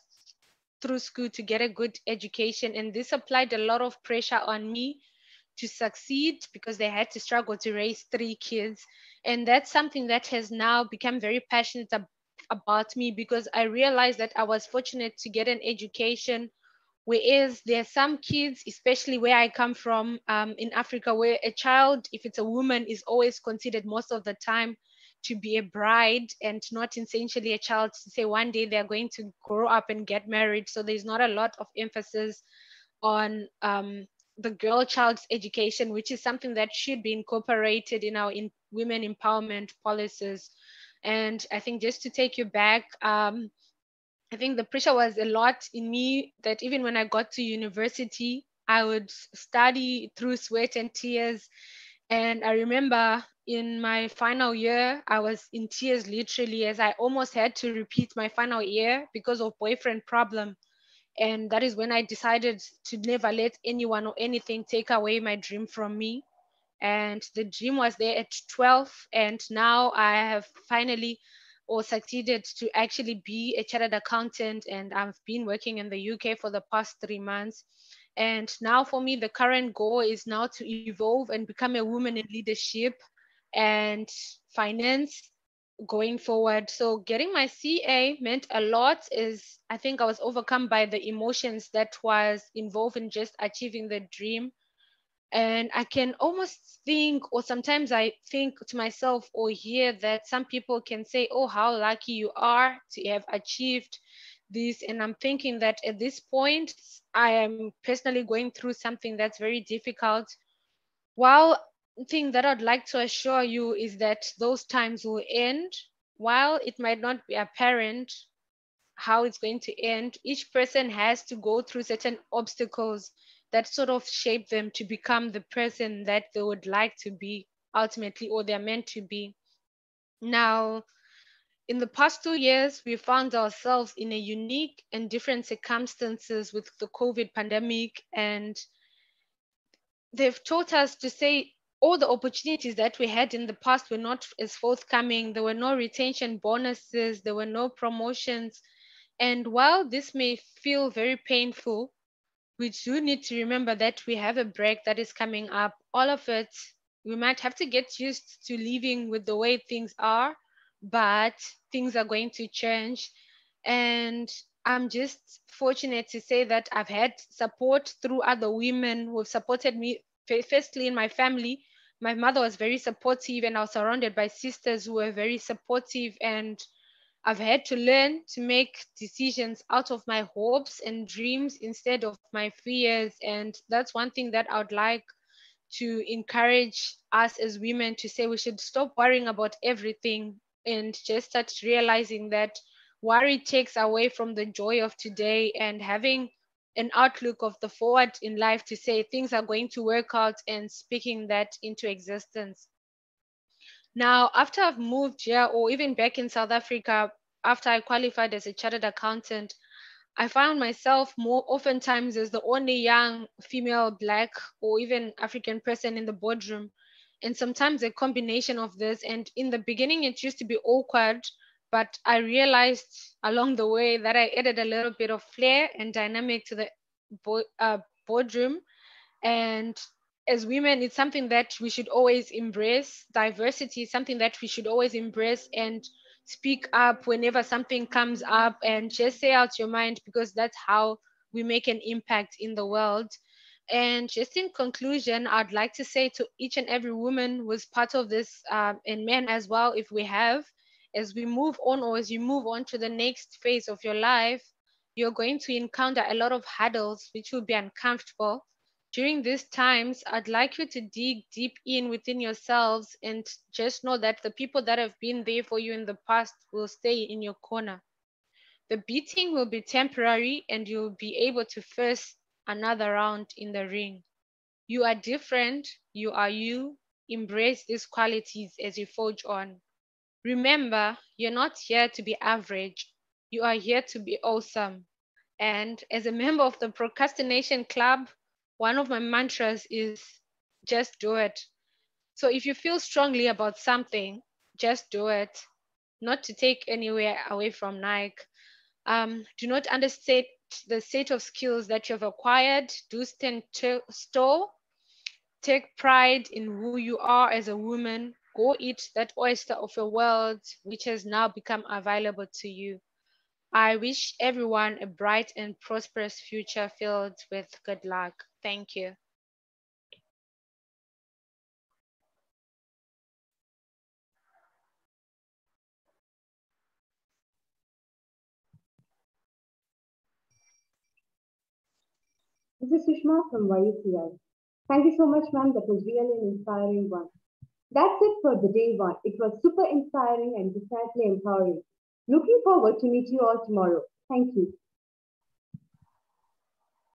through school to get a good education. And this applied a lot of pressure on me to succeed because they had to struggle to raise 3 kids. And that's something that has now become very passionate about me, because I realized that I was fortunate to get an education. Whereas there are some kids, especially where I come from in Africa, where a child, if it's a woman, is always considered most of the time to be a bride and not essentially a child, to say one day they're going to grow up and get married. So there's not a lot of emphasis on the girl child's education, which is something that should be incorporated in our women empowerment policies. And I think just to take you back, I think the pressure was a lot in me, that even when I got to university, I would study through sweat and tears. And I remember in my final year, I was in tears literally, as I almost had to repeat my final year because of boyfriend problem. And that is when I decided to never let anyone or anything take away my dream from me. And the dream was there at 12, and now I have finally or succeeded to actually be a chartered accountant, and I've been working in the UK for the past 3 months. And now for me, the current goal is now to evolve and become a woman in leadership and finance going forward. So getting my CA meant a lot. Is I think I was overcome by the emotions that was involved in just achieving the dream. And I can almost think, or sometimes I think to myself or hear that some people can say, oh, how lucky you are to have achieved this. And I'm thinking that at this point, I am personally going through something that's very difficult. One thing that I'd like to assure you is that those times will end. While it might not be apparent how it's going to end, each person has to go through certain obstacles that sort of shape them to become the person that they would like to be ultimately, or they're meant to be. Now, in the past 2 years, we found ourselves in a unique and different circumstances with the COVID pandemic, and they've taught us to say all the opportunities that we had in the past were not as forthcoming. There were no retention bonuses, there were no promotions. And while this may feel very painful, we do need to remember that we have a break that is coming up. All of it, we might have to get used to living with the way things are, but things are going to change. And I'm just fortunate to say that I've had support through other women who have supported me, firstly in my family. My mother was very supportive, and I was surrounded by sisters who were very supportive, and I've had to learn to make decisions out of my hopes and dreams instead of my fears. And that's one thing that I would like to encourage us as women to say: we should stop worrying about everything and just start realizing that worry takes away from the joy of today, and having an outlook of the forward in life to say things are going to work out and speaking that into existence. Now, after I've moved here, or even back in South Africa, after I qualified as a chartered accountant, I found myself more oftentimes as the only young female, Black, or even African person in the boardroom. And sometimes a combination of this. And in the beginning, it used to be awkward, but I realized along the way that I added a little bit of flair and dynamic to the boardroom. And as women, it's something that we should always embrace. Diversity is something that we should always embrace and speak up whenever something comes up and just say out your mind, because that's how we make an impact in the world. And just in conclusion, I'd like to say to each and every woman who's part of this, and men as well, if we have, as we move on, or as you move on to the next phase of your life, you're going to encounter a lot of hurdles which will be uncomfortable. During these times, I'd like you to dig deep in within yourselves and just know that the people that have been there for you in the past will stay in your corner. The beating will be temporary and you'll be able to face another round in the ring. You are different, you are you. Embrace these qualities as you forge on. Remember, you're not here to be average, you are here to be awesome. And as a member of the Procrastination Club, one of my mantras is just do it. So if you feel strongly about something, just do it. Not to take anywhere away from Nike. Do not understate the set of skills that you've acquired. Do stand store. Take pride in who you are as a woman. Go eat that oyster of a world which has now become available to you. I wish everyone a bright and prosperous future filled with good luck. Thank you. This is Sushma from YUCI. Thank you so much, ma'am. That was really an inspiring one. That's it for the day one. It was super inspiring and decidedly empowering. Looking forward to meet you all tomorrow. Thank you.